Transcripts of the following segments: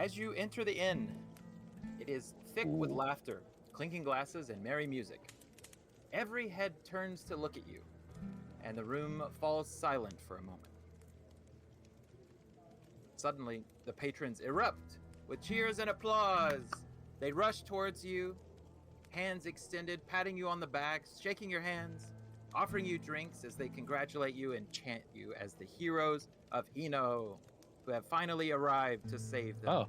As you enter the inn, it is thick with laughter, clinking glasses, and merry music. Every head turns to look at you, and the room falls silent for a moment. Suddenly, the patrons erupt with cheers and applause. They rush towards you, hands extended, patting you on the back, shaking your hands, offering you drinks as they congratulate you and chant you as the heroes of Hino, who have finally arrived to save them. Oh.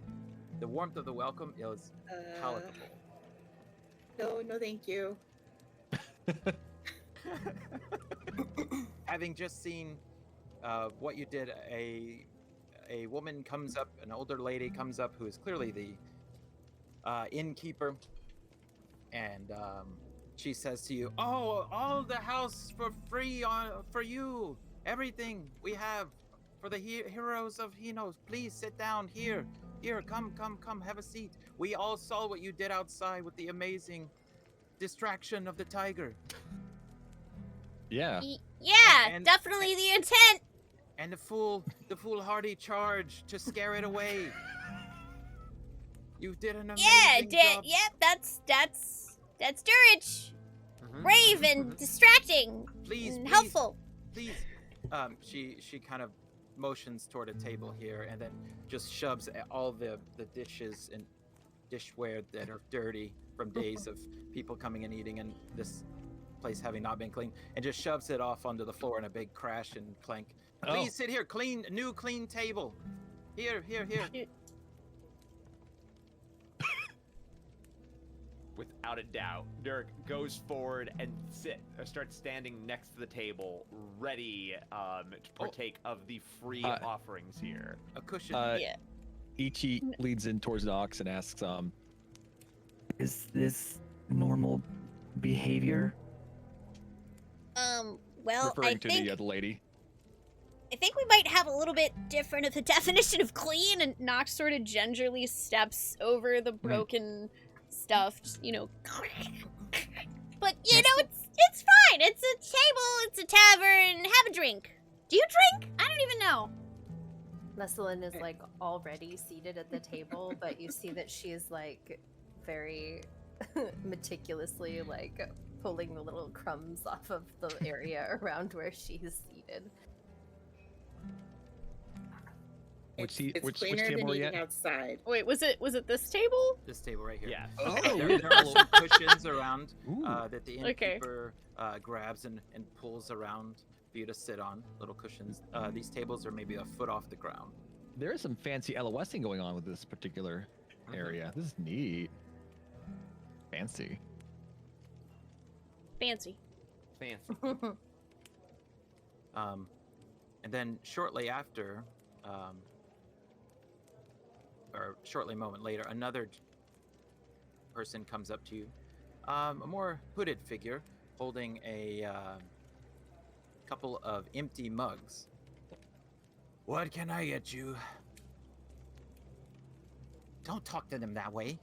The warmth of the welcome is palatable. No, thank you. Having just seen what you did, a woman comes up, an older lady comes up who is clearly the innkeeper, and she says to you, "Oh, all the house for free for you. Everything we have for the heroes of Hino. Please sit down here. Here, come, have a seat. We all saw what you did outside with the amazing distraction of the tiger." Yeah. Yeah, definitely the intent. And the foolhardy charge to scare it away. You did an amazing job. Yep, that's Durich. Brave and distracting. Please, and helpful. Please. She kind of motions toward a table here and then just shoves all the dishes and dishware that are dirty from days of people coming and eating and this place having not been cleaned, and just shoves it off onto the floor in a big crash and clank. Please sit here. New clean table. Here. Without a doubt, Dirk goes forward and starts standing next to the table, ready to partake of the free offerings here. A cushion. Ichi leads in towards Nox and asks, is this normal behavior? Well, referring to the lady. I think we might have a little bit different of a definition of clean, and Nox sort of gingerly steps over the broken stuff, just, But, it's fine. It's a table, it's a tavern, have a drink. Do you drink? I don't even know. Messalyn is, already seated at the table, but you see that she is, very meticulously, pulling the little crumbs off of the area around where she's seated. It's which cleaner table than are you eating at? outside. Wait, was it this table? This table right here. Yeah. There are some cushions around that the Okay. innkeeper grabs and pulls around for you to sit on. Little cushions. These tables are maybe a foot off the ground. There is some fancy LOSing going on with this particular area. This is neat. Fancy. Fancy. And then shortly after, or shortly a moment later, another person comes up to you, a more hooded figure holding a couple of empty mugs. What can I get you? Don't talk to them that way.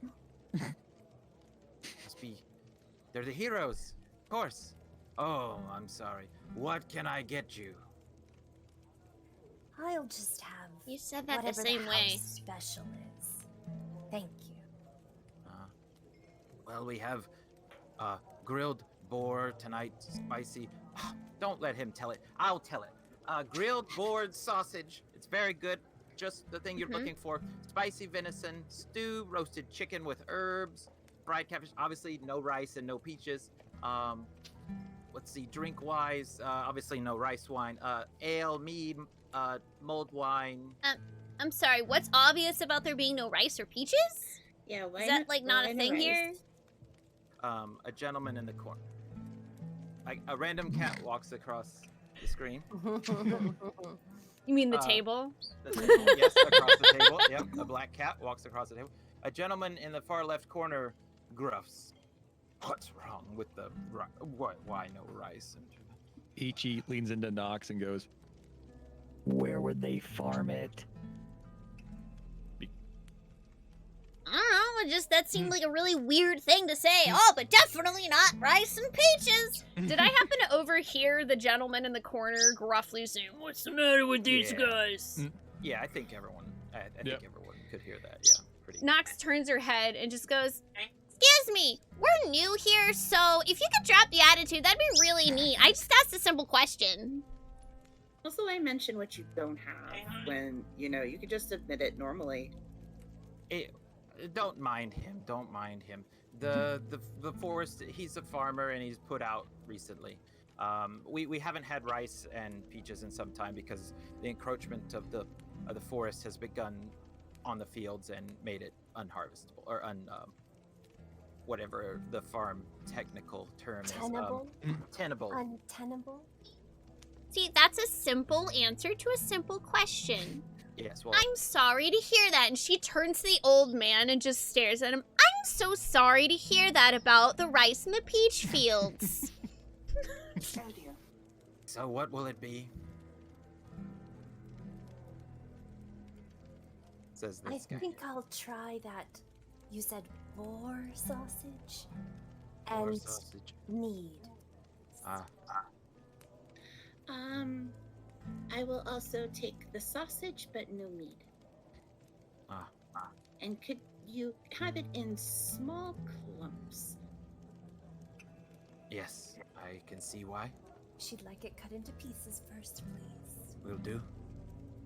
They're the heroes, of course. Oh, I'm sorry. What can I get you? I'll just have You said that the whatever same way. house special is. Thank you. Well, we have grilled boar tonight, spicy. Don't let him tell it. I'll tell it. Grilled boar sausage. It's very good. Just the thing you're looking for. Spicy venison, stew, roasted chicken with herbs, fried catfish. Obviously, no rice and no peaches. Let's see, drink-wise, obviously no rice wine. Ale, mead, mulled wine. I'm sorry, what's obvious about there being no rice or peaches? Yeah, why Is that, not a thing rice? here? A gentleman in the corner. A random cat walks across the screen. You mean the table? The table, yes, across the table. Yep, a black cat walks across the table. A gentleman in the far left corner gruffs. What's wrong with the why no rice? Ichi leans into Nox and goes, Where would they farm it? I don't know, that seemed like a really weird thing to say. Oh, but definitely not rice and peaches. Did I happen to overhear the gentleman in the corner gruffly saying, "What's the matter with these guys?" Yeah, I think everyone. I think everyone could hear that. Yeah, pretty. Nox turns her head and just goes, "Excuse me, we're new here, so if you could drop the attitude, that'd be really neat. I just asked a simple question." Also, I mentioned what you don't have when, you could just admit it normally. Don't mind him. Don't mind him. The forest. He's a farmer and he's put out recently. We haven't had rice and peaches in some time because the encroachment of the forest has begun on the fields and made it unharvestable or whatever the farm technical term Tenable? is. Tenable. Untenable? See, that's a simple answer to a simple question. Yes. Well, I'm sorry to hear that. And she turns to the old man and just stares at him. I'm so sorry to hear that about the rice and the peach fields. Oh dear. so what will it be? Says I this guy. think I'll try that. You said boar sausage? Or And sausage. mead. I will also take the sausage, but no meat. And could you have it in small clumps? Yes, I can see why. She'd like it cut into pieces first, please. Will do.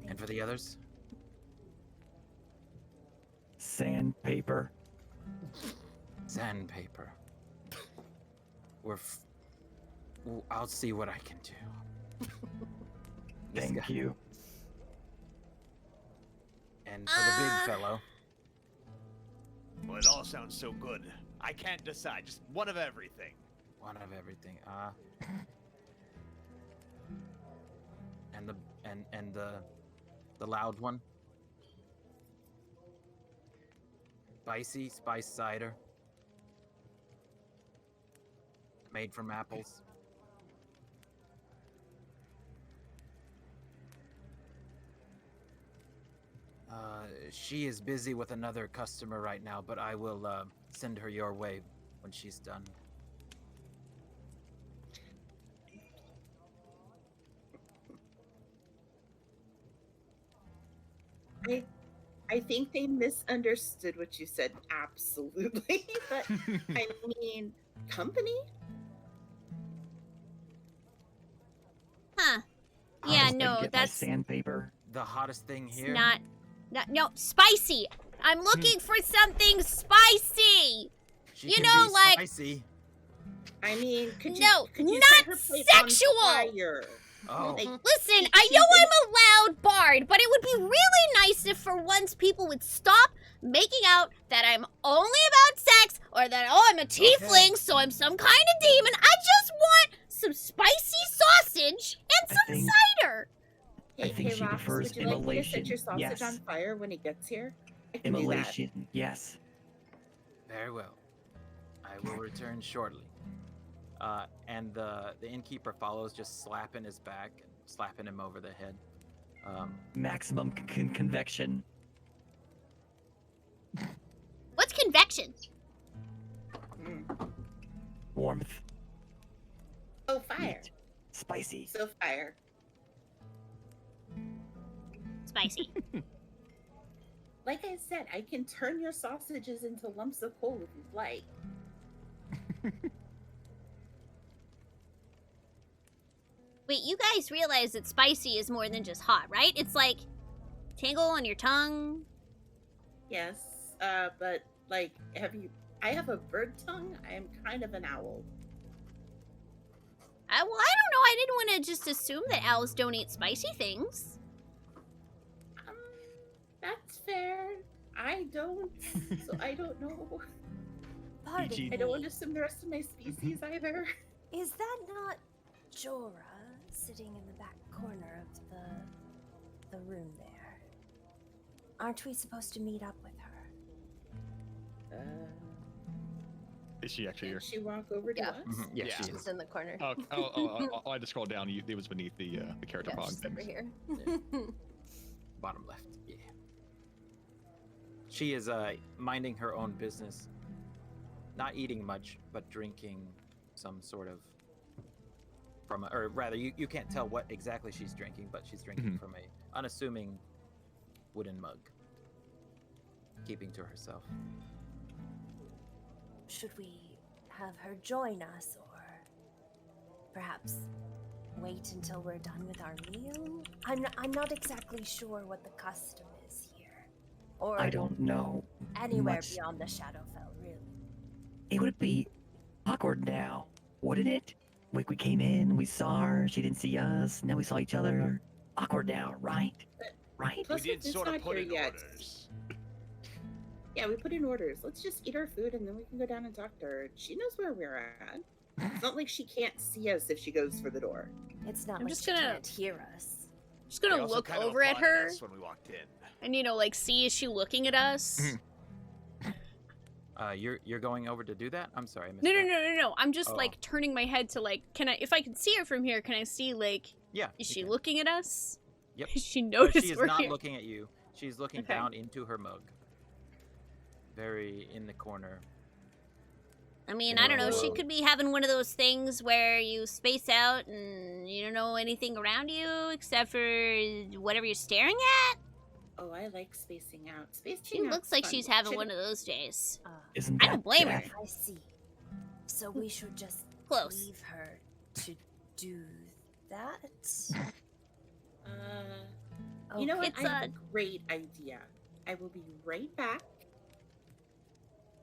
And for the others? Sandpaper. Sandpaper. I'll see what I can do. This Thank guy. you. And for the big fellow. Well, it all sounds so good. I can't decide. Just one of everything. One of everything. And the loud one. Spicy spice cider. Made from apples. She is busy with another customer right now, but I will send her your way when she's done. I think they misunderstood what you said. Absolutely. But I mean, company? Huh. How Yeah, does no, get my that's sandpaper. The hottest thing here. no, spicy. I'm looking for something spicy. She you can know, be like- spicy. I mean, could you No, set not her plate sexual! on fire? Oh, Like, Listen, I know I'm a loud bard, but it would be really nice if for once people would stop making out that I'm only about sex or that, I'm a tiefling, so I'm some kind of demon. I just want some spicy sausage and I some think- cider. I think she Rox, prefers would you like me to set immolation. your sausage Yes. on fire when it gets here? I can do that. Immolation. Yes. very well. I will return shortly. And the innkeeper follows, just slapping his back and slapping him over the head. Maximum convection. What's convection? Mm. Warmth. Oh, fire. Heat. Spicy. So fire. Spicy. Like I said, I can turn your sausages into lumps of coal if you'd like. Wait, you guys realize that spicy is more than just hot, right? It's like tingle on your tongue. Yes, but like, I have a bird tongue. I am kind of an owl. Well, I don't know. I didn't want to just assume that owls don't eat spicy things. That's fair. I don't, so I don't know. Pardon I don't want me. to assume the rest of my species either. Is that not Jorah sitting in the back corner of the room there? Aren't we supposed to meet up with her? Is she actually Can here? she walk over to Yeah. us? Yeah, Yeah. she She's is. in the corner. I just scrolled down. It was beneath the character Yeah, pod. she's over here. Bottom left. Yeah. She is minding her own business, not eating much, but drinking some sort of or rather, you can't tell what exactly she's drinking, but she's drinking Mhm. from a unassuming wooden mug. keeping to herself. Should we have her join us, or perhaps wait until we're done with our meal? I'm not exactly sure what the custom is here, or I don't know. anywhere much. beyond the Shadowfell, really. It would be awkward now, wouldn't it? We came in, we saw her, she didn't see us, now we saw each other. Awkward now, right? Right? Plus, We did it's sort of not put here in yet. orders. Yeah, we put in orders. Let's just eat our food and then we can go down and talk to her. She knows where we're at. It's not like she can't see us if she goes for the door. It's not I'm like just she gonna- can't hear us. Just They gonna also look kind of over at applauded her us when we walked in. and like see is she looking at us? You're going over to do that? I'm sorry, I missed No, no, that. no, no, no. I'm just Oh. like turning my head to like, if I can see her from here, can I see like, Yeah. is you she can. looking at us? Yep. Has she But noticed she is we're not here? looking at you. She's looking Okay. down into her mug. Very in the corner. I mean, You I don't know. know, She could be having one of those things where you space out and you don't know anything around you except for whatever you're staring at. Oh, I like spacing out. Spacing She out's looks like fun. she's having Should- one of those days. Isn't I that don't blame her. death? I see. So we should just Close. leave her to do that? You know what? It's I have a great idea. I will be right back.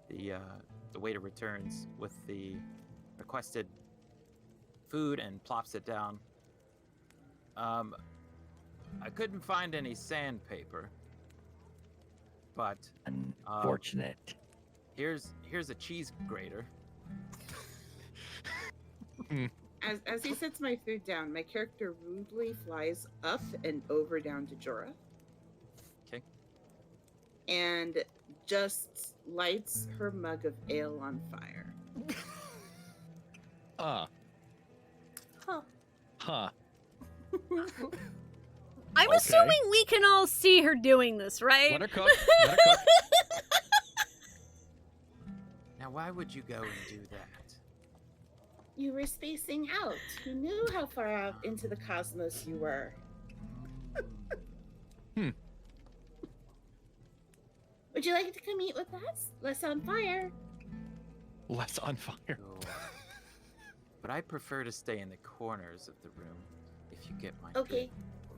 The waiter returns with the requested food and plops it down. I couldn't find any sandpaper, but Unfortunate. here's a cheese grater. As he sets my food down, my character rudely flies up and over down to Jorah. Okay. And just lights her mug of ale on fire. Huh. I'm Okay. assuming we can all see her doing this, right? Let her cook. Let her cook. Now, why would you go and do that? You were spacing out. Who knew how far out into the cosmos you were? Would you like to come eat with us? Less on fire. Less on fire. Sure. But I prefer to stay in the corners of the room, if you get my Okay,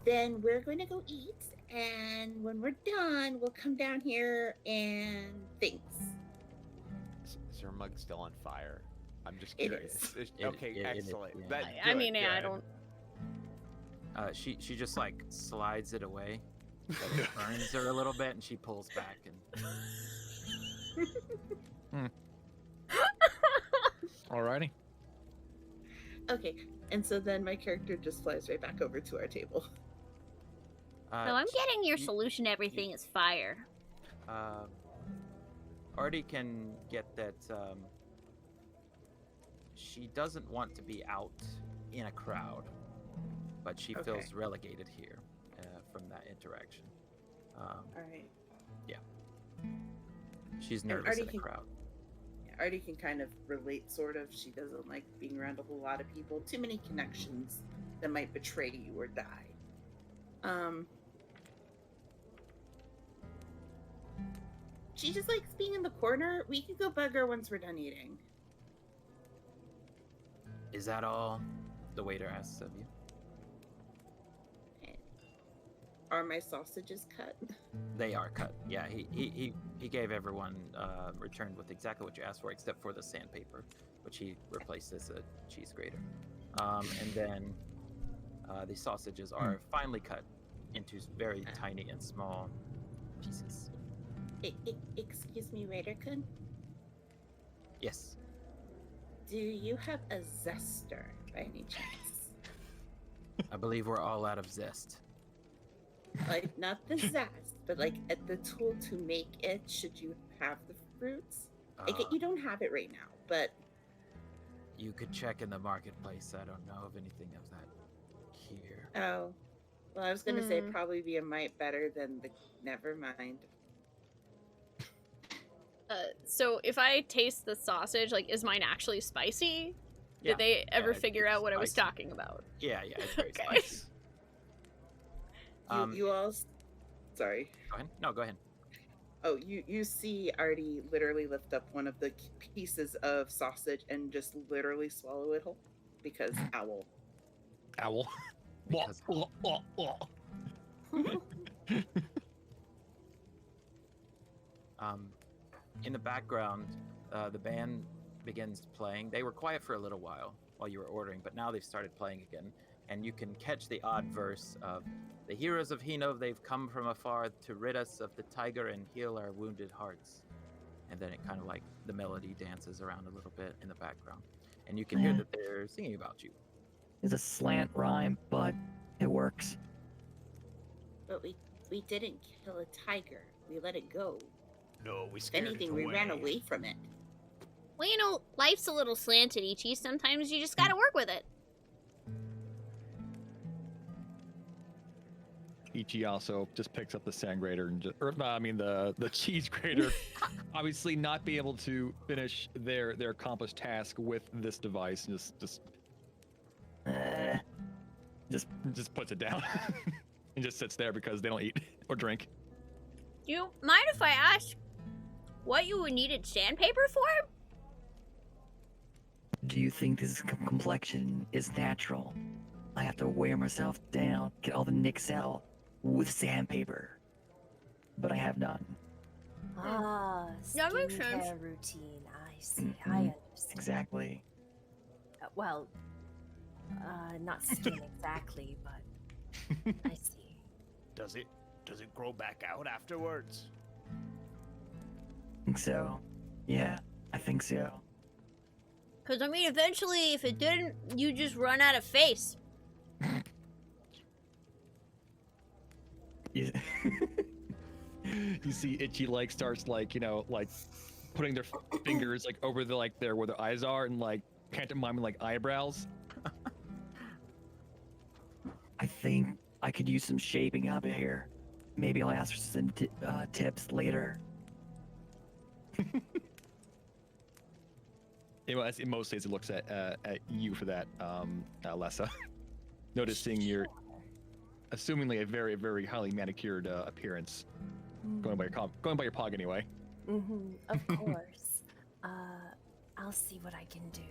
then we're going to go eat, and when we're done, we'll come down here and things. Is her mug still on fire? I'm just It curious. is. Okay, it is, excellent. yeah. That, I good, mean, yeah, I good. don't. She just like slides it away, but it burns her a little bit, and she pulls back and Alrighty. Okay, and so then my character just flies right back over to our table. So I'm getting your you- solution to everything is fire. Artie can get that. She doesn't want to be out in a crowd, but she Okay. feels relegated here from that interaction. All right. She's And nervous Artie in a can- crowd. Yeah, Artie can kind of relate, sort of. She doesn't like being around a whole lot of people. Too many connections that might betray you or die. She just likes being in the corner. We can go bug her once we're done eating. Is that all? The waiter asks of you. Are my sausages cut? They are cut. Yeah, he gave everyone returned with exactly what you asked for, except for the sandpaper, which he replaced as a cheese grater. And then the sausages are finely cut into very tiny and small pieces. Excuse me, Waiter-kun. Yes. Do you have a zester by any chance? I believe we're all out of zest. Like, not the zest, but like at the tool to make it, should you have the fruits? I get you don't have it right now, but You could check in the marketplace. I don't know of anything of that here. oh. Well, I was gonna say probably be a mite better than the never mind. So if I taste the sausage, like, is mine actually spicy? Yeah, Did they ever it's figure out what I was spicy. talking about? Yeah, it's very Okay. spicy. You all sorry. Go ahead. No, go ahead. Oh, you see Artie literally lift up one of the pieces of sausage and just literally swallow it whole because owl. Owl. Because in the background, the band begins playing. They were quiet for a little while you were ordering, but now they've started playing again. And you can catch the odd verse of, "The heroes of Hino, they've come from afar to rid us of the tiger and heal our wounded hearts." And then it kind of like the melody dances around a little bit in the background. And you can hear that they're singing about you. It's a slant rhyme, but it works. But we didn't kill a tiger. We let it go. No, we If scared anything, it we away. ran away from it. Well, you know, life's a little slanted, Ichi. Sometimes you just gotta work with it. Ichi also just picks up the sand grater and the cheese grater. Obviously, not be able to finish their accomplished task with this device. Just puts it down and just sits there because they don't eat or drink. Do you mind if I ask what you needed sandpaper for? Do you think this complexion is natural? I have to wear myself down, get all the nicks out with sandpaper. But I have none. Ah, That makes sense. skincare routine. I see. Mhm. I understand. Exactly. Well, not skin exactly, but I see. Does it grow back out afterwards? Think so. Yeah, I think so. Because, I mean, eventually, if it didn't, you just run out of face. Yeah. You see Itchy starts putting their fingers over there where their eyes are and pantomiming eyebrows. I think I could use some shaping up here. Maybe I'll ask for some tips later. Mostly as it looks at you for that, Lessa. Noticing your assumingly a very, very highly manicured appearance. Going by your pog anyway. Mm-hmm. Of course. I'll see what I can do.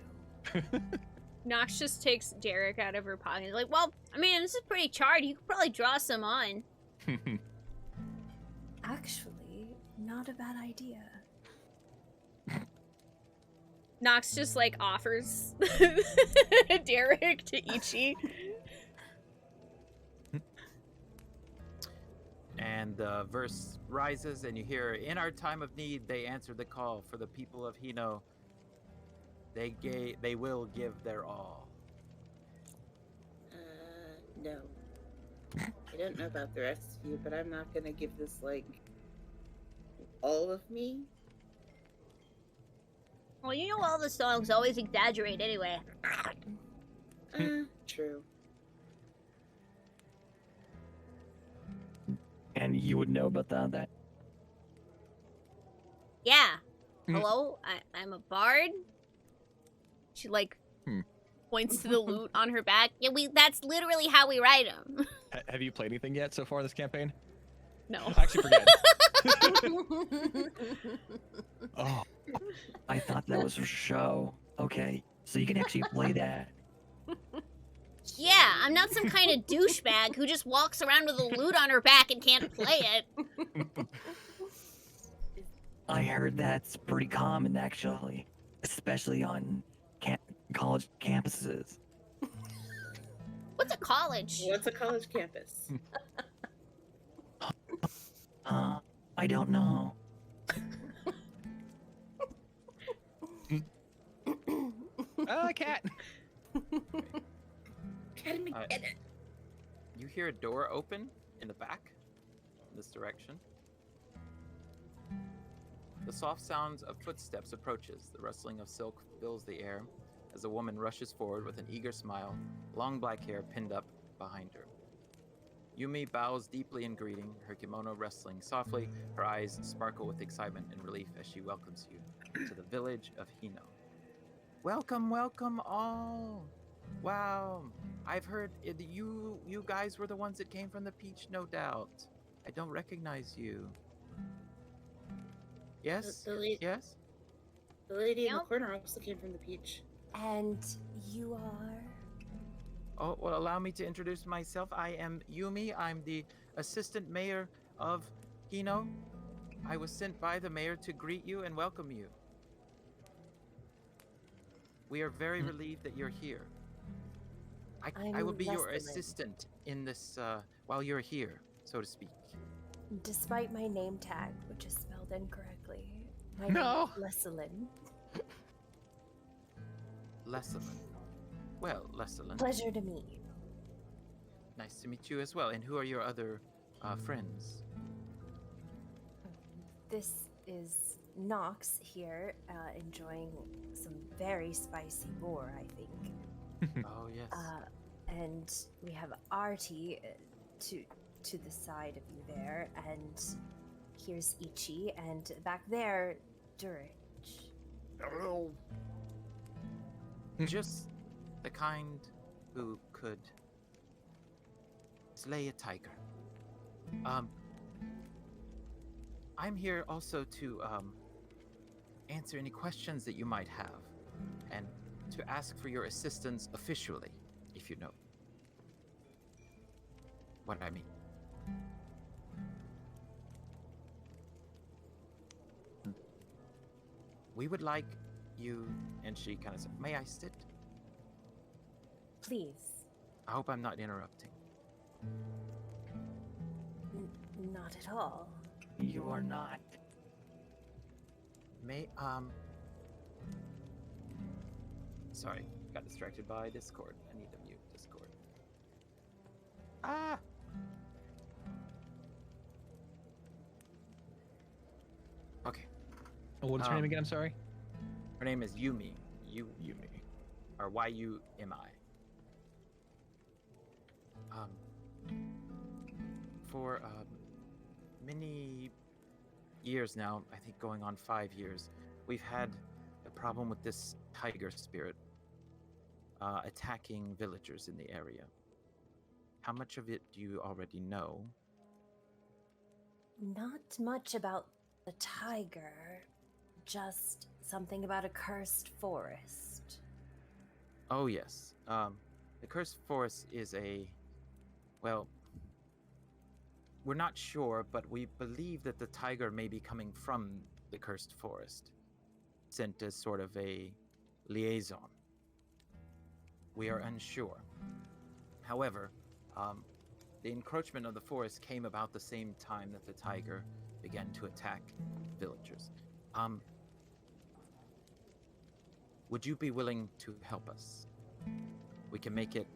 Nox just takes Derek out of her pocket. He's like, well, I mean, this is pretty charred. You could probably draw some on. Actually, not a bad idea. Nox just offers Derek to Ichi. And the verse rises, and you hear, "In our time of need, they answered the call. For the people of Hino, they will give their all." No. I don't know about the rest of you, but I'm not gonna give this all of me. Well, you know all the songs always exaggerate anyway. True. And you would know about that? Yeah. Hello? I'm a bard? She points to the loot on her back. Yeah, that's literally how we write them. Have you played anything yet so far this campaign? No. I actually forget. Oh. I thought that was for show. Okay, so you can actually play that. Yeah, I'm not some kind of douchebag who just walks around with a loot on her back and can't play it. I heard that's pretty common, actually, especially on college campuses. What's a college? What's a college campus? I don't know. Cat. Academy, get it. You hear a door open in the back, in this direction. The soft sounds of footsteps approaches. The rustling of silk fills the air as a woman rushes forward with an eager smile, long black hair pinned up behind her. Yumi bows deeply in greeting, her kimono rustling softly. Her eyes sparkle with excitement and relief as she welcomes you to the village of Hino. Welcome, welcome all. Wow, I've heard you guys were the ones that came from the Peach, no doubt. I don't recognize you. Yes? The lady, Yes? the lady in the Yep. corner also came from the peach. And you are? Oh, well, allow me to introduce myself. I am Yumi. I'm the assistant mayor of Hino. I was sent by the mayor to greet you and welcome you. We are very relieved that you're here. I will I'm be your Leslie. assistant in this, while you're here, so to speak. Despite my name tag, which is spelled incorrectly, my No. name is Leslin. Lessalin. Well, Lessalin, Pleasure to meet you. nice to meet you as well. And who are your other friends? This is Nox here, enjoying some very spicy boar, I think. Oh, yes. And we have Artie to the side of you there, and here's Ichi, and back there, Durich. Hello. Just the kind who could slay a tiger. I'm here also to answer any questions that you might have, and to ask for your assistance officially, if you know what I mean. We would like you, and she kind of said, "May I sit? Please. I hope I'm not interrupting." Not at all. You are not. May Sorry, got distracted by Discord. I need to mute Discord. Ah. Okay. Oh, what is her name again? I'm sorry. Her name is Yumi. Yumi. Or Yumi. For many years now, I think going on 5 years, we've had a problem with this tiger spirit attacking villagers in the area. How much of it do you already know? Not much about the tiger, just something about a cursed forest. Oh, yes. The Cursed Forest is well, we're not sure, but we believe that the tiger may be coming from the Cursed Forest, sent as sort of a liaison. We are unsure. However, the encroachment of the forest came about the same time that the tiger began to attack villagers. Would you be willing to help us? We can make it...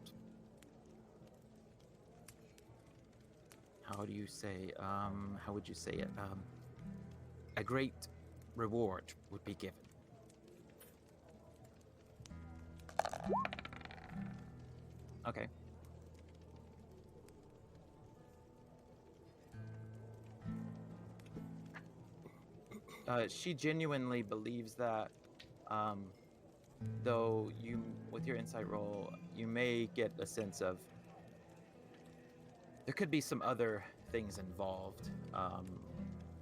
How do you say... how would you say it? A great reward would be given. Okay. She genuinely believes that, though you, with your insight roll, you may get a sense of there could be some other things involved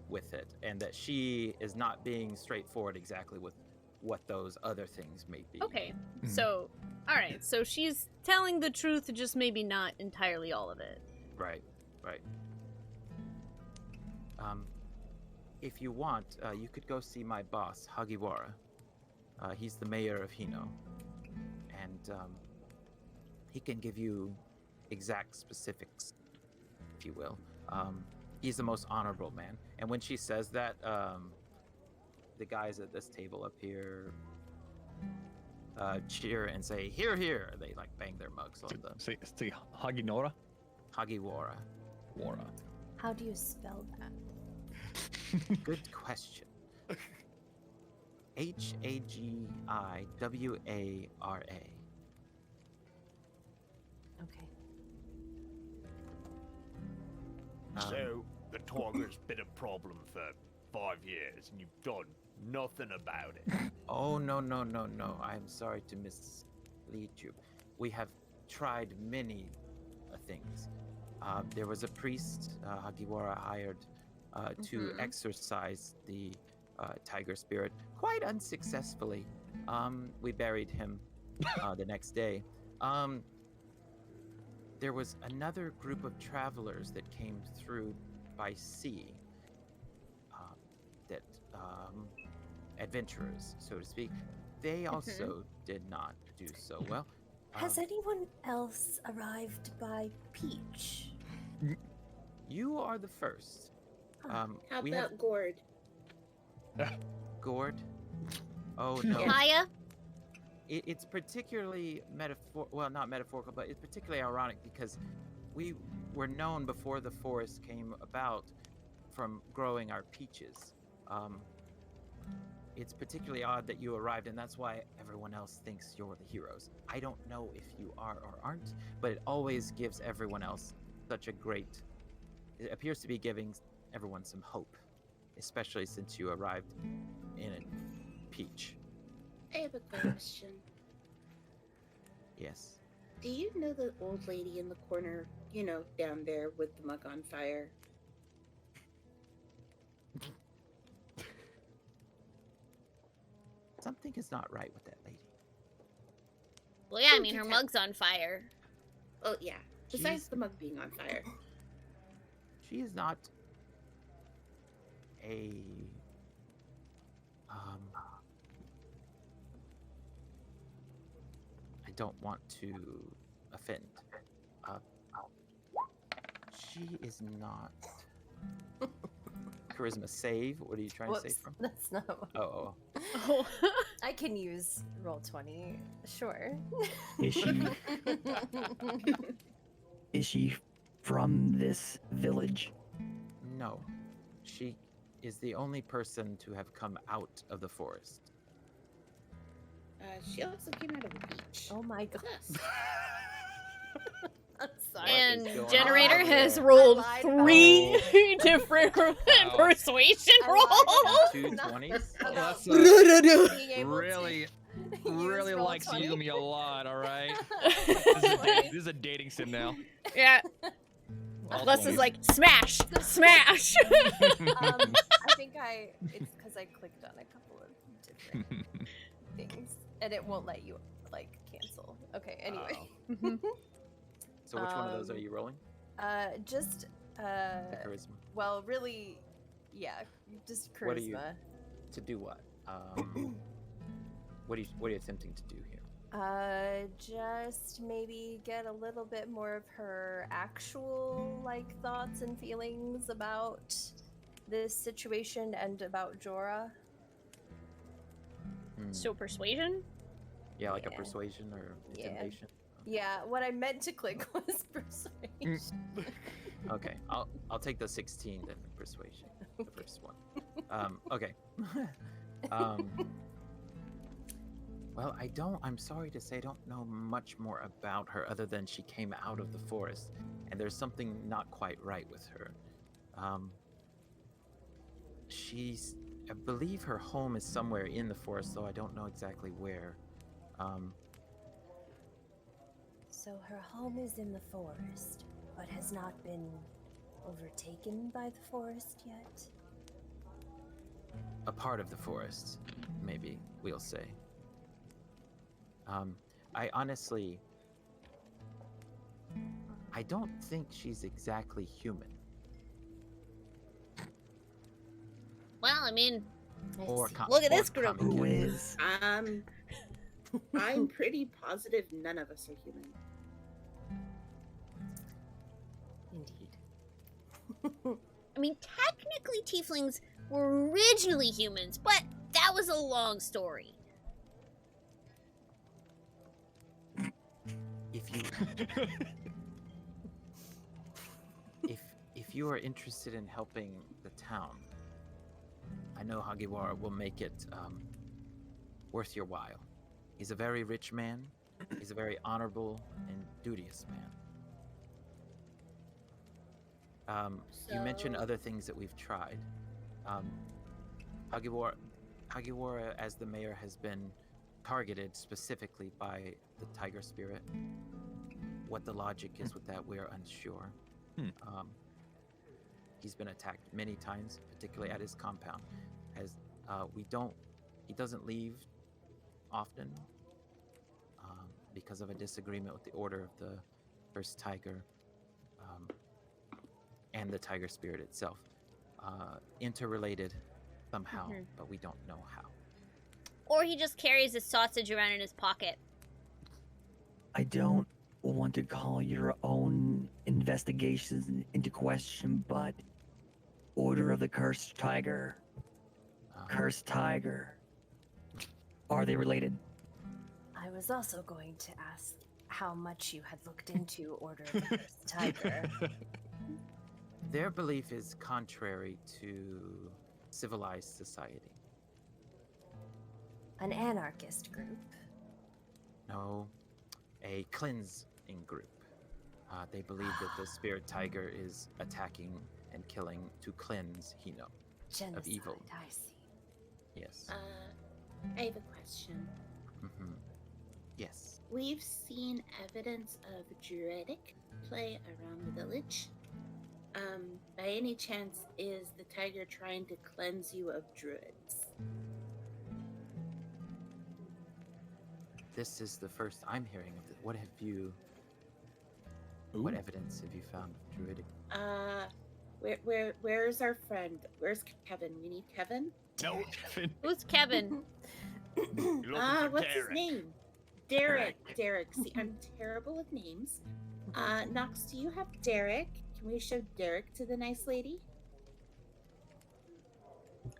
with it, and that she is not being straightforward exactly with what those other things may be. Okay, so, alright, so she's telling the truth, just maybe not entirely all of it. Right, right. If you want, you could go see my boss, Hagiwara. He's the mayor of Hino. And he can give you exact specifics, if you will. He's the most honorable man. And when she says that, the guys at this table up here cheer and say, "Hear, hear!" They like bang their mugs on the Say Haginora? Hagiwara. Wara. How do you spell that? Good question. Hagiwara. Okay. So, the tiger's been a problem for 5 years, and you've done nothing about it. Oh, no. I'm sorry to mislead you. We have tried many things. There was a priest Hagiwara hired to exorcise the tiger spirit quite unsuccessfully. We buried him the next day. There was another group of travelers that came through by sea. That adventurers, so to speak, they also did not do so well. Has anyone else arrived by Peach? You are the first. How we about have Gord? Gord. Oh no. Maya? It's particularly not metaphorical, but it's particularly ironic because we were known before the forest came about from growing our peaches. It's particularly odd that you arrived, and that's why everyone else thinks you're the heroes. I don't know if you are or aren't, but it always gives everyone else such a great... It appears to be giving everyone some hope, especially since you arrived in a peach. I have a question. Yes. Do you know the old lady in the corner, down there with the mug on fire? Something is not right with that lady. Well, yeah, I Who mean, can her tell? mug's on fire. Oh, yeah. Besides She's- the mug being on fire. She is not a I don't want to offend. She is not charisma save. What are you trying to Whoops, say from? that's not what... Oh. Oh. I can use roll 20, sure. Is she? Is she from this village? No. She is the only person to have come out of the forest. She also came out of the beach. Oh my god. With us. I'm sorry. And is going Generator on has there? rolled I lied. 3 different persuasion I lied rolls. about 2 not 20s? about Let's, being able really, to really use roll likes 20. Yumi a lot, all right? Sorry. This is a dating sim now. Yeah. All Les is 20s. like, smash! Smash! I think it's because I clicked on a couple of different things, and it won't let you, cancel. Okay, anyway. So which one of those are you rolling? Just, The charisma. well, really, yeah, just charisma. What are you- To do what? What are you attempting to do here? Just maybe get a little bit more of her actual, thoughts and feelings about this situation and about Jorah. So persuasion? Yeah, like a Yeah. persuasion or Yeah. intimidation. Yeah, what I meant to click was persuasion. Okay, I'll take the 16 then, persuasion, the first one. Okay. Well, I'm sorry to say, I don't know much more about her other than she came out of the forest, and there's something not quite right with her. I believe her home is somewhere in the forest, though I don't know exactly where. So her home is in the forest, but has not been overtaken by the forest yet? A part of the forest, maybe we'll say. I honestly, I don't think she's exactly human. Well, I mean, Or look at or this group. comic Who character. is? I'm pretty positive none of us are human. Indeed. I mean, technically tieflings were originally humans, but that was a long story. If you are interested in helping the town, I know Hagiwara will make it worth your while. He's a very rich man. He's a very honorable and duteous man. You mentioned So- other things that we've tried. Hagiwara, as the mayor, has been targeted specifically by the tiger spirit. What the logic is with that, we are unsure. He's been attacked many times, particularly at his compound. Has He doesn't leave often because of a disagreement with the order of the first tiger and the tiger spirit itself. Interrelated somehow, but we don't know how. Or he just carries his sausage around in his pocket. I don't want to call your own investigations into question, but Order of the Cursed Tiger. Cursed Tiger. Are they related? I was also going to ask how much you had looked into Order of the Cursed Tiger. Their belief is contrary to civilized society. An anarchist group. No, a cleansing group. They believe that the spirit tiger is attacking and killing to cleanse Hino Genocide, of evil. I see. Yes. I have a question. Mm-hmm. Yes. We've seen evidence of druidic play around the village. By any chance, is the tiger trying to cleanse you of druids? This is the first I'm hearing of it. What have you? What evidence have you found of druidic? Where's our friend? Where's Kevin? We need Kevin. No, Who's Kevin? What's his name? Derek. Derek. See, I'm terrible with names. Nox, do you have Derek? Can we show Derek to the nice lady?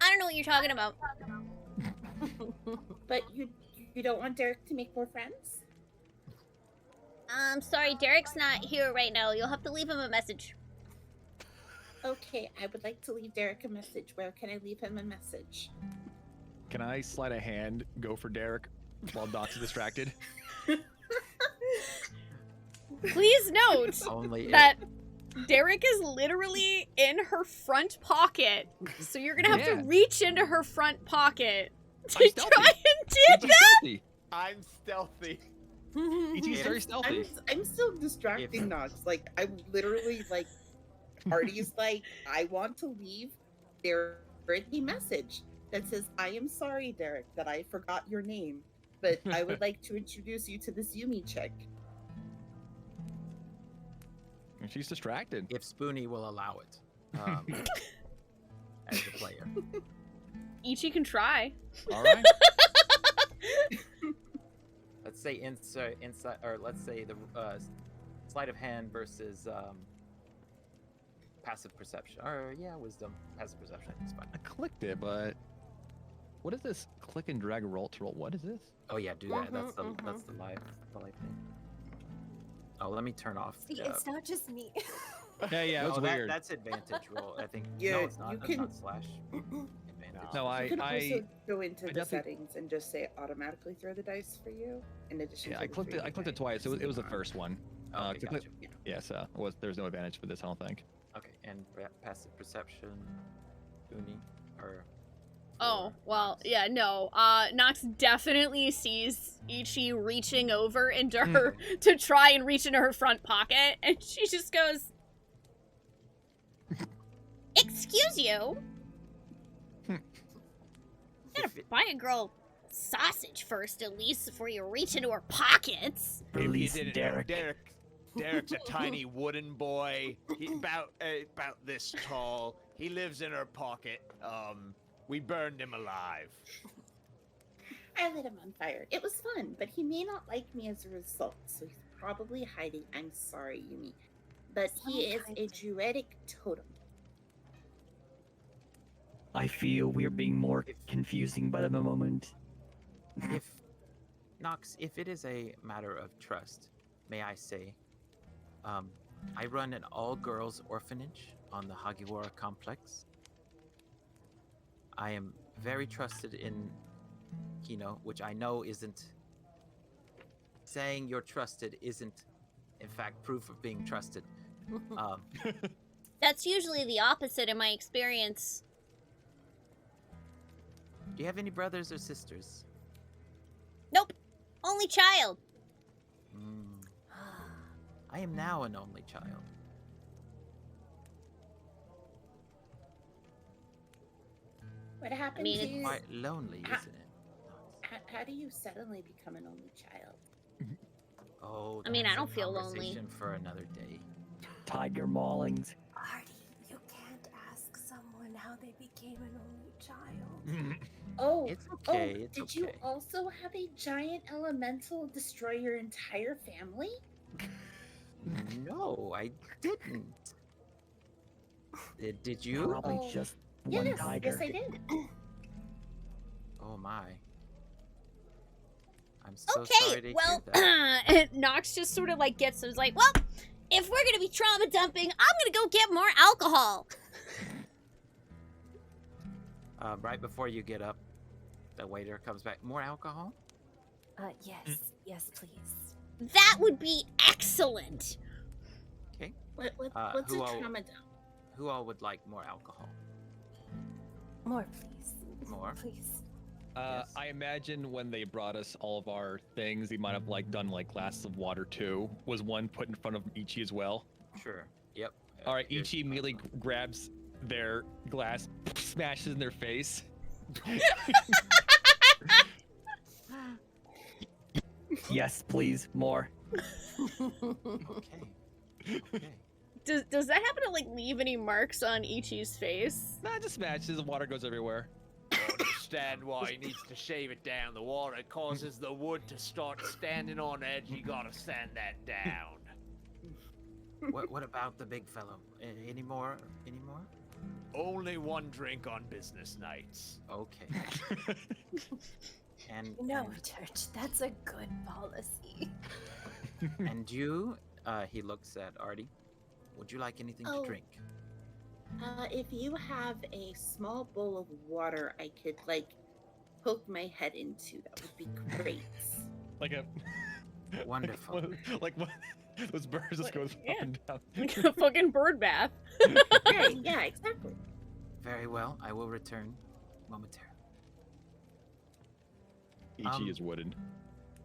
I don't know what you're talking about. But you don't want Derek to make more friends? Sorry, Derek's not here right now. You'll have to leave him a message. Okay, I would like to leave Derek a message. Where can I leave him a message? Can I slide a hand, go for Derek while Doc's distracted? Please note Only that Derek is literally in her front pocket. So you're gonna have to reach into her front pocket to try and do that. I'm stealthy. He's very stealthy. I'm still distracting Nox. Like, I'm literally like, Artie's like, I want to leave Derek a message that says, I am sorry, Derek, that I forgot your name, but I would like to introduce you to this Yumi chick. She's distracted. If Spoonee will allow it, as a player. Ichi can try. All right. Let's say inside, or let's say the sleight of hand versus passive perception, or wisdom. Passive perception is fine. I clicked it, but what is this? Click and drag roll to roll. What is this? Oh yeah, do that. That's the live thing. Oh, let me turn off. See, it's not just me. Yeah, it was weird. That's advantage roll. I think. Yeah, no, it's not. you That's can- not slash. Advantage. No, You can also go into the definitely- settings and just say automatically throw the dice for you. In addition, Yeah, to I clicked it. I clicked it twice. It was the first one. Okay, to gotcha. click- Yeah, so there's no advantage for this. I don't think. Okay, and passive perception, Uni, or. Oh, well, yeah, no. Nox definitely sees Ichi reaching over into her to try and reach into her front pocket, and she just goes, "Excuse you? You gotta buy a girl sausage first, at least, before you reach into her pockets." Release You didn't know Derek. Derek's a tiny wooden boy. He about this tall. He lives in her pocket. We burned him alive. I lit him on fire. It was fun, but he may not like me as a result, so he's probably hiding. I'm sorry, Yumi. But he is a druidic totem. I feel we're being more confusing by the moment. If Nox, if it is a matter of trust, may I say, I run an all-girls orphanage on the Hagiwara complex. I am very trusted in Hino, which I know isn't saying you're trusted isn't in fact proof of being trusted. That's usually the opposite in my experience. Do you have any brothers or sisters? Nope. Only child. I am now an only child. What happened mean, to it's you? Quite lonely, Ha- isn't it? How do you suddenly become an only child? Oh, I mean, I that's a don't feel lonely. conversation for another day. Tiger maulings. Artie, you can't ask someone how they became an only child. Oh, It's okay. oh, It's did okay. you also have a giant elemental destroy your entire family? No, I didn't. Did you? Probably Oh, just one Yes, tiger. yes, I did. Oh my. I'm so sorry Okay, to well, hear that. Nox just sort of like gets is like, well, if we're gonna be trauma dumping, I'm gonna go get more alcohol. Right before you get up, the waiter comes back. More alcohol? Yes, yes, please. That would be excellent. Okay. What's who a all- trauma dump? Who all would like more alcohol? More, please. More? Please. Yes. I imagine when they brought us all of our things, they might have like done like glasses of water too. Was one put in front of Ichi as well? Sure. Yep. All right, Here's- Ichi immediately grabs their glass, smashes in their face. Yes, please, more. Okay. Okay. Does that happen to like leave any marks on Ichi's face? Nah, just smashes and water goes everywhere. Don't understand why he needs to shave it down. The water causes the wood to start standing on edge. You gotta sand that down. What about the big fellow? Any more? Any more? Only one drink on business nights. Okay. And No, Church, that's a good policy. and you, he looks at Artie. Would you like anything Oh. to drink? If you have a small bowl of water, I could like poke my head into. That would be great. Like a Wonderful. like one those birds just goes Yeah. up and down. Like a fucking bird bath. Right? Yeah, exactly. Very well. I will return momentarily. Ichi Um, is wooden.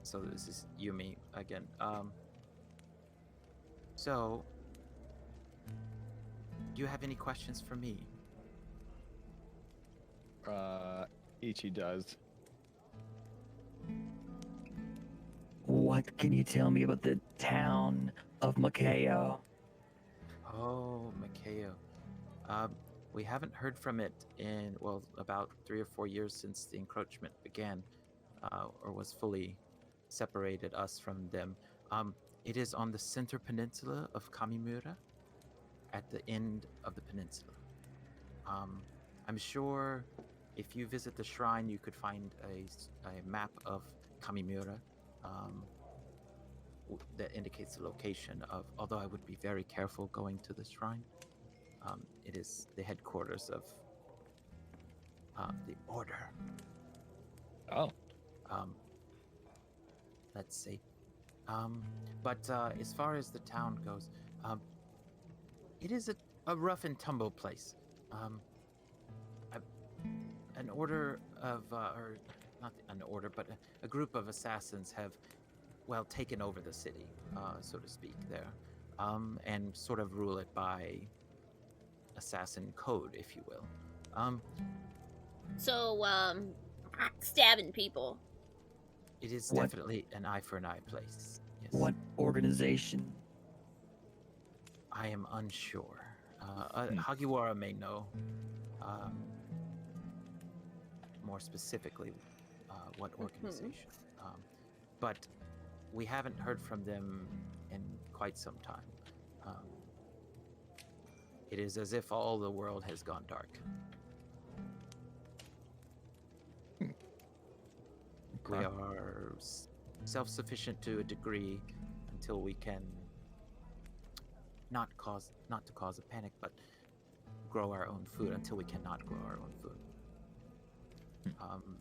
So this is Yumi again. So, do you have any questions for me? Ichi does. What can you tell me about the town of Nekoya? Oh, Makeo. We haven't heard from it in, well, about 3 or 4 years since the encroachment began, or was fully separated us from them. It is on the center peninsula of Kamimura, at the end of the peninsula. I'm sure if you visit the shrine, you could find a map of Kamimura that indicates the location of, although I would be very careful going to the shrine. It is the headquarters of the order. Oh. Let's see. But as far as the town goes, it is a rough and tumble place. An order of, or not an order, but a group of assassins have, well, taken over the city, so to speak, there, and sort of rule it by assassin code, if you will. So, stabbing people. It is What- definitely an eye for an eye place. Yes. What organization? I am unsure. Hagiwara may know more specifically what organization. But we haven't heard from them in quite some time. It is as if all the world has gone dark. We are self-sufficient to a degree until we can not to cause a panic, but grow our own food until we cannot grow our own food.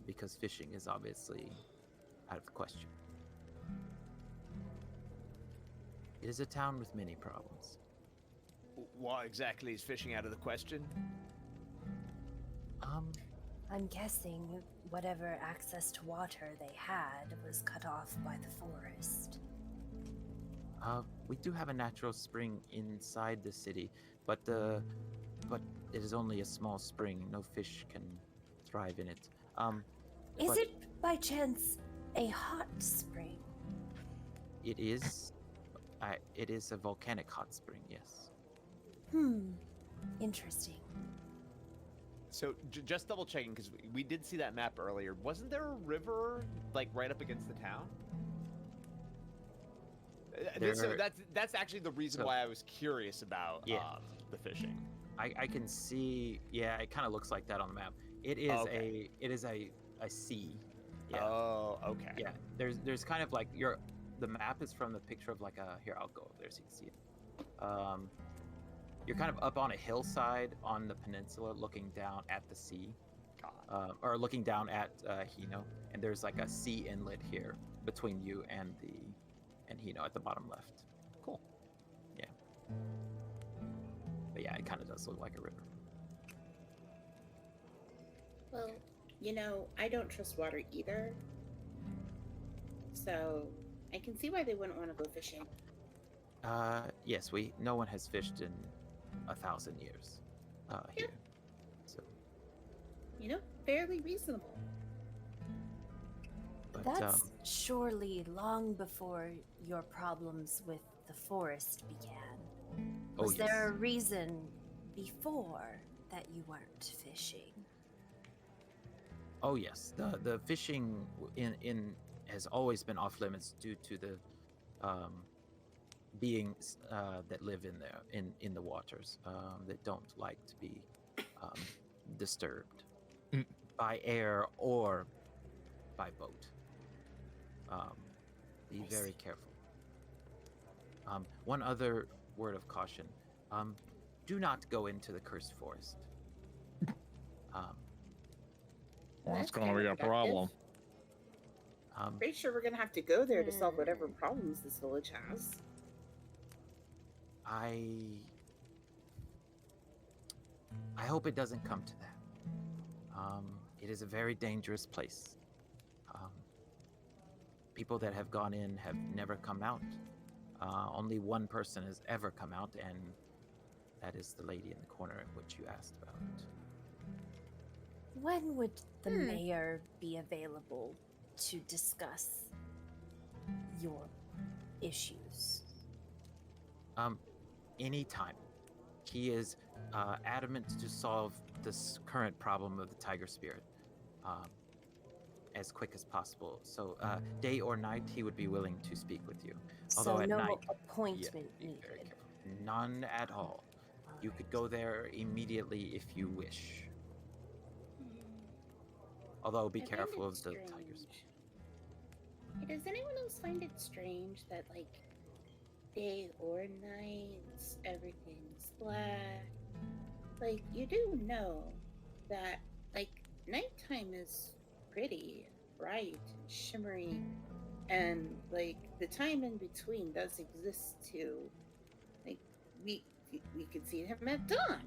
Because fishing is obviously out of the question. It is a town with many problems. Why exactly is fishing out of the question? I'm guessing whatever access to water they had was cut off by the forest. We do have a natural spring inside the city, but it is only a small spring. No fish can thrive in it. Is But it by chance a hot spring? it is, it is a volcanic hot spring. Yes. Interesting. So just double checking because we did see that map earlier. Wasn't there a river like right up against the town? So that's actually the reason why I was curious about the fishing. I can see. Yeah, it kind of looks like that on the map. It is a sea. Yeah. Oh, okay. Yeah. There's kind of like the map is from the picture of like a, here I'll go over there so you can see it. You're kind of up on a hillside on the peninsula, looking down at the sea, or looking down at Hino, and there's like a sea inlet here between you and Hino at the bottom left. Cool. Yeah. But yeah, it kind of does look like a river. Well, I don't trust water either. So I can see why they wouldn't want to go fishing. Yes, no one has fished in 1,000 years here. So fairly reasonable. But That's surely long before your problems with the forest began. Was there a reason before that you weren't fishing? Oh yes, the fishing in has always been off limits due to the beings that live in the waters that don't like to be disturbed by air or by boat. Be very careful. One other word of caution: do not go into the cursed forest. Well, it's gonna be a problem. Pretty sure we're gonna have to go there to solve whatever problems this village has. I hope it doesn't come to that. It is a very dangerous place. People that have gone in have never come out. Only one person has ever come out, and that is the lady in the corner, which you asked about. When would the mayor be available to discuss your issues? Anytime. He is adamant to solve this current problem of the tiger spirit as quick as possible. So day or night, he would be willing to speak with you. Although So at no night, appointment be needed. very careful. None at all. You could go there immediately if you wish. Although be I find careful it of the strange. tigers. Does anyone else find it strange that, like, day or night, everything's black? Like, you do know that, like, nighttime is pretty bright and shimmery, and, like, the time in between does exist too. Like, we could see him at dawn.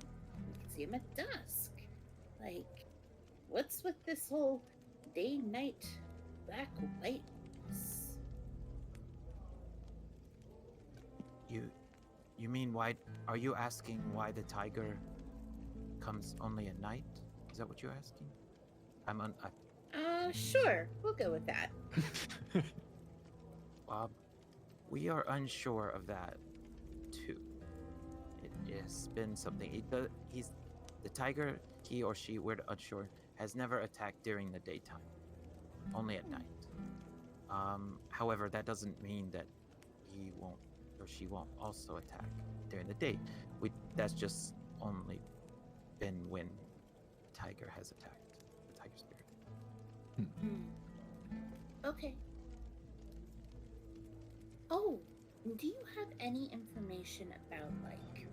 We could see him at dusk. Like, what's with this whole day-night black whiteness? You mean why? Are you asking why the tiger comes only at night? Is that what you're asking? Sure. We'll go with that. Bob, we are unsure of that too. It has been something. He's the tiger. He or she, we're unsure, has never attacked during the daytime, only at night. However, that doesn't mean that he won't or she won't also attack during the day. That's just only been when the tiger has attacked, the tiger spirit. Okay. Oh, do you have any information about, like,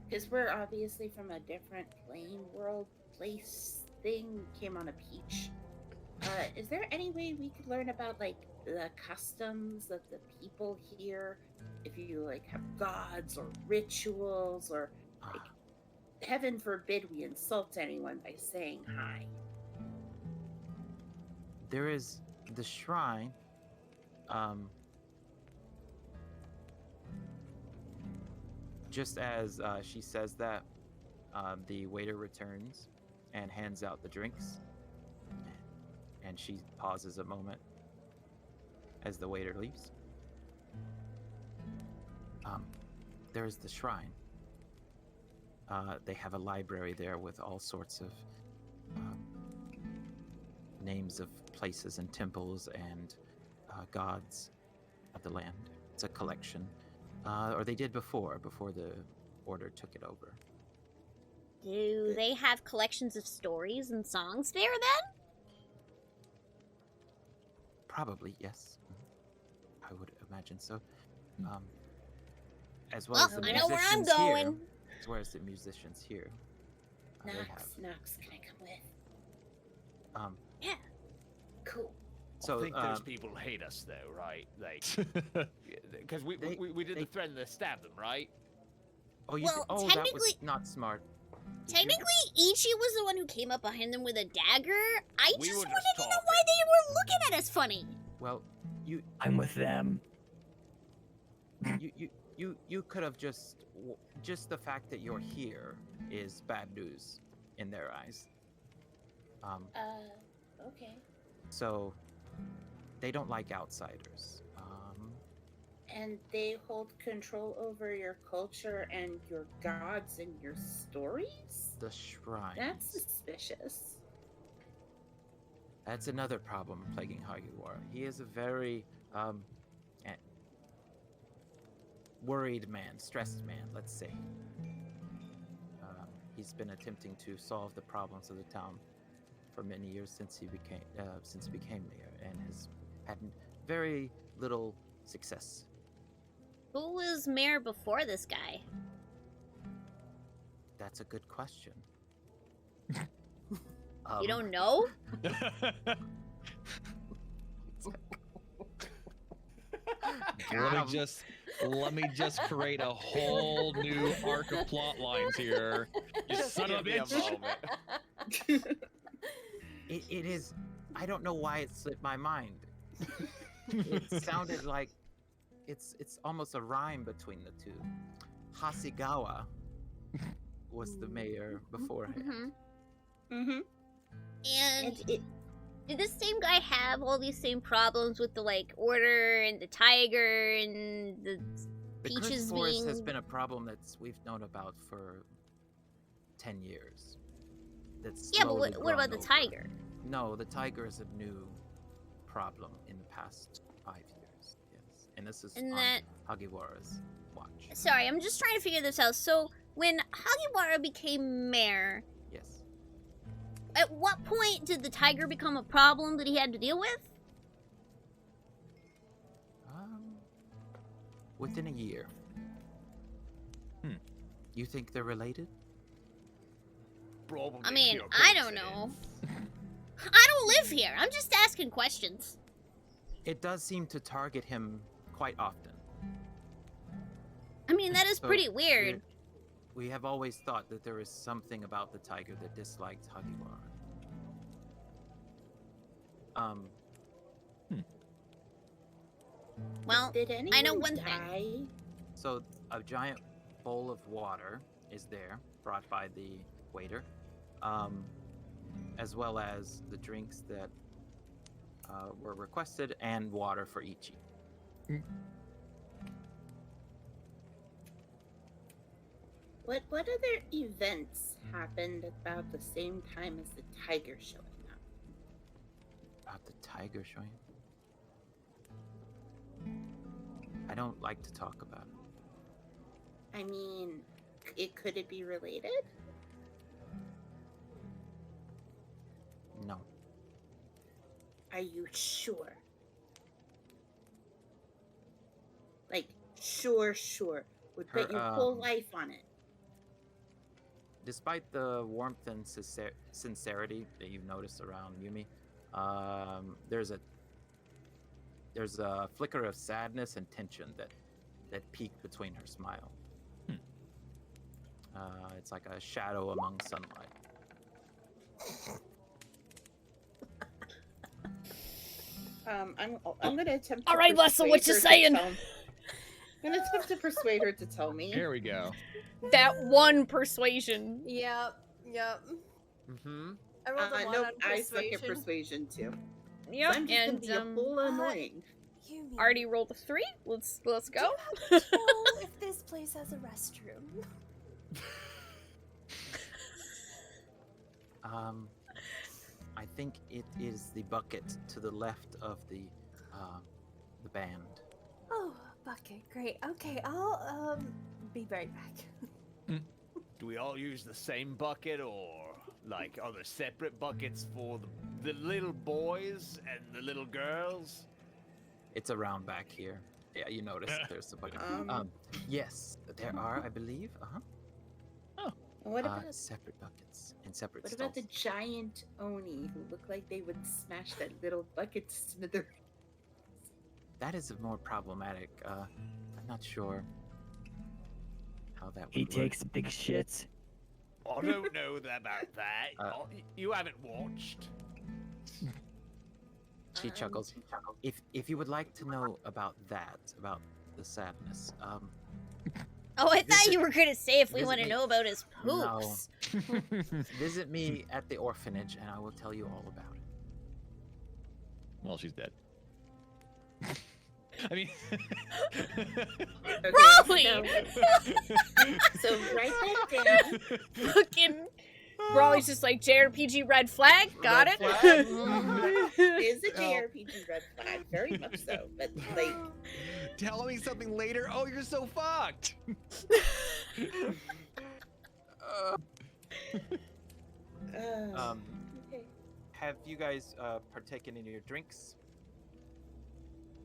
because we're obviously from a different plane world place thing, came on a beach. Is there any way we could learn about, like, the customs of the people here? If you, like, have gods or rituals, or, like, heaven forbid we insult anyone by saying hi. There is the shrine. Just as she says that, the waiter returns and hands out the drinks. And she pauses a moment as the waiter leaves. There's the shrine. They have a library there with all sorts of names of places and temples and gods of the land. It's a collection. Or they did before the order took it over. Do they have collections of stories and songs there then? Probably, yes. I would imagine so. As well as the I know where I'm musicians here. going. As well as the musicians here. They have. Knox, can I come with? Yeah. Cool. So I think those people hate us, though, right? Like, because we did the thread and the stab them, right? Oh, you Well, that was technically- not smart. Did you- Technically, Ichi was the one who came up behind them with a dagger. I We just were wanted just to know talking. why they were looking at us funny. Well, I'm with them. you could have just the fact that you're here is bad news in their eyes. Okay. So they don't like outsiders. And they hold control over your culture and your gods and your stories? The shrine. That's suspicious. That's another problem plaguing Hagiwara. He is a very worried man, stressed man, let's say. He's been attempting to solve the problems of the town for many years since he became mayor, and has had very little success. Who was mayor before this guy? That's a good question. You don't know? Let me just create a whole new arc of plot lines here. You son of a Give me bitch. moment. It is. I don't know why it slipped my mind. It sounded like it's almost a rhyme between the two. Hasegawa was the mayor beforehand. Mm-hmm. And And it did this same guy have all these same problems with the like order and the tiger and the The Peaches Cursed Forest has being- been a problem we've known about for 10 years. That's Yeah, but slowly what about the grown over. tiger? No, the tiger is a new problem in the past 5 years. Yes, and this is And on that- Hagiwara's watch. Sorry, I'm just trying to figure this out. So when Hagiwara became mayor, Yes. at what point did the tiger become a problem that he had to deal with? Within a year. You think they're related? Probably I mean, pure I don't know. coincidence. I don't live here. I'm just asking questions. It does seem to target him quite often. I mean, that is So, pretty weird. We have always thought that there is something about the tiger that disliked Hagiwara. Well, did anyone I know one thing. die? So a giant bowl of water is there, brought by the waiter, as well as the drinks that were requested and water for Ichi. What other events happened about the same time as the tiger showing up? About the tiger showing. I don't like to talk about it. I mean, could it be related? No. Are you sure? Like, sure. Would bet Her, your whole life on it. Despite the warmth and sincerity that you've noticed around Yumi, there's a flicker of sadness and tension that peeked between her smile. It's like a shadow among sunlight. I'm gonna attempt. All to right, Lessa, what you persuade her to saying? tell- I'm gonna attempt to persuade her to tell me. Here we go. That one persuasion. Yep. Mm-hmm. I rolled a 1 Nope, on I suck at persuasion. persuasion too. Yep, I'm just gonna and be a little annoying. You mean, already rolled a 3. Let's do go. you happen to know if this place has a restroom? I think it is the bucket to the left of the band. Oh, bucket, great. Okay, I'll be right back. Do we all use the same bucket, or like are there separate buckets for the little boys and the little girls? It's around back here. Yeah, you notice there's a bucket. Um, Yes, there are, I believe. What about Separate buckets and separate what stalls. about the giant oni who look like they would smash that little bucket smither? That is more problematic. I'm not sure how that would He work. takes big shits. I don't know about that. You haven't watched. She chuckles. If you would like to know about that, about the sadness, Oh, I thought Visit- you were gonna say if we visit want to me- know about his No. poops. visit me at the orphanage and I will tell you all about it. Well, she's dead. I mean, Raleigh! So write that down. Fucking Raleigh's just like JRPG red flag. Got Red it. flag? It is a JRPG red flag, very much so. But like, tell me something later. Oh, you're so fucked. okay. Have you guys partaken in your drinks?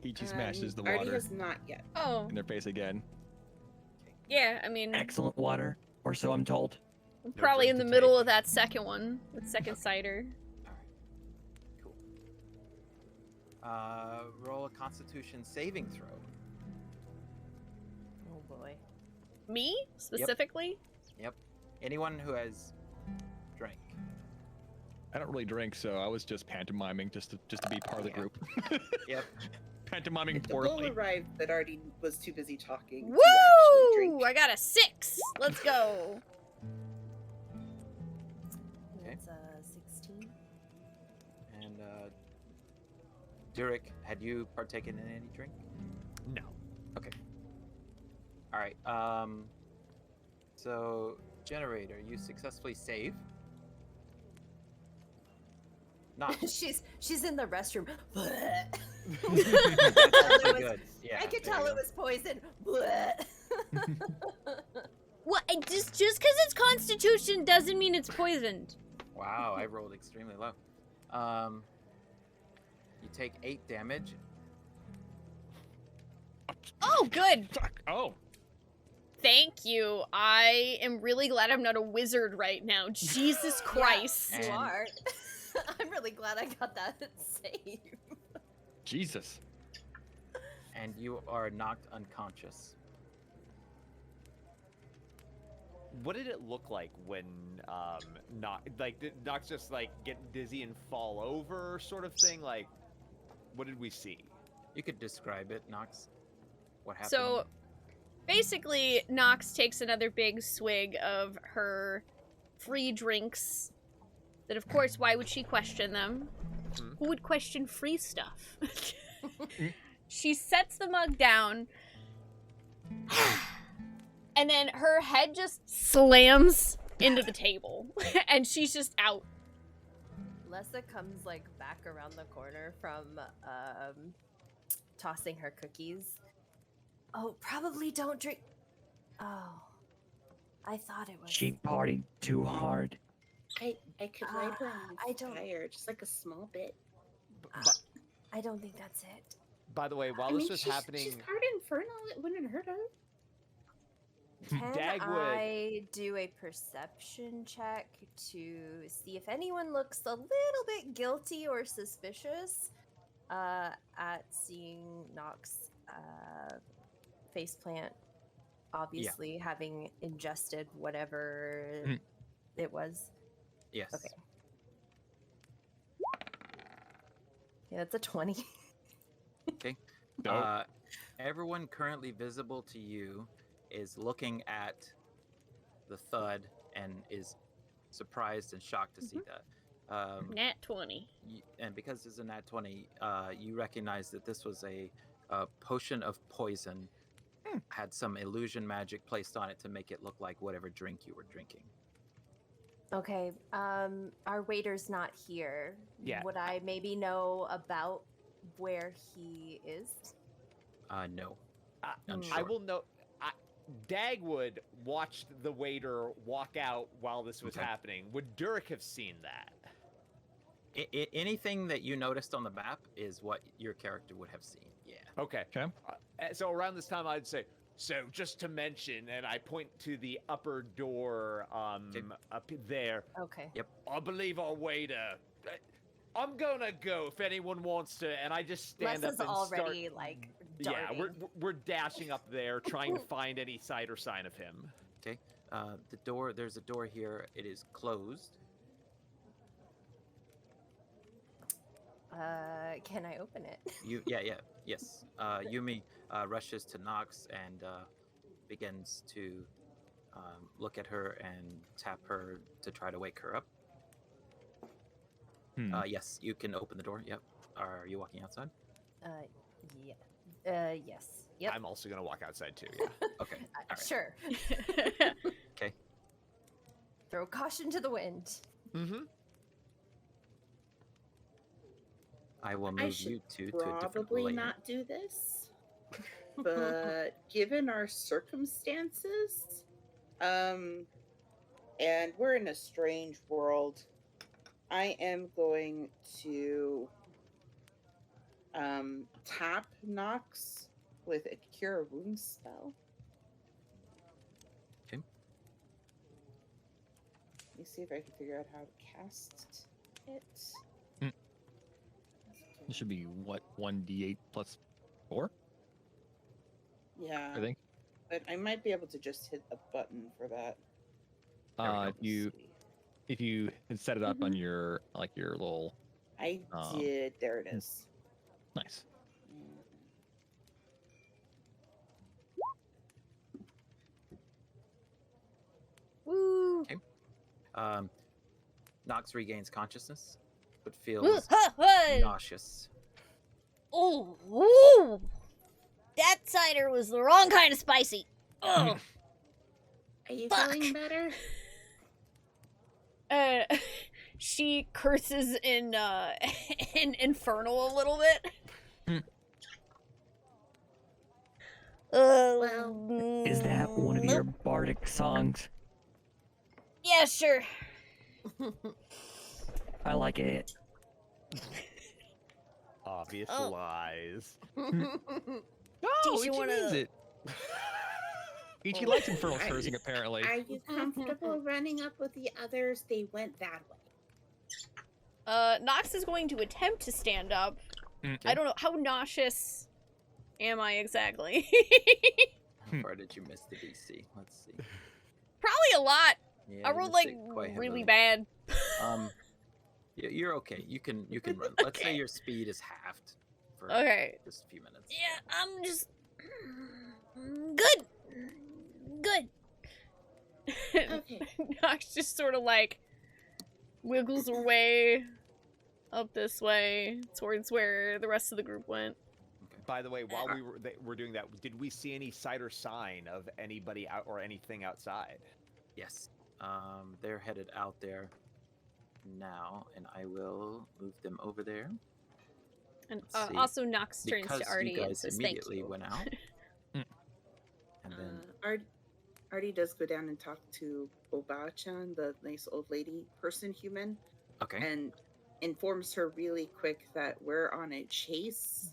Ichi smashes the Artie water has not yet. Oh, in their face again. yeah. I mean, Excellent water, or so I'm told. I'm probably drink in the to middle take. of that second one, the second cider. Cool. Roll a Constitution saving throw. Oh boy. Me specifically? Anyone who has drank. I don't really drink, so I was just pantomiming just to be part of the Yeah. group. Yep. Pantomiming The goal poorly. arrived that Artie was too busy talking. to actually Woo! drink. I got a 6. Let's go. Okay. That's 16. And Durek, had you partaken in any drink? No. All right. So Generator, you successfully save. Not she's in the restroom. that's it pretty was- good. Yeah. I could there tell you it go. was poison. What? Just because it's Constitution doesn't mean it's poisoned. Wow, I rolled extremely low. You take 8 damage. Oh, good. Fuck. Oh. Thank you. I am really glad I'm not a wizard right now. Jesus Christ. You And- are. I'm really glad I got that save. Jesus. And you are knocked unconscious. What did it look like when did Nox just like get dizzy and fall over sort of thing? Like, what did we see? You could describe it, Nox. What happened? So, basically, Nox takes another big swig of her free drinks. That, of course, why would she question them? Hmm. Who would question free stuff? She sets the mug down. And then her head just slams into the table. And she's just out. Lessa comes like back around the corner from tossing her cookies. Oh, probably don't drink. Oh, I thought it was. She partied too hard. I could light her on I don't- fire, just like a small bit. I don't think that's it. By the way, while I this mean, was she's happening, part infernal. It wouldn't hurt her. Can Dagwood. I do a perception check to see if anyone looks a little bit guilty or suspicious at seeing Nox faceplant, obviously having ingested whatever Mhm. it was? yes. Okay. Yeah, that's a 20. Dope. Everyone currently visible to you is looking at the thud and is surprised and shocked to see that. Nat 20. And because it's a nat 20, you recognize that this was a potion of poison. Had some illusion magic placed on it to make it look like whatever drink you were drinking. Okay. Our waiter's not here. Yeah. Would I maybe know about where he is? No. I Unsure. will know. Dagwood watched the waiter walk out while this was Okay. happening. Would Durek have seen that? Anything that you noticed on the map is what your character would have seen. Yeah. Okay. Okay. So around this time, I'd say, so just to mention, and I point to the upper door up there. Okay. I believe our waiter. I'm gonna go if anyone wants to, and I just stand Les up is and already start. like Yeah, darting. we're dashing up there, trying to find any sight or sign of him. Okay. The door. There's a door here. It is closed. Can I open it? Yes. Yumi rushes to Nox and begins to look at her and tap her to try to wake her up. Yes, you can open the door. Yep. Are you walking outside? Yeah. Yes. Yep. I'm also gonna walk outside too. Yeah. Okay. All right. Sure. Okay. Throw caution to the wind. Mm-hmm. I will I move should you two to a different probably lane. not do this, but given our circumstances, and we're in a strange world, I am going to tap Nox with a cure wounds spell. Okay. Let me see if I can figure out how to cast it. It should be what, 1d8 plus 4, Yeah, I think. but I might be able to just hit a button for that. There we go. If you if you had set it up on your your little I Um, did. There it is. nice. Woo! Nox regains consciousness, but feels Hey! nauseous. Oh, ooh. That cider was the wrong kind of spicy. Oh. Are you Fuck. feeling better? She curses in in infernal a little bit. Well, Is that one of your bardic songs? Yeah, sure. I like it. Obvious Oh. lies. No, Teach you Ichi wanna- means it. Ichi likes infernal cursing, apparently. Are you comfortable running up with the others? They went that way. Nox is going to attempt to stand up. Okay. I don't know how nauseous am I exactly. How far did you miss the DC? Let's see. Probably a lot. Yeah, I you rolled missed like it quite really heavily. bad. You're okay. You can run. Let's say Okay. your speed is halved for Okay. just a few minutes. Yeah, I'm just good. Good. Okay. Nox just sort of like wiggles her way up this way towards where the rest of the group went. By the way, while we were doing that, did we see any sight or sign of anybody out or anything outside? Yes. They're headed out there now, and I will move them over there. And Let's see. also Nox turns Because to Artie you and guys says thank immediately you. went out. And then Artie does go down and talk to Oba-chan, the nice old lady person human, okay. and informs her really quick that we're on a chase.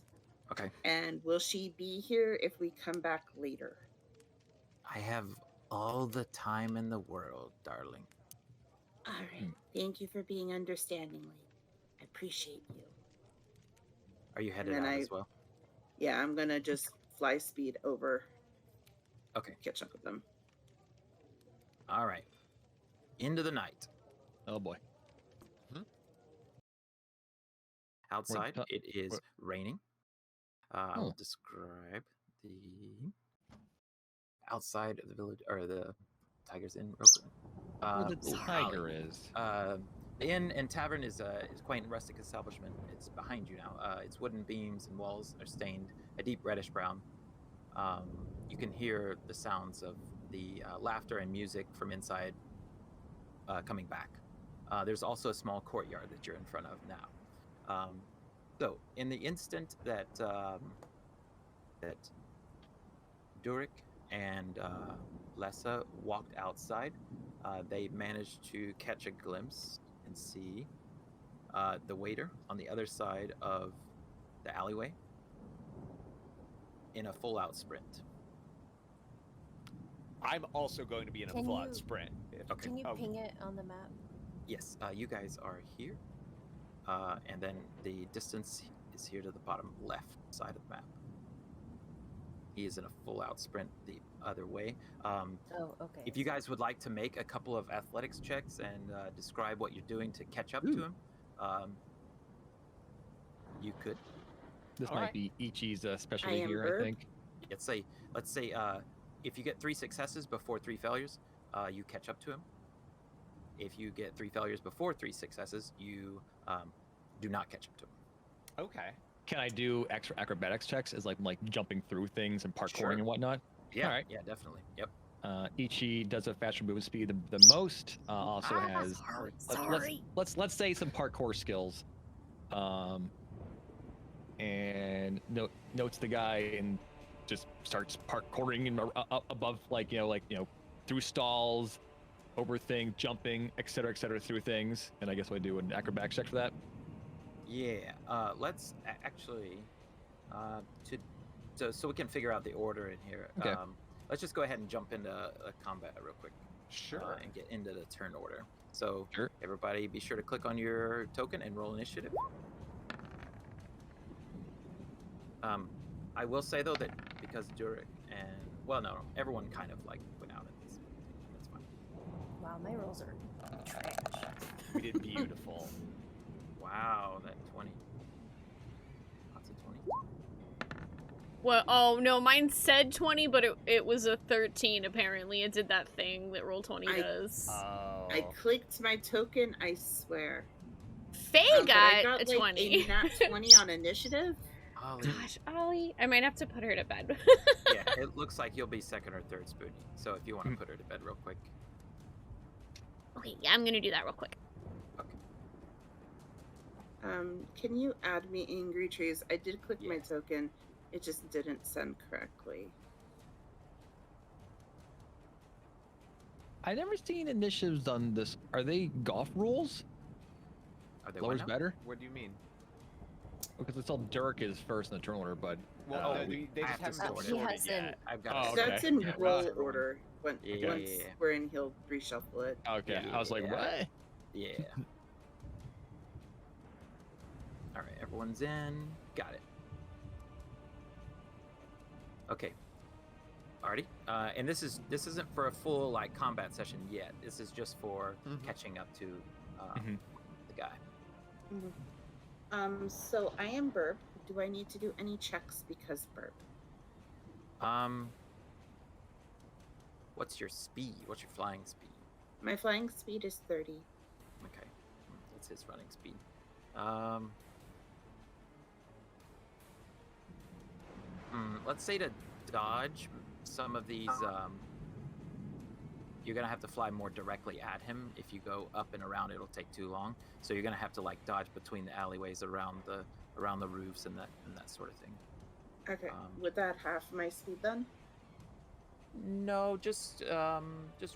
Okay. And will she be here if we come back later? I have all the time in the world, darling. All right. Thank you for being understandingly. I appreciate you. Are you headed then out I- as well? Yeah, I'm gonna just fly speed over, Okay. catch up with them. All right. Into the night. Oh boy. Outside, Wait, it is what- raining. I'll Oh. describe the outside of the village or the Tiger's Inn, real quick. Where the ooh, tiger golly. is. The inn and tavern is quaint and rustic establishment. It's behind you now. Its wooden beams and walls are stained a deep reddish brown. You can hear the sounds of the laughter and music from inside coming back. There's also a small courtyard that you're in front of now. So, in the instant that that Durik and Lessa walked outside, they managed to catch a glimpse and see the waiter on the other side of the alleyway in a full-out sprint. I'm also going to be in a Can full-out you- sprint. Okay. Can you Oh, ping it on the map? Yes, you guys are here, and then the distance is here to the bottom left side of the map. He is in a full-out sprint the other way. Oh, okay. If you guys would like to make a couple of athletics checks and describe what you're doing to catch up to him, you could. This All might right. be Ichi's specialty am here, Herb. I think. Let's say, if you get 3 successes before 3 failures, you catch up to him. If you get 3 failures before 3 successes, you do not catch up to him. okay. Can I do extra acrobatics checks as like jumping through things and parkouring Sure. and whatnot? Yeah, Alright. yeah, definitely. Yep. Ichi does a faster movement speed the most. Also has let's say some parkour skills. And notes the guy and just starts parkouring and above through stalls, over things, jumping, etc., through things. And I guess we do an acrobatics check for that. Yeah. Let's actually so we can figure out the order in here. Okay. Let's just go ahead and jump into combat real quick. Sure. And get into the turn order. So Sure. everybody, be sure to click on your token and roll initiative. I will say though that because Durik and no, everyone kind of went out at this. That's fine. Wow, my rolls are trash. We did beautiful. Wow, that 20. Lots of 20. Well, oh no, mine said 20, but it was a 13 apparently. It did that thing that Roll20 does. Oh. I clicked my token, I swear. Faye But I got a 20. a nat 20 on initiative. Ollie. Gosh, Ollie, I might have to put her to bed. Yeah, it looks like you'll be second or third Spoonee. So if you want to put her to bed real quick. Okay, yeah, I'm gonna do that real quick. Can you add me Angry Trees? I did click my Yeah. token. It just didn't send correctly. I never seen initiatives on this. Are they golf rules? Are they Lower's one better? What do you mean? Because it's all Dirk is first in the turn order, but Well, no, we they have just to haven't sort been it. sorted He yet. hasn't- I've got Oh, it. okay. That's in Yeah, roll yeah. order. Once Yeah. we're in, he'll reshuffle it. okay. I was like, Yeah. what? Yeah. All right, everyone's in. Got it. Okay. Alrighty. And this isn't for a full combat session yet. This is just for catching up to the guy. So I am Burp. Do I need to do any checks because Burp? What's your speed? What's your flying speed? My flying speed is 30. Okay. That's his running speed. Let's say to dodge some of these, you're gonna have to fly more directly at him. If you go up and around, it'll take too long. So you're gonna have to dodge between the alleyways, around the roofs, and that sort of thing. Okay. Would that half my speed then? No, just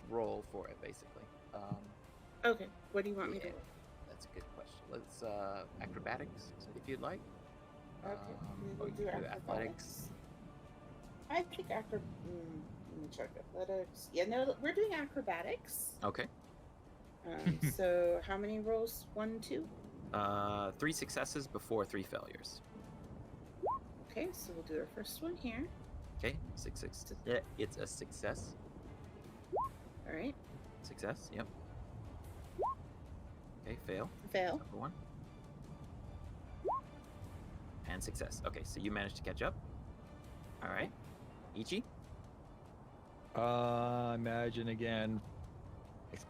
roll for it, basically. Okay. What do you want me to Yeah. do? That's a good question. Let's acrobatics, if you'd like. Okay. Or We'll you do can do acrobatics. I think let me check athletics. Yeah, no, we're doing acrobatics. Okay. So how many rolls? 1, 2? 3 successes before 3 failures. Okay, so we'll do our first one here. Okay, 6. Yeah, it's a success. All right. Success. Yep. Okay, fail. Fail. Number 1. And success. Okay, so you managed to catch up. All right. Ichi. Imagine again.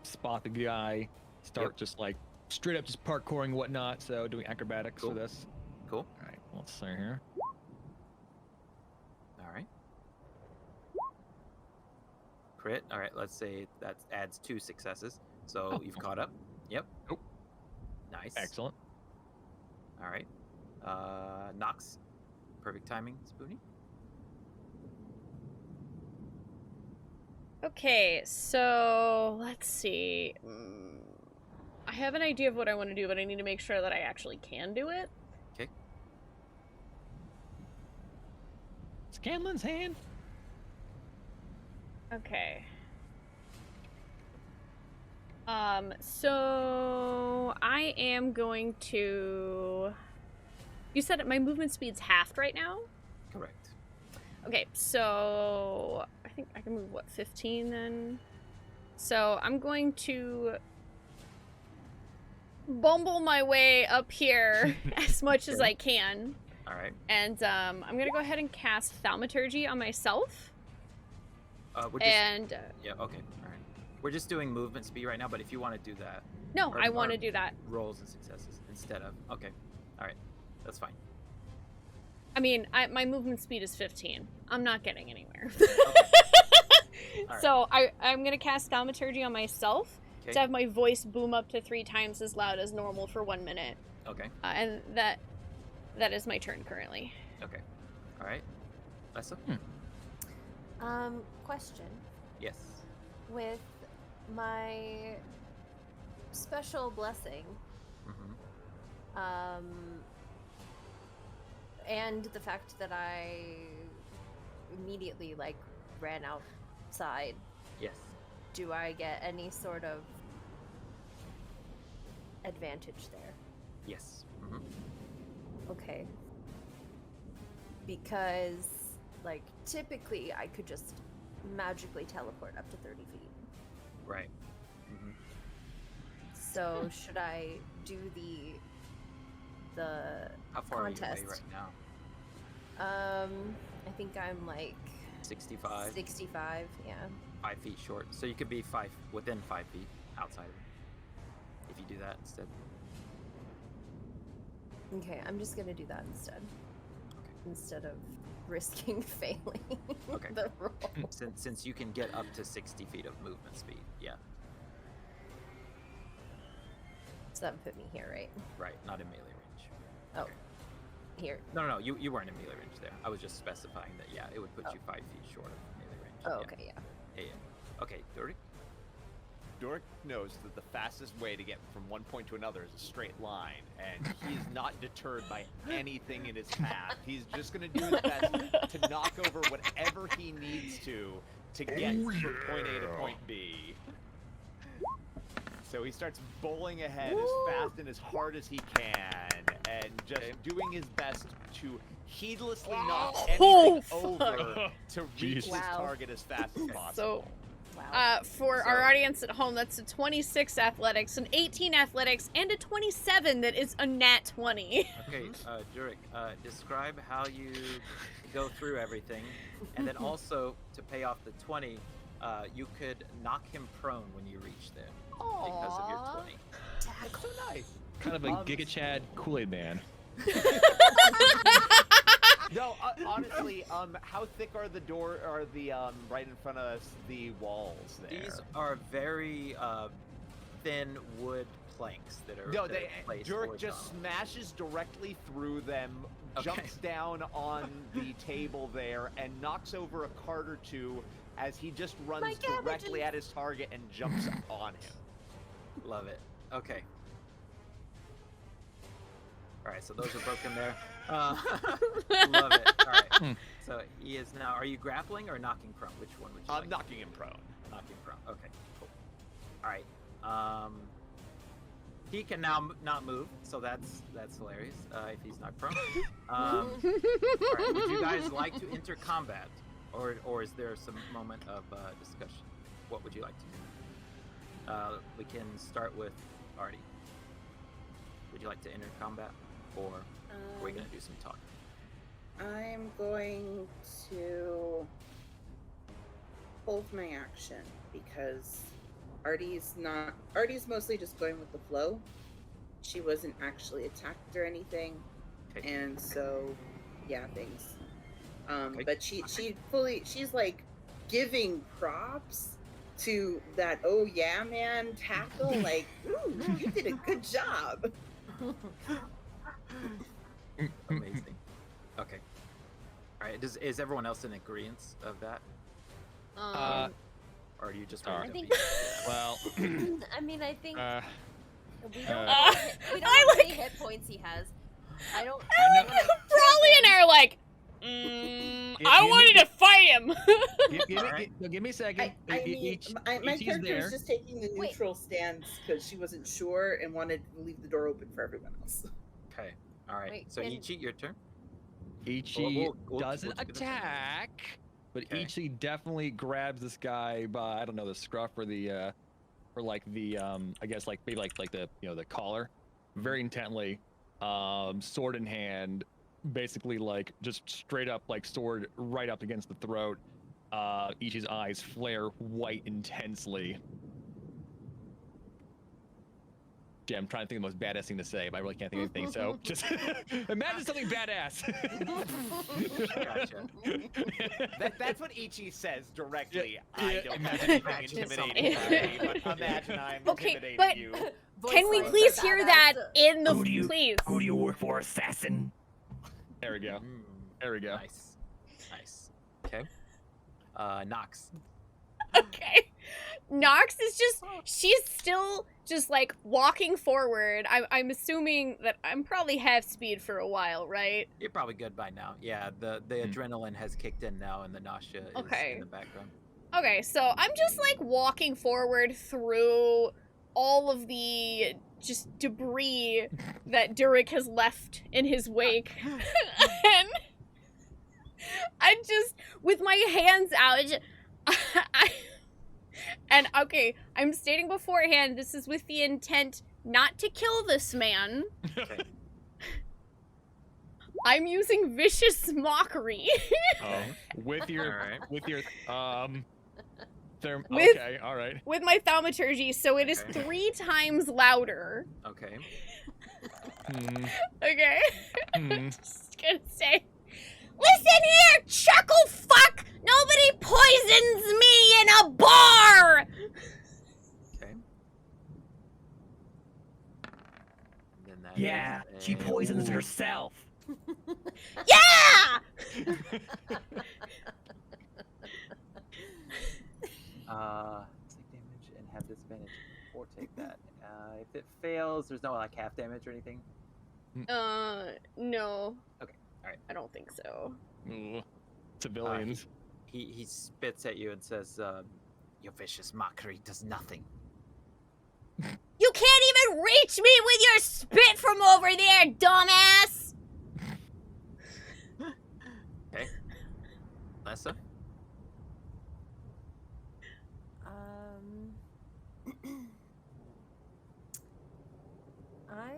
Spot the guy. Start just like straight up just parkouring and whatnot. So doing acrobatics for this. Cool. All right, let's see here. All right. Crit. All right, let's say that adds 2 successes. So you've caught up. Yep. Oh. Nice. Excellent. All right. Nox. Perfect timing, Spoonee. Okay, so let's see. I have an idea of what I want to do, but I need to make sure that I actually can do it. Okay. Scanlan's hand. Okay. So I am going to... You said my movement speed's halved right now? Correct. Okay, so I think I can move, what, 15 then? So I'm going to bumble my way up here as much as I can. All right. And I'm going to go ahead and cast Thaumaturgy on myself. We're just, yeah, okay. All right. We're just doing movement speed right now, but if you want to do that. No, I want to do that. Rolls and successes instead of. Okay. All right. That's fine. I mean, my movement speed is 15. I'm not getting anywhere. Right. So I'm going to cast Thaumaturgy on myself to have my voice boom up to 3 times as loud as normal for 1 minute. Okay. And that is my turn currently. Okay. All right. Lessa? Question. Yes. With my special blessing, and the fact that I immediately ran outside. Yes. Do I get any sort of advantage there? Yes. Okay. Because, typically I could just magically teleport up to 30 feet. Right. So should I do the How far contest? are you away right now? I think I'm 65. 65, yeah. 5 feet short. So you could be within 5 feet outside of it. If you do that instead. Okay, I'm just gonna do that instead. Okay. Instead of risking failing the roll. Since you can get up to 60 feet of movement speed, yeah. So that would put me here, right? Right, not in melee range. Oh, Okay. here. No, you weren't in melee range there. I was just specifying that, yeah, it would put you 5 feet short of melee range. Oh, yeah. okay, yeah. Yeah. Okay, Dory? Dork knows that the fastest way to get from one point to another is a straight line, and he's not deterred by anything in his path. He's just going to do his best to knock over whatever he needs to get from point A to point B. So he starts bowling ahead as fast and as hard as he can, and just doing his best to heedlessly knock anything over to reach his target as fast as possible. So, for our audience at home, that's a 26 athletics, an 18 athletics, and a 27 that is a nat 20. Okay, Jurek, describe how you go through everything, and then also, to pay off the 20, you could knock him prone when you reach there because of your 20. That's so nice. Kind of a Giga Chad Kool-Aid man. No, honestly, how thick are the right in front of us, the walls there? These are very thin wood planks that are placed Jurek just horizontally. smashes directly through them, jumps down on the table there, and knocks over a cart or two as he just runs directly at his target and jumps on him. Love it. Okay. All right, so those are broken there. Love it. All right. So he is now. Are you grappling or knocking prone? Which one would you like? I'm knocking him prone. Knocking prone. Okay. Cool. All right. He can now not move, so that's hilarious. If he's not prone. All right. Would you guys like to enter combat, or is there some moment of discussion? What would you like to do? We can start with Artie. Would you like to enter combat, or are we going to do some talking? I'm going to hold my action because Artie's mostly just going with the flow. She wasn't actually attacked or anything. Okay. And so yeah, things. Okay. But she's like giving props to that oh yeah man tackle, like, ooh, you did a good job. Amazing. Okay. All right. Is everyone else in agreement of that, or do you just want I to think. be? Well, I mean, I think uh, we don't. uh, We don't I know how many like- hit points he has. I don't. I know- Brawly and I are like, I wanted to fight him. give me a second. I mean, my Ichi's character there. was just taking the Wait. neutral stance because she wasn't sure and wanted to leave the door open for everyone else. Okay. All right. Wait, So can- Ichi, your turn. Ichi We'll doesn't do this one. attack, but Okay. Ichi definitely grabs this guy by, I don't know, the scruff or the or like the I guess like maybe like the the collar, very intently, sword in hand, basically like just straight up like sword right up against the throat. Ichi's eyes flare white intensely. Yeah, I'm trying to think of the most badass thing to say, but I really can't think of anything. So just imagine something badass. Gotcha. That's what Ichi says directly. Yeah, I yeah. don't have Imagine anything something. intimidating about me, but imagine I'm Okay, intimidating but- you. Can we Voice please lines are hear badass. that in the Who do you- please? Who do you work for, assassin? There we go. Mm, There we go. nice. Nice. Okay. Nox. Okay. Nox is just, she's still just like walking forward. I'm assuming that I'm probably half speed for a while, right? You're probably good by now. Yeah, the adrenaline has kicked in now, and the nausea is Okay. in the background. Okay, so I'm just like walking forward through all of the just debris that Durik has left in his wake. And I just, with my hands out, and okay, I'm stating beforehand, this is with the intent not to kill this man. Okay. I'm using vicious mockery. With your Alright. with your With- okay, all right. With my thaumaturgy, so it is Okay. 3 times louder. Okay. Hmm, Okay? hmm. Just gonna say, listen here, chuckle fuck! Nobody poisons me in a bar! Okay. Then that Yeah, is she a- poisons herself. Yeah! Take damage and have disadvantage or take that. If it fails, there's no like half damage or anything. No. Okay, alright. I don't think so. Ugh. Civilians. He spits at you and says, "Your vicious mockery does nothing." You can't even reach me with your spit from over there, dumbass! Okay. Lessa. I'm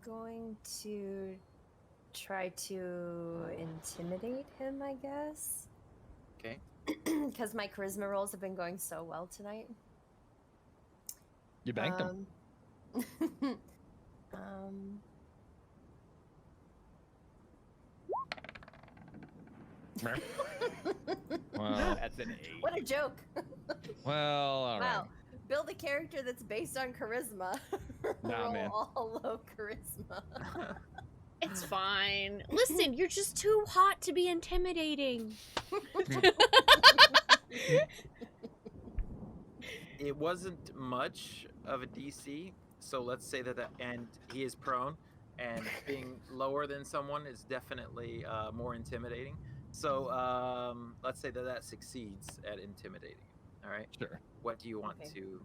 going to try to intimidate him, I guess. Okay. Because my charisma rolls have been going so well tonight. You banked them. um, Well, That's an 8. what a joke! well, all right. Wow. Build a character that's based on charisma. Nah, Roll man. all low charisma. It's fine. Listen, you're just too hot to be intimidating. It wasn't much of a DC, so let's say that, and he is prone, and being lower than someone is definitely more intimidating. So let's say that succeeds at intimidating. All right. Sure. What do you want Okay. to?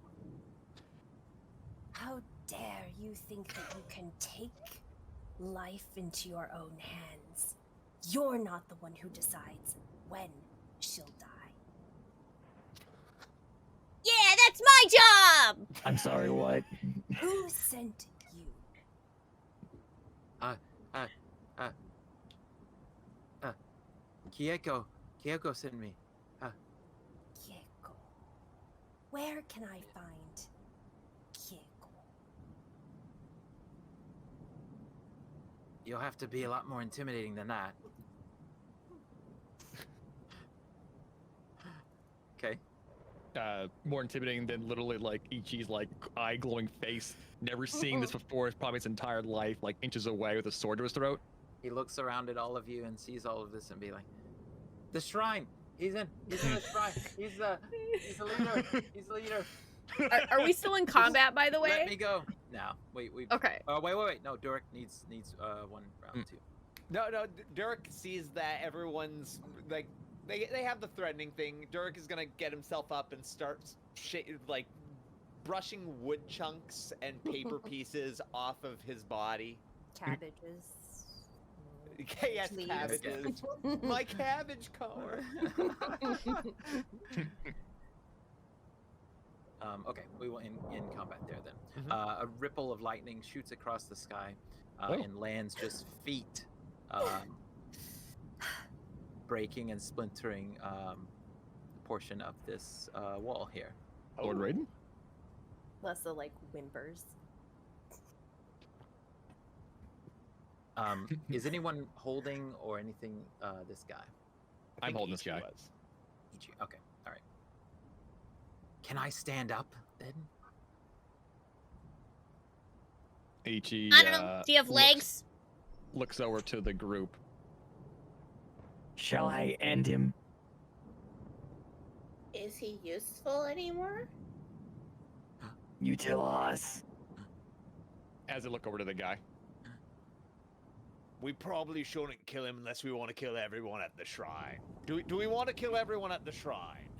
How dare you think that you can take life into your own hands? You're not the one who decides when she'll die. Yeah, that's my job! I'm sorry, what? Who sent you? Kieko sent me. Where can I find Kieko? You'll have to be a lot more intimidating than that. Okay. More intimidating than literally like Ichi's like eye glowing face. Never seeing this before. Probably his entire life, like inches away with a sword to his throat. He looks around at all of you and sees all of this and be like, "The shrine. He's in the shrine. He's the leader. He's the leader." Are we still in combat, by the way? Let me go. No, wait. Okay. Wait. No, Durek needs one round too. No, Durek sees that everyone's like they have the threatening thing. Durek is gonna get himself up and start like brushing wood chunks and paper pieces off of his body. Cabbages. Yes, Leaves. cabbages. My cabbage car. Okay, we will in combat there then. Mhm. A ripple of lightning shoots across the sky and lands just feet, breaking and splintering a portion of this wall here. Lord Raiden? Lessa like whimpers. Is anyone holding or anything this guy? I'm holding this guy. Ichi. Okay, all right. Can I stand up then? Ichi. I don't know. Do you have legs? Looks over to the group. Shall I end him? Is he useful anymore? You tell us. As I look over to the guy. We probably shouldn't kill him unless we want to kill everyone at the shrine. Do we want to kill everyone at the shrine?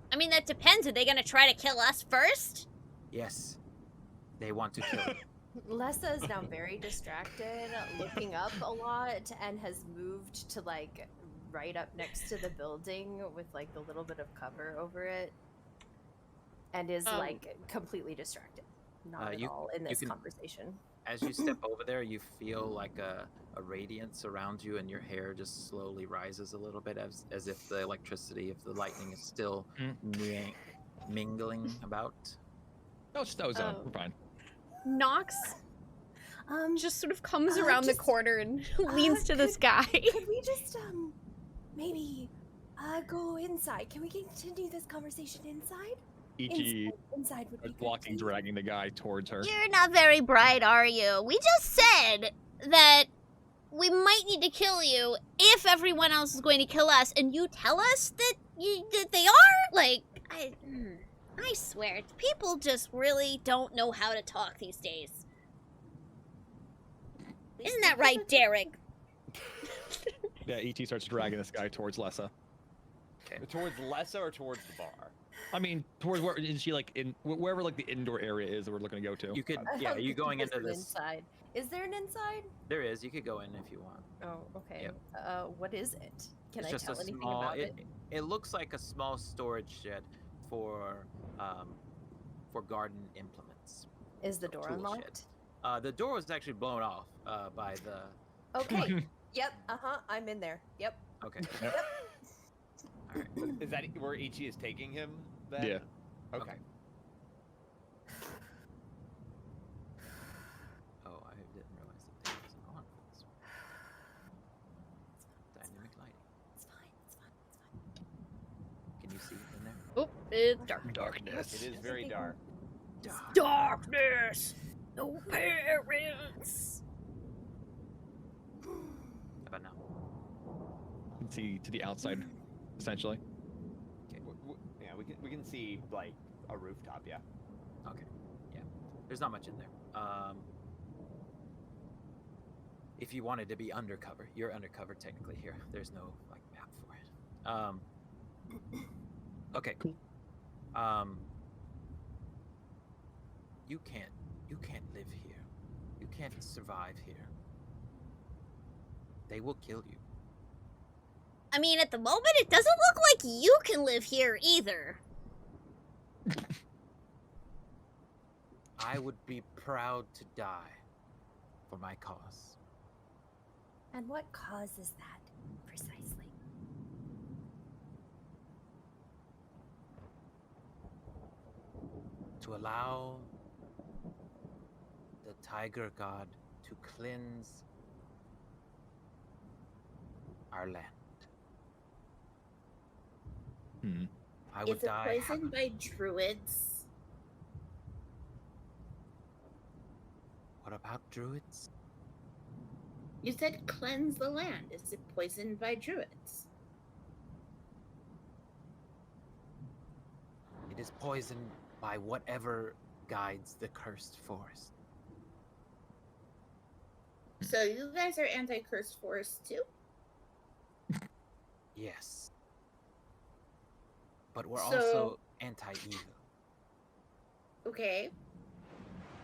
I mean, that depends. Are they gonna try to kill us first? Yes, they want to kill you. Lessa is now very distracted, looking up a lot, and has moved to like right up next to the building with like the little bit of cover over it, and is like completely distracted. Not at all in this conversation. As you step over there, you feel like a radiance around you, and your hair just slowly rises a little bit, as if the electricity of the lightning is still mingling about. No, it's ozone. We're fine. Nox just sort of comes around the just- corner and leans to this guy. Could we just maybe go inside? Can we continue this conversation inside? Ichi Inside would be is good, walking, please. dragging the guy towards her. You're not very bright, are you? We just said that we might need to kill you if everyone else is going to kill us, and you tell us that they are? Like, I swear, people just really don't know how to talk these days. Isn't that right, Derek? Yeah, Ichi starts dragging this guy towards Lessa. Towards Lessa or towards the bar? I mean, towards where is she like in wherever like the indoor area is that we're looking to go to? You could, yeah, you going There's into an this. inside. Is there an inside? There is. You could go in if you want. Oh, okay. Yep. What is it? Can It's I just tell a anything small. about it? It looks like a small storage shed for garden implements. Is the door tool unlocked? The door was actually blown off by the. Okay. Yep. I'm in there. Yep. Okay. All right. Is that where Ichi is taking him? Then? Yeah. Okay. Oh, I didn't realize that there was an on for this one. Dynamic lighting. It's fine. It's fine. It's fine. Can you see it in there? Oh, it's dark. Darkness. It is very dark. Darkness. No parents. How about now? You can see to the outside, essentially. Yeah, we can see like a rooftop. Yeah. Okay. Yeah. There's not much in there. If you wanted to be undercover, you're undercover technically here. There's no like map for it. Okay. Cool. You can't live here. You can't survive here. They will kill you. I mean, at the moment, it doesn't look like you can live here either. I would be proud to die for my cause. And what causes that precisely? to allow the tiger god to cleanse our land. Hmm. I would Is it die poisoned by druids? What about druids? You said cleanse the land. Is it poisoned by druids? It is poisoned by whatever guides the cursed forest. So you guys are anti-cursed forest too? Yes. But we're So- also anti-evil. Okay.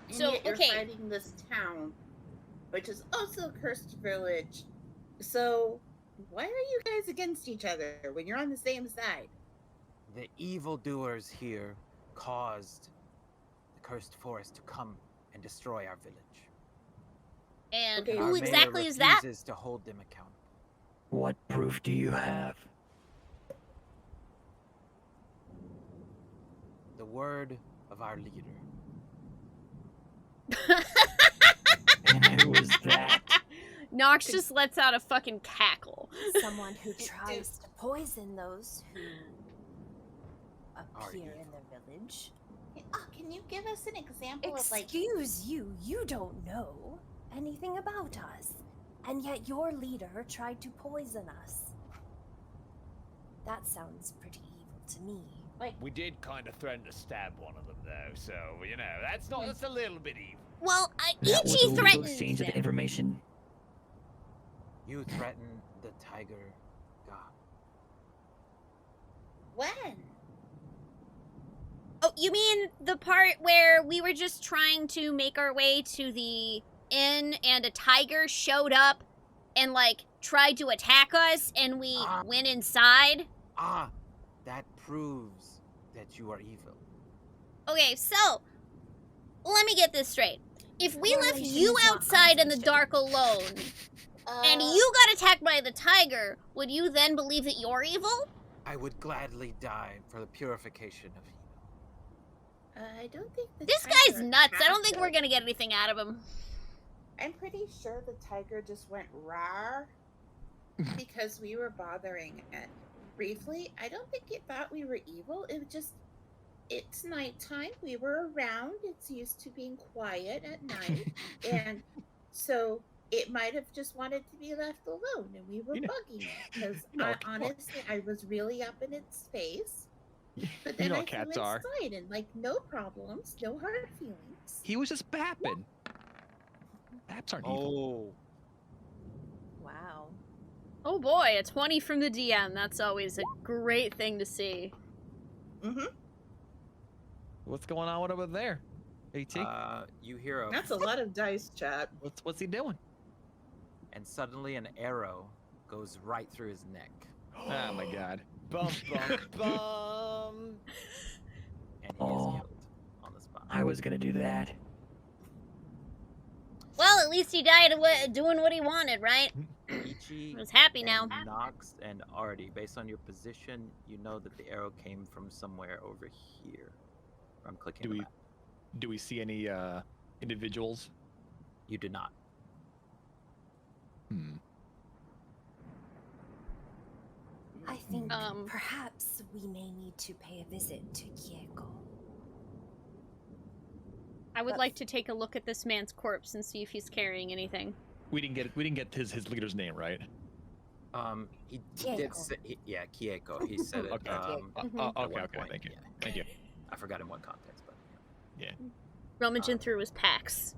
And So, yet you're okay. fighting this town, which is also a cursed village. So why are you guys against each other when you're on the same side? The evildoers here caused the cursed forest to come and destroy our village. And Okay. And our who mayor exactly is that? refuses to hold them accountable. What proof do you have? The word of our leader. And who is that? Nox just lets out a fucking cackle. Someone who tries to poison those who appear in their village. Can you give us an example of like Excuse you, you don't know anything about us. And yet your leader tried to poison us. That sounds pretty evil to me. We did kind of threaten to stab one of them, though, so, you know, that's a little bit evil. Well, That was a Ichi legal threatened exchange of them. information. You threaten the tiger god. when? Oh, you mean the part where we were just trying to make our way to the inn and a tiger showed up and, like, tried to attack us and we went inside? Ah, that proves that you are evil. Okay, so, let me get this straight. If we left Correlation you is not outside in the causation. dark alone and you got attacked by the tiger, would you then believe that you're evil? I would gladly die for the purification of evil. I don't think the This tiger guy's nuts. I don't think attacked we're us. gonna get anything out of him. I'm pretty sure the tiger just went rawr because we were bothering it. Briefly, I don't think it thought we were evil. It was just, it's nighttime. We were around. It's used to being quiet at night. And so it might have just wanted to be left alone. And we were You know- bugging it because you know what- honestly, I was really up in its face. But You then know I what flew cats are. inside and like, no problems, no hard feelings. He was just bapping. Baps aren't evil. Oh, Wow. Oh boy, a 20 from the DM. That's always a great thing to see. Mm-hmm. What's going on over there? AT? you hear a That's a lot of dice, chat. What's he doing? and suddenly an arrow goes right through his neck. Oh my god. Bum, bum, bum. And he is Oh. killed on the spot. I was gonna do that. Well, at least he died doing what he wanted, right? Ichi, I was happy now. and Nox and Artie, based on your position, you know that the arrow came from somewhere over here. I'm clicking Do the we map. do we see any individuals? You did not. Hmm. I think Um. perhaps we may need to pay a visit to Kieko. I would That's- like to take a look at this man's corpse and see if he's carrying anything. We didn't get his leader's name, right? He did Kieko. say, yeah, Kieko. He said it. Okay. Mhm. at Okay, one okay, point, thank you. yeah. Thank you. I forgot in what context, but Rummaging through his packs.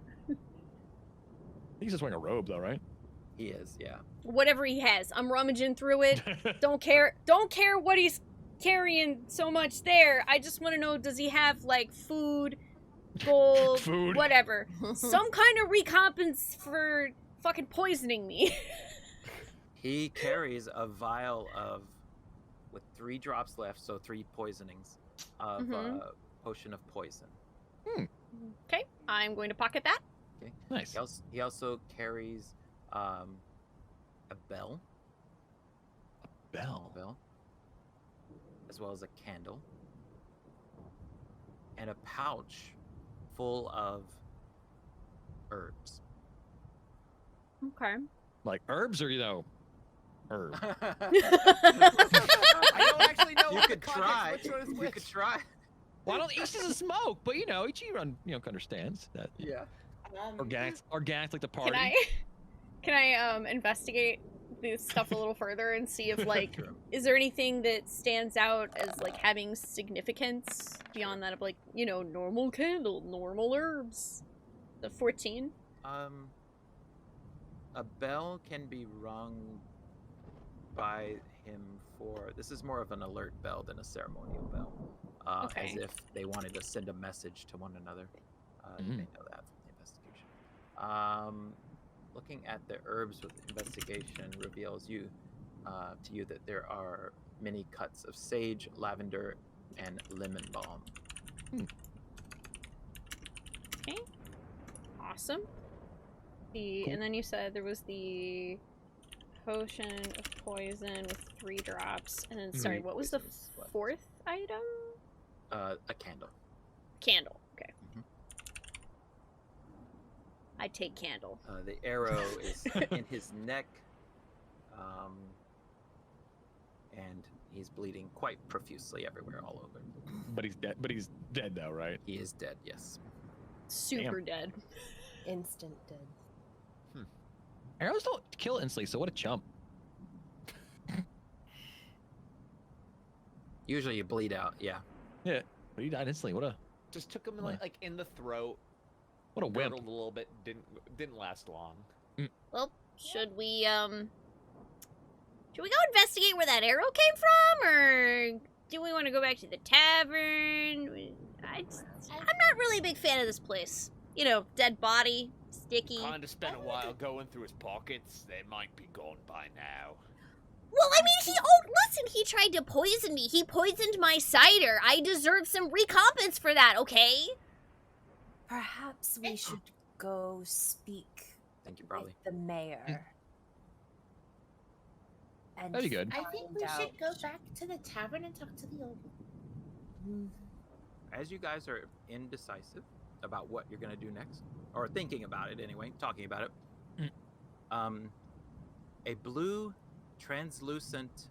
He's just wearing a robe though, right? he is, yeah. Whatever he has. I'm rummaging through it. Don't care what he's carrying so much there. I just want to know, does he have like food, gold, Food. whatever. Some kind of recompense for fucking poisoning me. He carries a vial with 3 drops left, so 3 poisonings of Mhm. potion of poison. Okay, I'm going to pocket that. Okay. Nice. He also carries a bell, Bell. as well as a candle. and a pouch full of herbs. Okay. Like herbs or herb. I don't actually know. You what could the context, try. which one is You which. could try. Well, I don't. Each doesn't smoke, but Ichiran understands that. Yeah. Organic like the party. Can I investigate this stuff a little further and see if like Sure. is there anything that stands out as like having significance beyond that of like, normal candle, normal herbs? The 14? A bell can be rung by him for. This is more of an alert bell than a ceremonial bell. As Okay. if they wanted to send a message to one another. You may know that from the investigation. Looking at the herbs with investigation reveals to you that there are many cuts of sage, lavender, and lemon balm. Okay. Awesome. Cool. And then you said there was the potion of poison with 3 drops. And then sorry, what was the Poisons left. 4th item? A candle. Candle. Okay. Mhm. I take candle. The arrow is in his neck, and he's bleeding quite profusely everywhere, all over. But he's dead. But he's dead though, right? He is dead. Yes. Super dead. Instant dead. Arrows don't kill instantly, so what a chump. Usually you bleed out. Yeah. But he died instantly. What a Just took him Huh. like in the throat. wimp. Gurgled a little bit. Didn't last long. Well, should we go investigate where that arrow came from, or do we want to go back to the tavern? I'm not really a big fan of this place. Dead body, sticky. Kinda spent a while going through his pockets. They might be gone by now. Well, I mean, listen, he tried to poison me. He poisoned my cider. I deserve some recompense for that, okay? Perhaps we should go speak Thank you, Brawley. with the mayor. And That'd be good. I think find we out- should go back to the tavern and talk to the old one. As you guys are indecisive about what you're going to do next, or thinking about it anyway, talking about it, a blue translucent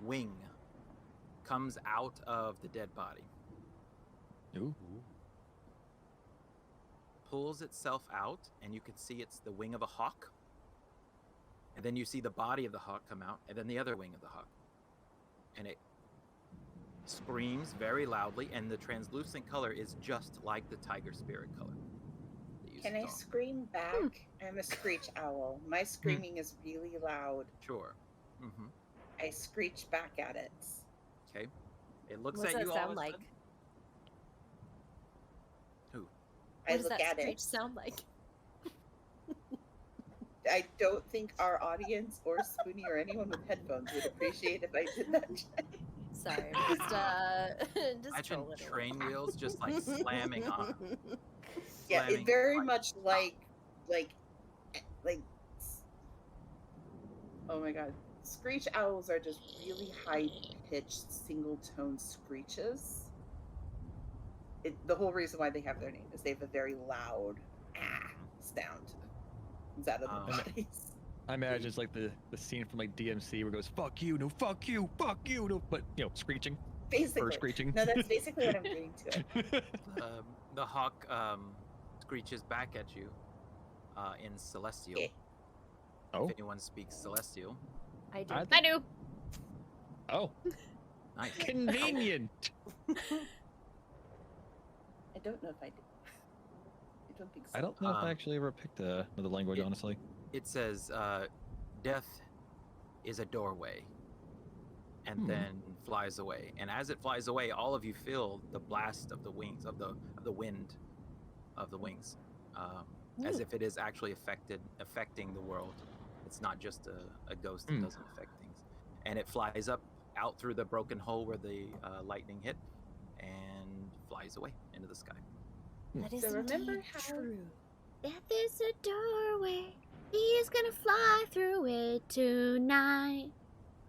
wing comes out of the dead body, Ooh. pulls itself out, and you can see it's the wing of a hawk. And then you see the body of the hawk come out, and then the other wing of the hawk. And it screams very loudly, and the translucent color is just like the tiger spirit color. that you Can I saw. scream back? I'm a screech owl. My screaming is really loud. Sure. Mm-hmm. I screech back at it. Okay. It looks What at does you that all. sound of a like? sudden. Who? I What does look that at screech it. sound like? I don't think our audience or Spoonee or anyone with headphones would appreciate if I did that. Sorry, just Imagine trolling. train wheels just like slamming on. Yeah, slamming it very on. much like. Oh my god, screech owls are just really high-pitched, single-tone screeches. The whole reason why they have their name is they have a very loud sound comes out of their bodies. I imagine it's like the scene from like DMC where it goes, fuck you, no, fuck you, no, but screeching. Basically, Or screeching. no, that's basically what I'm doing to it. The hawk screeches back at you in Celestial. Yeah. Oh. If anyone speaks Celestial. I do. I I do. Oh, Nice. convenient. I don't know if I do. I don't think so. I don't know if I Um, actually ever picked another language, it- honestly. It says, death is a doorway, and Hmm. then flies away. And as it flies away, all of you feel the blast of the wings, of the wind of the wings, as if it is actually affecting the world. It's not just a ghost that Hmm. doesn't affect things. And it flies up, out through the broken hole where the lightning hit, and flies away into the sky. That is So remember indeed how- true. Death is a doorway. He's gonna fly through it tonight.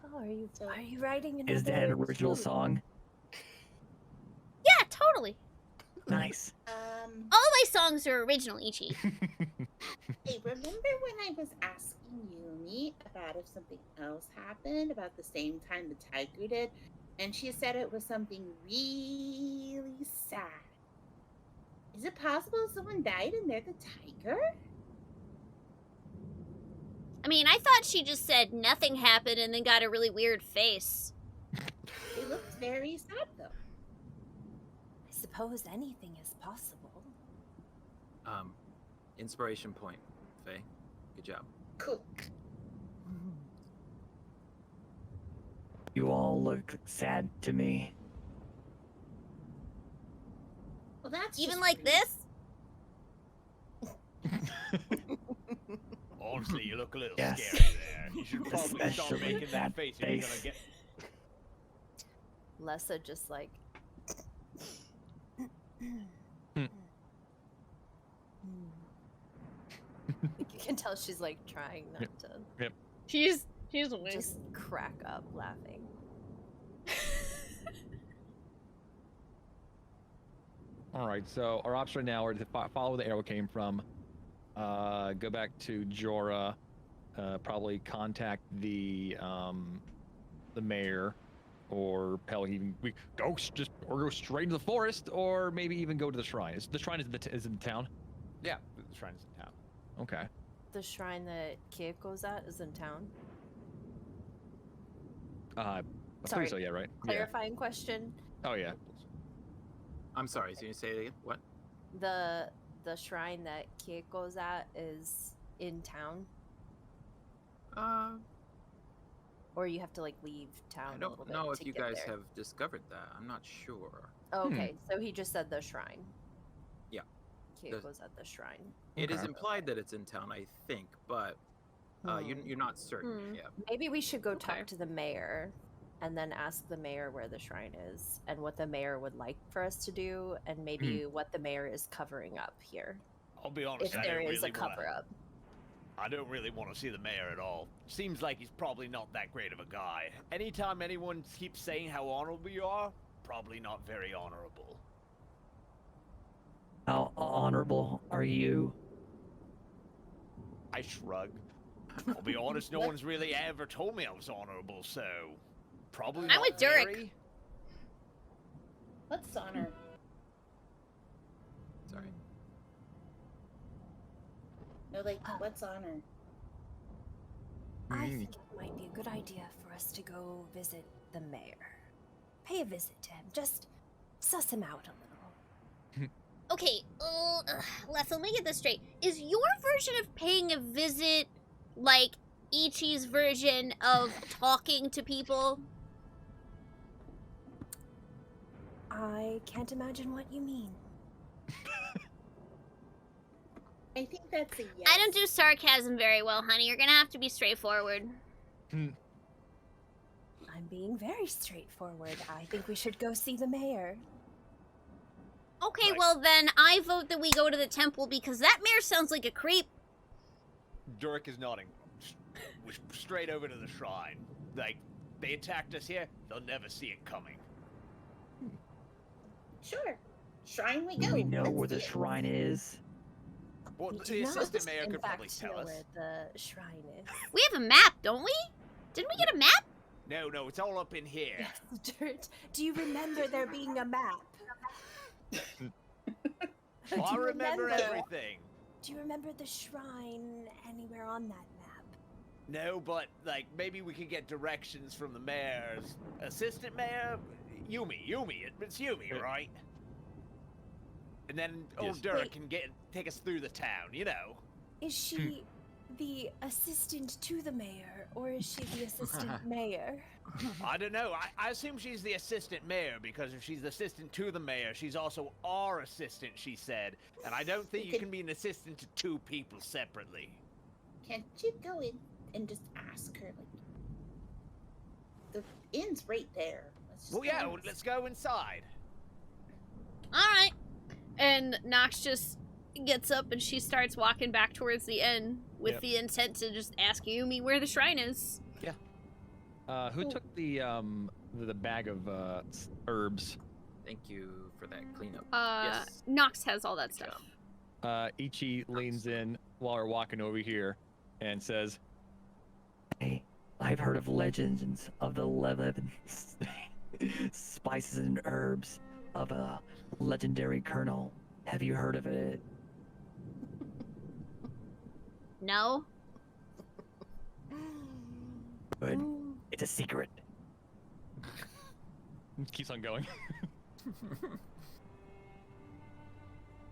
Oh, are you So- writing another Is that an original tune? song? Yeah, Totally. Nice. All my songs are original, Ichi. Hey, remember when I was asking Yumi about if something else happened about the same time the tiger did? And she said it was something really sad. Is it possible someone died and they're the tiger? I mean, I thought she just said nothing happened and then got a really weird face. It looked very sad though. I suppose anything is possible. Inspiration point, Faye. Good job. Cool. You all look sad to me. Well, that's Even just like rude. this? Honestly, you look a little Yes. scary there. You should probably stop Especially making that that face if you're gonna face. get. Lessa just like you can tell she's like trying not to She's awake. just crack up laughing. All right, so our options right now are to follow where the arrow came from, go back to Jorah, probably contact the mayor, or hell, even we go go straight into the forest, or maybe even go to the shrine. The shrine is in the town. Yeah, the shrine's in town. Okay. The shrine that Kieko's at is in town. I Sorry, believe so. Yeah. Right. Clarifying question. Yeah. Oh yeah. I'm sorry. So you say it again? What? The shrine that Kieko's at is in town, or you have to like leave town I a little don't bit know if to you get guys there. have discovered that. I'm not sure. Oh, okay, so he just said the shrine. Yeah. Kieko's at the shrine. It is Okay. implied that it's in town, I think, but you're not certain. Hmm. Yeah. Maybe we should go Okay. talk to the mayor and then ask the mayor where the shrine is and what the mayor would like for us to do and maybe what the mayor is covering up here. I'll be honest. If I there don't is really a cover up. I don't really want to see the mayor at all. Seems like he's probably not that great of a guy. Anytime anyone keeps saying how honorable you are, probably not very honorable. How honorable are you? I shrug. I'll be honest, no one's really ever told me I was honorable, so probably I'm not with Durek. very. What's honor? Sorry. No, like, what's honor? I think it might be a good idea for us to go visit the mayor. Pay a visit to him. Just suss him out a little. Okay, Les, let me get this straight. Is your version of paying a visit like Ichi's version of talking to people? I can't imagine what you mean. I think that's a yes. I don't do sarcasm very well, honey. You're gonna have to be straightforward. I'm being very straightforward. I think we should go see the mayor. Okay, Right. well then I vote that we go to the temple because that mayor sounds like a creep. Durek is nodding. We're straight over to the shrine. Like, they attacked us here, they'll never see it coming. Sure. Shrine we Do go. we know Let's where the see it. shrine is? Well, We the do not, assistant mayor in could probably fact, tell know us. where the shrine is. We have a map, don't we? Didn't we get a map? No, it's all up in here. Yes, Dirt. Do you remember there being a map? Do I you remember everything. Do you remember the shrine anywhere on that map? No, but, like, maybe we could get directions from the mayor's assistant mayor? Yumi, it's Yumi, right? And then old Yes. Durek Wait. can take us through the town, you know. Is she the assistant to the mayor, or is she the assistant mayor? I don't know. I assume she's the assistant mayor, because if she's the assistant to the mayor, she's also our assistant, she said. And I don't think you can be an assistant to two people separately. Can't you go in and just ask her, like, the inn's right there. Let's just Well, go yeah, and well, let's go inside. Alright. And Nox just gets up and she starts walking back towards the inn with Yep. the intent to just ask Yumi where the shrine is. Who took the bag of herbs? Thank you for for that cleanup. Yes. Nox has all that stuff. Ichi leans in while we're walking over here and says, Hey, I've heard of legends of the 11 spices and herbs of a legendary kernel. Have you heard of it? No. Good. It's a secret. keeps on going.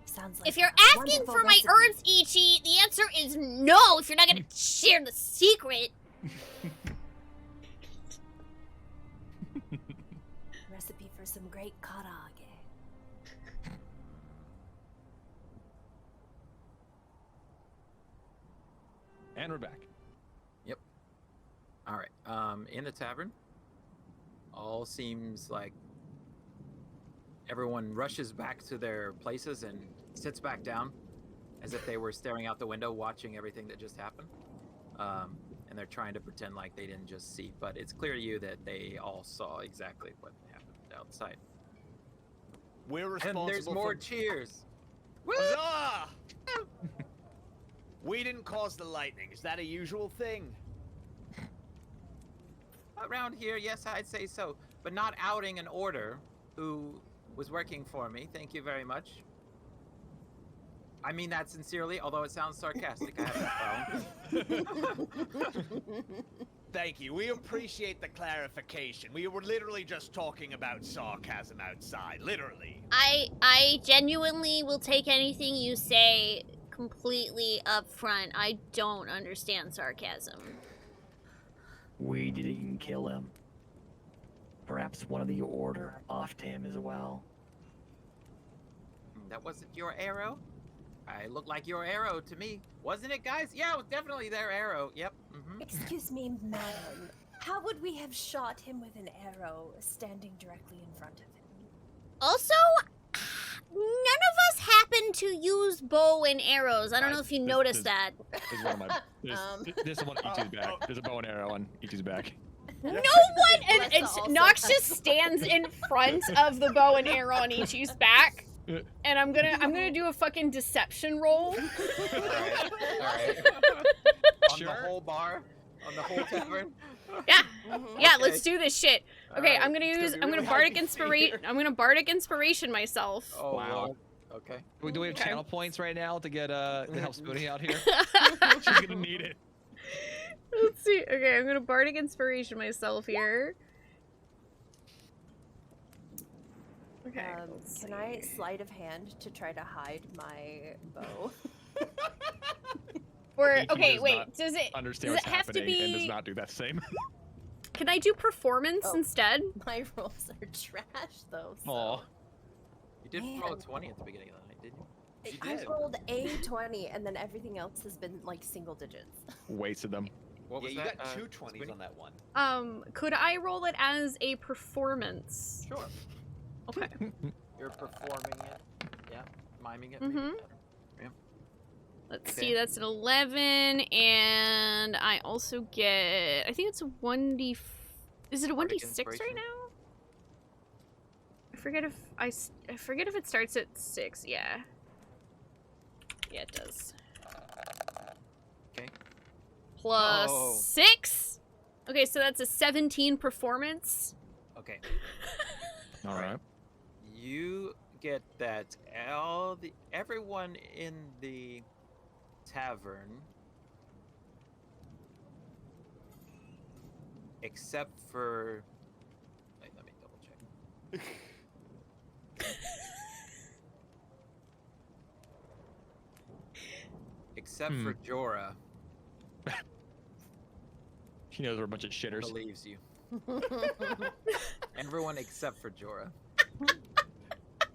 Sounds like If you're a asking wonderful for my recipe. herbs, Ichi, the answer is no if you're not gonna share the secret. Recipe for some great karage. And we're back. All right. In the tavern, all seems like everyone rushes back to their places and sits back down, as if they were staring out the window, watching everything that just happened. And they're trying to pretend like they didn't just see, but it's clear to you that they all saw exactly what happened outside. We're responsible. And there's more for... cheers. Huzzah! We didn't cause the lightning. Is that a usual thing? Around here, yes, I'd say so, but not outing an order who was working for me. Thank you very much. I mean that sincerely, although it sounds sarcastic. I have that problem. Thank you. We appreciate the clarification. We were literally just talking about sarcasm outside. Literally. I genuinely will take anything you say completely up front. I don't understand sarcasm. We didn't kill him. Perhaps one of the order offed him as well. That wasn't your arrow? I looked like your arrow to me. Wasn't it, guys? Yeah, it was definitely their arrow. Yep. Excuse me, madam. How would we have shot him with an arrow standing directly in front of him? Also, none of us happen to use bow and arrows. I don't know if you noticed that. This is one of my. This is one of Ichi's back. There's a bow and arrow on Ichi's back. No one, and Melissa also Nox has just stands in front of the bow and arrow on Ichi's back, and I'm gonna do a fucking deception roll. All right. On the whole bar, on the whole tavern. Yeah, yeah. Okay. Let's do this shit. Okay, Alright, I'm gonna it's use. gonna be I'm gonna really bardic hard to inspiration. see. I'm gonna bardic inspiration myself. Oh, Wow. well, okay. Do we have Okay. channel points right now to get to help Spoonee out here? She's gonna need it. Let's see. Okay, I'm gonna bardic inspiration myself here. Okay. let's Can I see. sleight of hand to try to hide my bow? Or Ichi okay, does wait. not Does it? Understand Does what's it have to happening and does be- not do that same. Can I do performance Oh. instead? My rolls are trash, though. So. Aw. You did roll a Man. 20 at the beginning of the night, didn't you? I did. rolled a 20, and then everything else has been like single digits. Wasted them. What Yeah, was you that? got two 20s Spoonee? on that one. Could I roll it as a performance? Sure. Okay. You're performing it. Yeah. Miming it. Mhm. Maybe. Let's Okay. see, that's an 11, and I also get, I think it's a 1d, is it a Bardic 1d6 right inspiration? now? I forget if, I forget if it starts at 6, yeah. Yeah, it does. Okay. Plus Oh. 6? Okay, so that's a 17 performance. Okay. All right. You get that everyone in the tavern, except for, wait, let me double check. Except for Jorah, She knows we're a bunch of shitters. believes you. Everyone except for Jorah.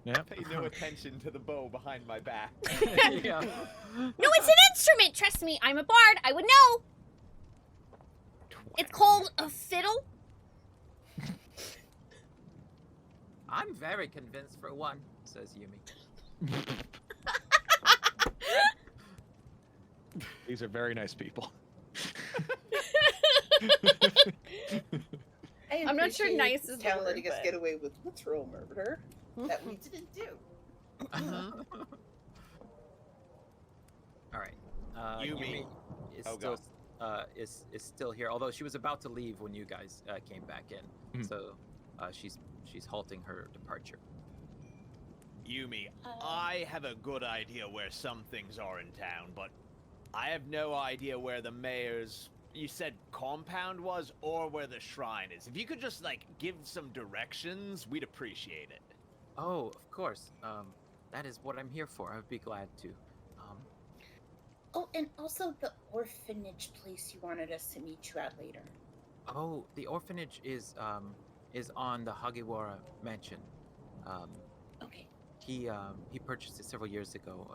Yeah. Pay no attention to the bow behind my back. Yeah. No, it's an instrument. Trust me, I'm a bard. I would know. It's called a fiddle. I'm very convinced for one, says Yumi. These are very nice people. I I'm not sure appreciate nice is the Cal word, letting us but- get away with literal murder. that we didn't do. All right. Yumi. is Oh, still God. is still here. Although she was about to leave when you guys came back in, Mhm. so she's halting her departure. Yumi, I have a good idea where some things are in town, but I have no idea where the mayor's, you said compound was, or where the shrine is. If you could just, like, give some directions, we'd appreciate it. Oh, of course. That is what I'm here for. I'd be glad to. Oh, and also the orphanage place you wanted us to meet you at later. Oh, the orphanage is on the Hagiwara mansion. Okay. He purchased it several years ago.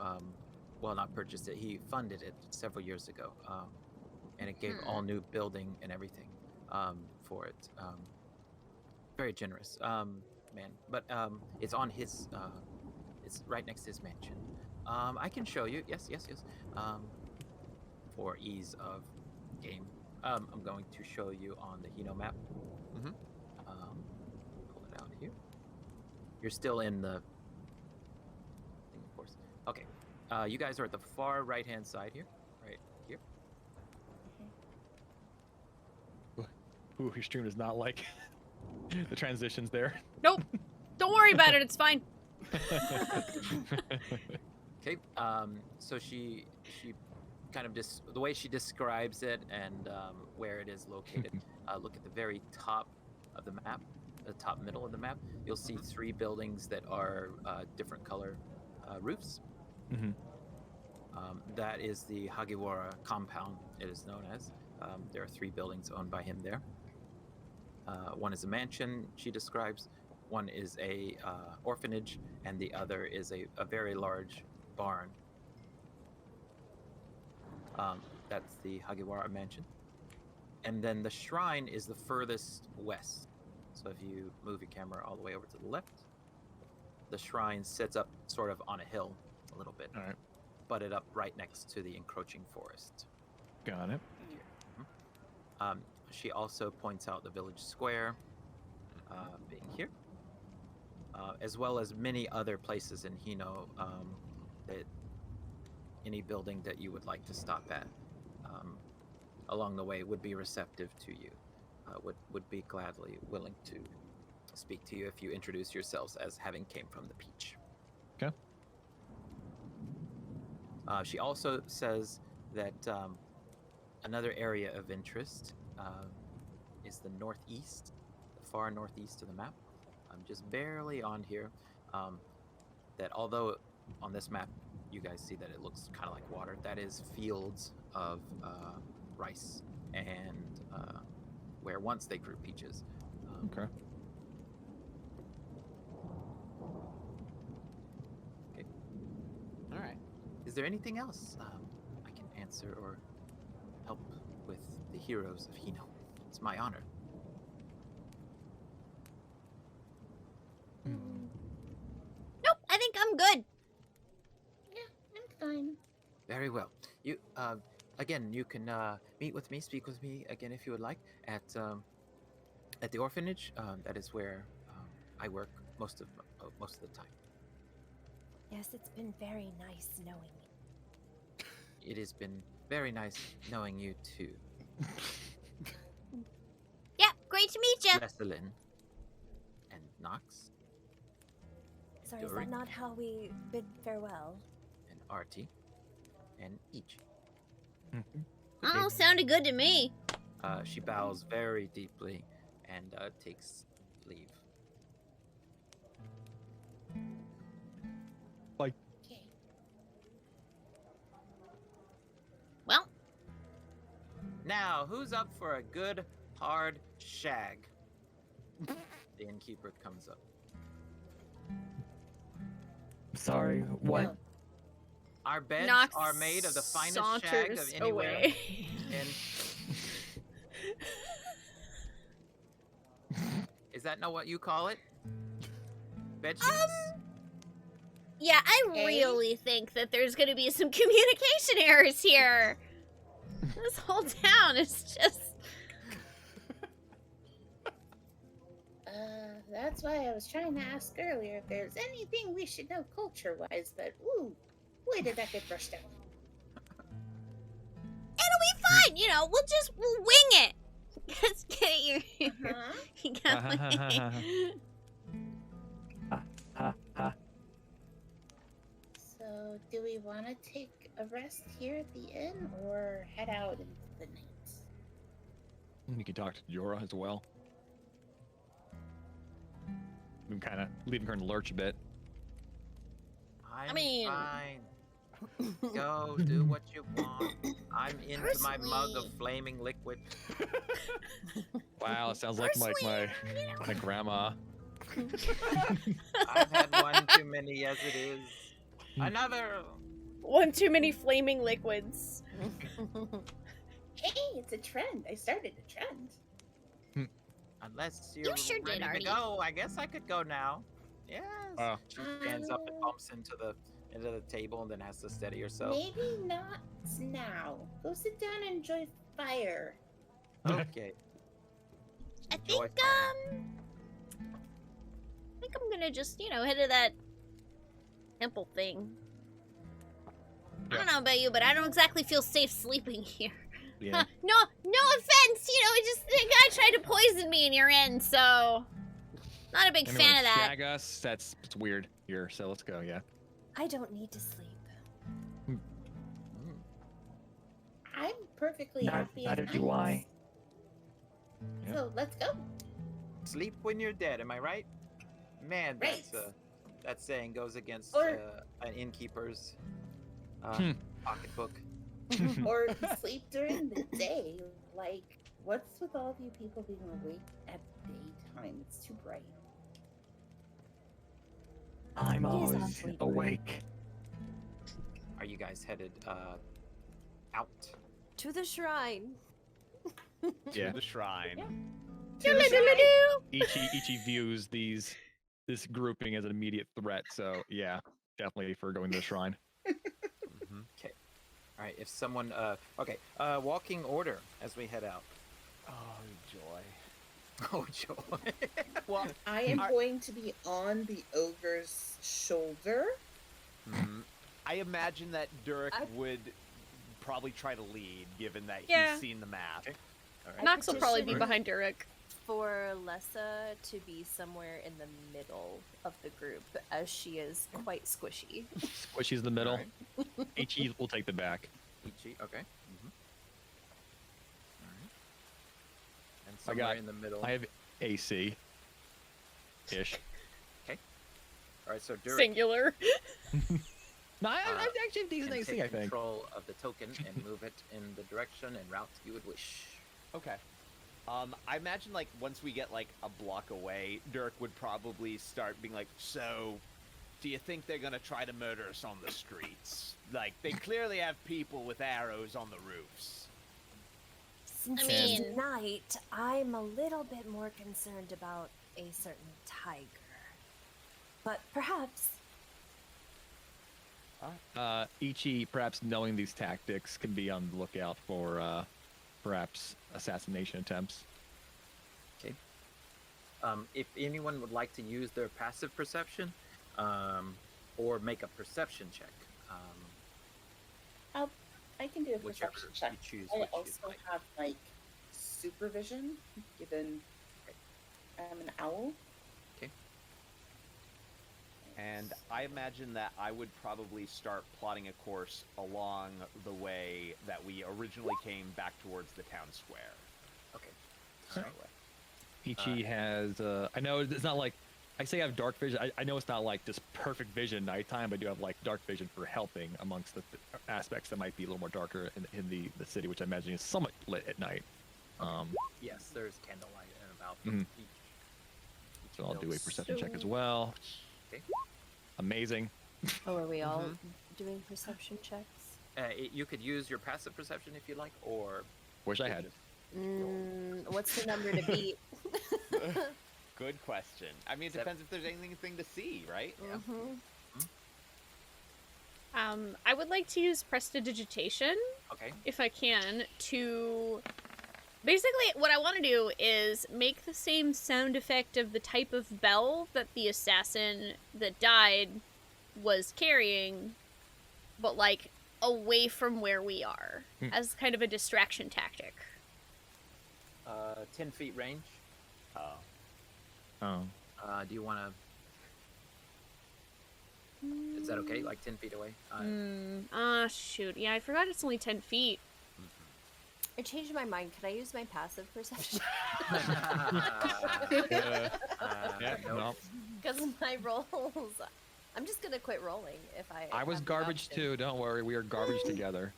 Well, not purchased it. He funded it several years ago. And it gave all new building and everything for it. Very generous man. But it's on his. It's right next to his mansion. I can show you. Yes. For ease of game, I'm going to show you on the Hino map. Mhm. Pull it out here. You're still in the thing, of course. Okay. You guys are at the far right-hand side here. Right here. Ooh, your stream does not like the transitions there. Nope. Don't worry about it. It's fine. Okay. So she kind of the way she describes it and where it is located. Look at the very top of the map, the top middle of the map. You'll see 3 buildings that are different color roofs. Mm-hmm. That is the Hagiwara compound, it is known as. There are 3 buildings owned by him there. One is a mansion, she describes. One is a orphanage, and the other is a very large barn. That's the Hagiwara mansion. And then the shrine is the furthest west. So if you move your camera all the way over to the left, the shrine sits up sort of on a hill a little bit. All right. Butted up right next to the encroaching forest. Got it. She also points out the village square being here, as well as many other places in Hino that any building that you would like to stop at along the way would be receptive to you, would be gladly willing to speak to you if you introduce yourselves as having came from the Peach. Okay. She also says that another area of interest is the northeast, the far northeast of the map. Just barely on here. That although on this map you guys see that it looks kind of like water, that is fields of rice and where once they grew peaches. Okay. Okay. All right. Is there anything else I can answer or help with the heroes of Hino? It's my honor. Nope, I think I'm good. Yeah, I'm fine. Very well. You again, you can meet with me, speak with me again if you would like at the orphanage. That is where I work most of the time. Yes, it's been very nice knowing you. It has been very nice knowing you too, Yeah, great to meet you. Jesselyn and Knox Sorry, is Dory? that not how we bid farewell? and Artie and Ichi. Oh, sounded good to me. She bows very deeply and takes leave. Like, Okay. Well, Now, who's up for a good hard shag? The innkeeper comes up. Sorry, what? No. Our beds Nox are made of the finest shag of saunters anywhere. away. And is that not what you call it? Bed sheets? yeah, I Okay. really think that there's gonna be some communication errors here. This whole town is just... That's why I was trying to ask earlier if there's anything we should know culture-wise, but ooh, boy, did that get brushed out. It'll be fine. You know, we'll wing it. Just kidding. You got me. So, do we want to take a rest here at the inn or head out into the night? You can talk to Jorah as well. I'm kind of leaving her in the lurch a bit. I'm mean- fine. Go do what you want. I'm into my mug of Personally- flaming liquid. Wow, it sounds like my grandma. I've had one too many as it is. Another. One too many flaming liquids. Hey, it's a trend. I started a trend. Unless you're sure did, ready to Artie. go, I guess I could go now. Yes. Oh. She stands up and bumps into the table and then has to steady herself. Maybe not now. Go sit down and enjoy fire. Okay. I Enjoy think I'm gonna just, head to that temple thing. I don't know about you, but I don't exactly feel safe sleeping here. Yeah. No offense, the guy tried to poison me in your inn, so not a big Anyone fan of that. Shag us? It's weird here, so let's go. Yeah. I don't need to sleep. I'm perfectly happy. Neither do I. So let's go. Sleep when you're dead, am I right? Man, Right. that saying goes against Or- an innkeeper's pocketbook. Or sleep during the day. Like, what's with all of you people being awake at daytime? It's too bright. I'm It is always awfully awake. Are you guys headed out? To the shrine. Yeah. To the shrine. Ichi views this grouping as an immediate threat, so yeah, definitely for going to the shrine. All right, if someone walking order as we head out. Oh, joy. Oh, joy. Well, I am going to be on the ogre's shoulder. I imagine that Durek I- would probably try to lead, given that Yeah. he's seen the map. Okay. All right. Nox will probably be petition- behind Durek. For Lessa to be somewhere in the middle of the group, as she is quite squishy. Squishy's in the middle. Alright. Ichi will take the back. Ichi, okay. All right. And I somewhere got- in the middle. I have AC. Ish. All right, so Durek Singular. No, I actually have decent can AC, take I think. control of the token and move it in the direction and route you would wish. Okay. I imagine, like, once we get, like, a block away, Dirk would probably start being like, so, do you think they're gonna try to murder us on the streets? Like, they clearly have people with arrows on the roofs. Since I it's mean- night, I'm a little bit more concerned about a certain tiger. But perhaps Ichi, perhaps knowing these tactics, can be on the lookout for perhaps assassination attempts. If anyone would like to use their passive perception, or make a perception check, I can do a whichever perception you check. choose. I which you'd also like. have like supervision, given I'm an owl. And I imagine that I would probably start plotting a course along the way that we originally came back towards the town square. Okay. Alright. Anyway. Ichi has, I know it's not like, I say I have dark vision. I know it's not like this perfect vision nighttime, but I do have like dark vision for helping amongst the aspects that might be a little more darker in the city, which I imagine is somewhat lit at night. Yes, there's candlelight and about Mhm. each. So I'll do a perception check as So- well. Okay. Amazing. Oh, are we all doing perception checks? You could use your passive perception if you like, or Wish I had. What's the number to beat? Good question. I mean, it depends if there's anything to see, right? I would like to use prestidigitation, okay. if I can, to Basically, what I want to do is make the same sound effect of the type of bell that the assassin that died was carrying, but like away from where we are, as kind of a distraction tactic. 10 feet range. Oh. Do you want to? Is that okay? Like 10 feet away? Shoot. Yeah, I forgot it's only 10 feet. I changed my mind. Can I use my passive perception? Nope. Because my rolls. I'm just gonna quit rolling if I. I was have the garbage option. too. Don't worry, we are garbage together.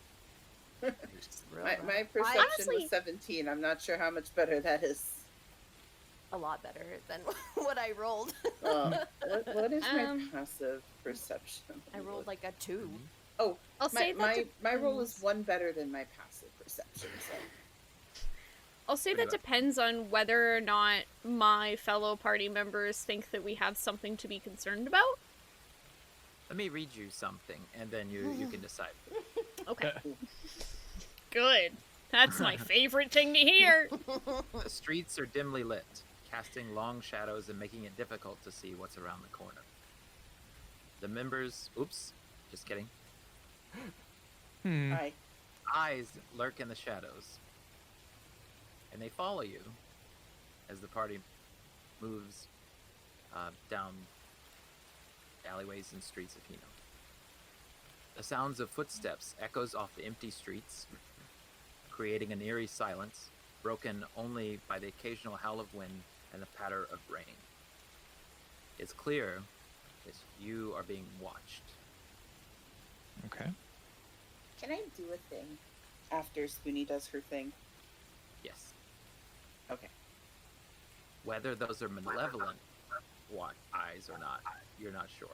My perception Honestly- was 17. I'm not sure how much better that is. A lot better than what I rolled. What is my Um, passive perception? I rolled like a 2. Oh, I'll say that my roll is depends. one better than my passive perception. So I'll say that depends on whether or not my fellow party members think that we have something to be concerned about. Let me read you something, and then you can decide. Okay. Good. That's my favorite thing to hear. The streets are dimly lit, casting long shadows and making it difficult to see what's around the corner. The members... Oops. Just kidding. hi. Eyes lurk in the shadows, and they follow you as the party moves down alleyways and streets of Hino. The sounds of footsteps echoes off the empty streets, creating an eerie silence, broken only by the occasional howl of wind and the patter of rain. It's clear that you are being watched. Okay. Can I do a thing after Spoonee does her thing? Yes. Okay. Whether those are malevolent eyes or not, you're not sure.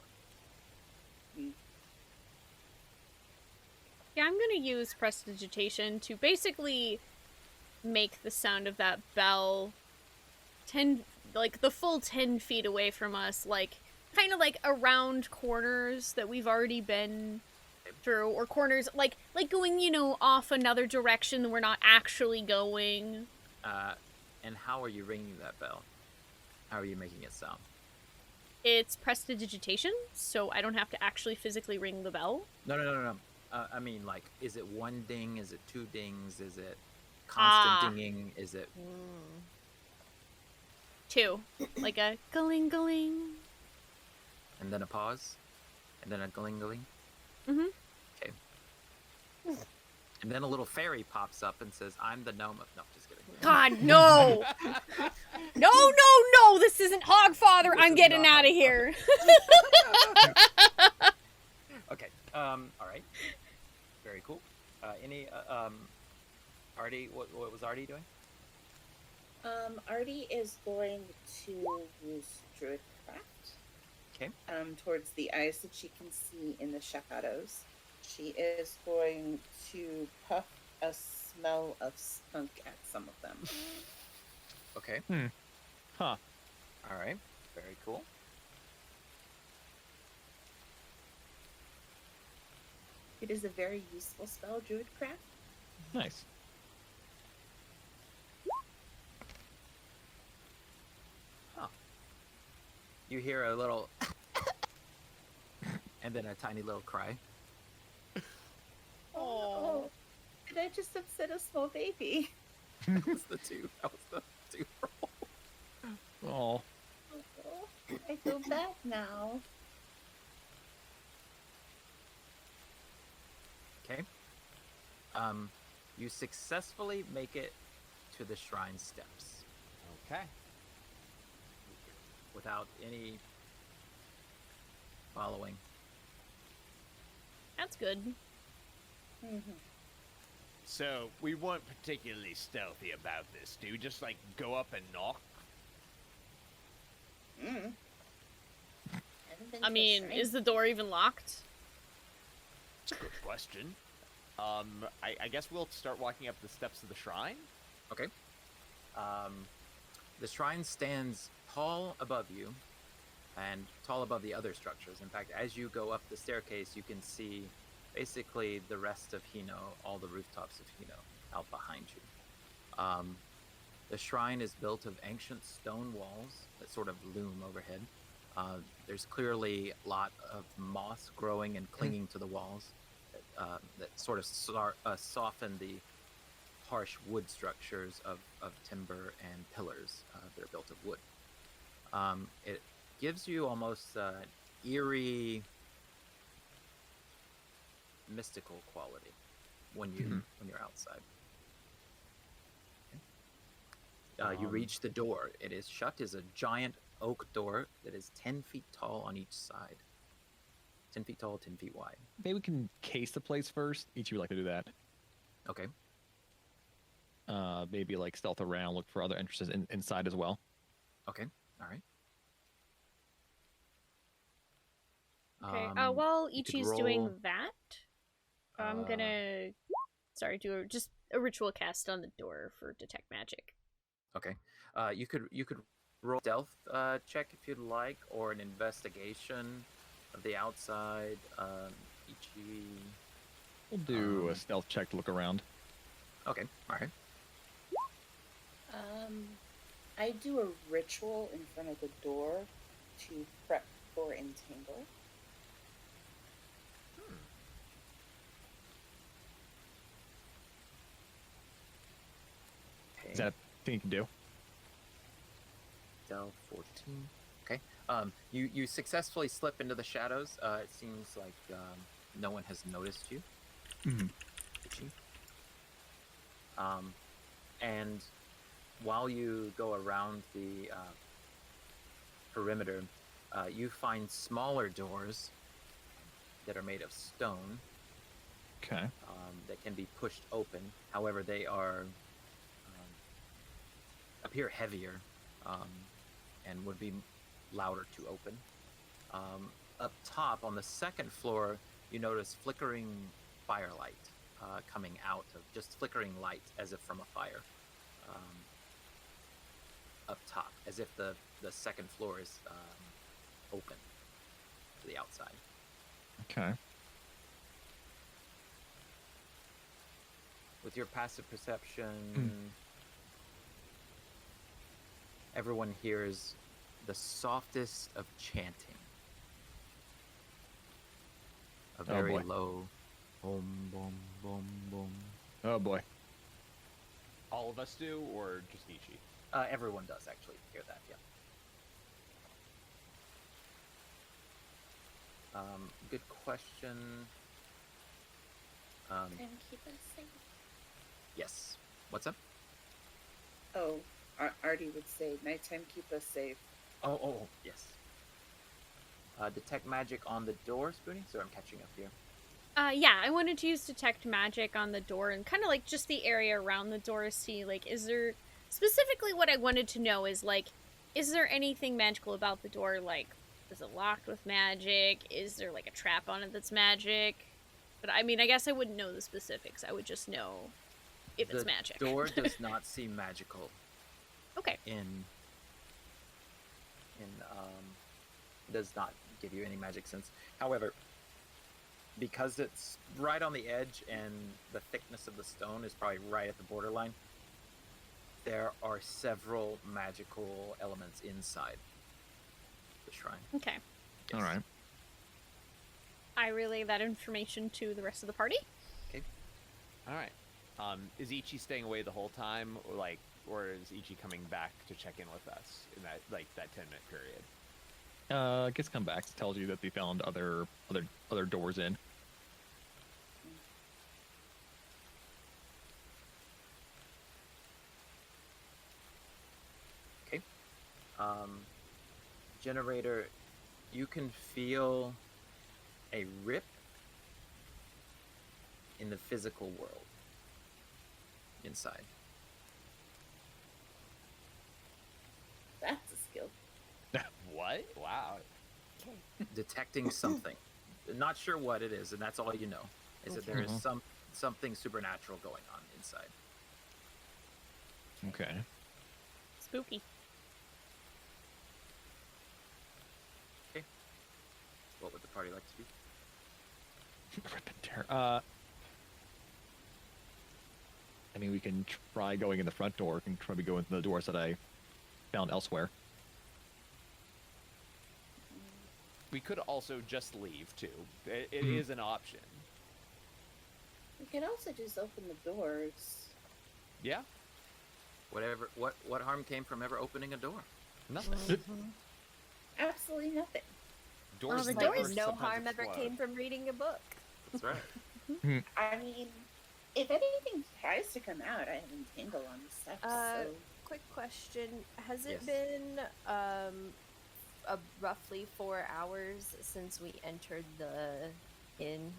Yeah, I'm gonna use prestidigitation to basically make the sound of that bell 10, like the full 10 feet away from us, like kind of like around corners that we've already been through, or corners like going, you know, off another direction that we're not actually going. And how are you ringing that bell? How are you making it sound? It's prestidigitation, so I don't have to actually physically ring the bell. No. I mean, like, is it one ding? Is it two dings? Is it constant dinging? Is it... 2. Like a galing. And then a pause? And then a galing? Mhm. Okay. And then a little fairy pops up and says, I'm the gnome of... No, just kidding. God, no! No! This isn't Hogfather! I'm getting out of here! Okay, alright. Very cool. Artie, what was Artie doing? Artie is going to use Druidcraft. Okay. Towards the eyes that she can see in the shadows. She is going to puff a smell of skunk at some of them. Okay. Huh. Alright, very cool. It is a very useful spell, Druidcraft. Nice. You hear a little... and then a tiny little cry. Oh, did I just upset a small baby? That was the two roll. Oh. Oh, I feel bad now. Okay. You successfully make it to the shrine steps Okay. without any following. That's good. So we weren't particularly stealthy about this. Do we just like go up and knock? I mean, is the door even locked? That's a good question. I guess we'll start walking up the steps of the shrine. Okay. The shrine stands tall above you and tall above the other structures. In fact, as you go up the staircase, you can see basically the rest of Hino, all the rooftops of Hino out behind you. The shrine is built of ancient stone walls that sort of loom overhead. There's clearly a lot of moss growing and clinging to the walls that sort of soften the harsh wood structures of timber and pillars that are built of wood. It gives you almost eerie, mystical quality when you're outside. You reach the door. It is shut. Is a giant oak door that is 10 feet tall on each side. 10 feet tall, 10 feet wide. Maybe we can case the place first. Each of you would like to do that. Okay. Maybe like stealth around, look for other entrances inside as well. Okay. All right. Okay. While you could Ichi's roll, doing that, I'm gonna do just a ritual cast on the door for detect magic. Okay. You could roll a stealth check if you'd like, or an investigation of the outside. Ichi. We'll do a stealth check to look around. Okay. All right. I do a ritual in front of the door to prep for entangle. Okay. Is that a thing you can do? Stealth 14. Okay. You successfully slip into the shadows. It seems like no one has noticed you. Ichi. And while you go around the perimeter, you find smaller doors that are made of stone. Okay. That can be pushed open. However, they are appear heavier and would be louder to open. Up top on the second floor, you notice flickering firelight coming out of just flickering light as if from a fire. Up top, as if the second floor is open to the outside. Okay. With your passive perception, everyone hears the softest of chanting. A very low boom, boom, boom, boom. Oh boy. All of us do, or just Ichi? Everyone does actually hear that, yeah. Good question. And keep us safe. Yes. What's up? Oh, Artie would say, nighttime, keep us safe. Oh, yes. Detect magic on the door, Spoonee? So I'm catching up here. Yeah, I wanted to use detect magic on the door and kind of like just the area around the door, see like, is there, specifically what I wanted to know is like, is there anything magical about the door? Like, is it locked with magic? Is there like a trap on it that's magic? But I mean, I guess I wouldn't know the specifics. I would just know if it's magic. The door does not seem magical. Okay. Does not give you any magic sense. However, because it's right on the edge and the thickness of the stone is probably right at the borderline, there are several magical elements inside the shrine. Okay. All right. I relay that information to the rest of the party. Okay. All right. Is Ichi staying away the whole time, or is Ichi coming back to check in with us in that 10-minute period? I guess come back. It tells you that they found other doors in. Okay. Generator, you can feel a rip in the physical world inside. That's a skill. What? Wow. Detecting something. Not sure what it is, and that's all you know. Is that there is something supernatural going on inside. Okay. Spooky. Okay. What would the party like to do? Rip and tear. I mean, we can try going in the front door. We can try to go into the doors that I found elsewhere. We could also just leave too. It is an option. We could also just open the doors. Yeah. What harm came from ever opening a door? Nothing. Absolutely nothing. Doors the never doors, no sometimes harm ever explode. came from reading a book. That's right. I mean, if anything tries to come out, I have entangle on the steps. So Quick question: has it Yes. been roughly 4 hours since we entered the inn?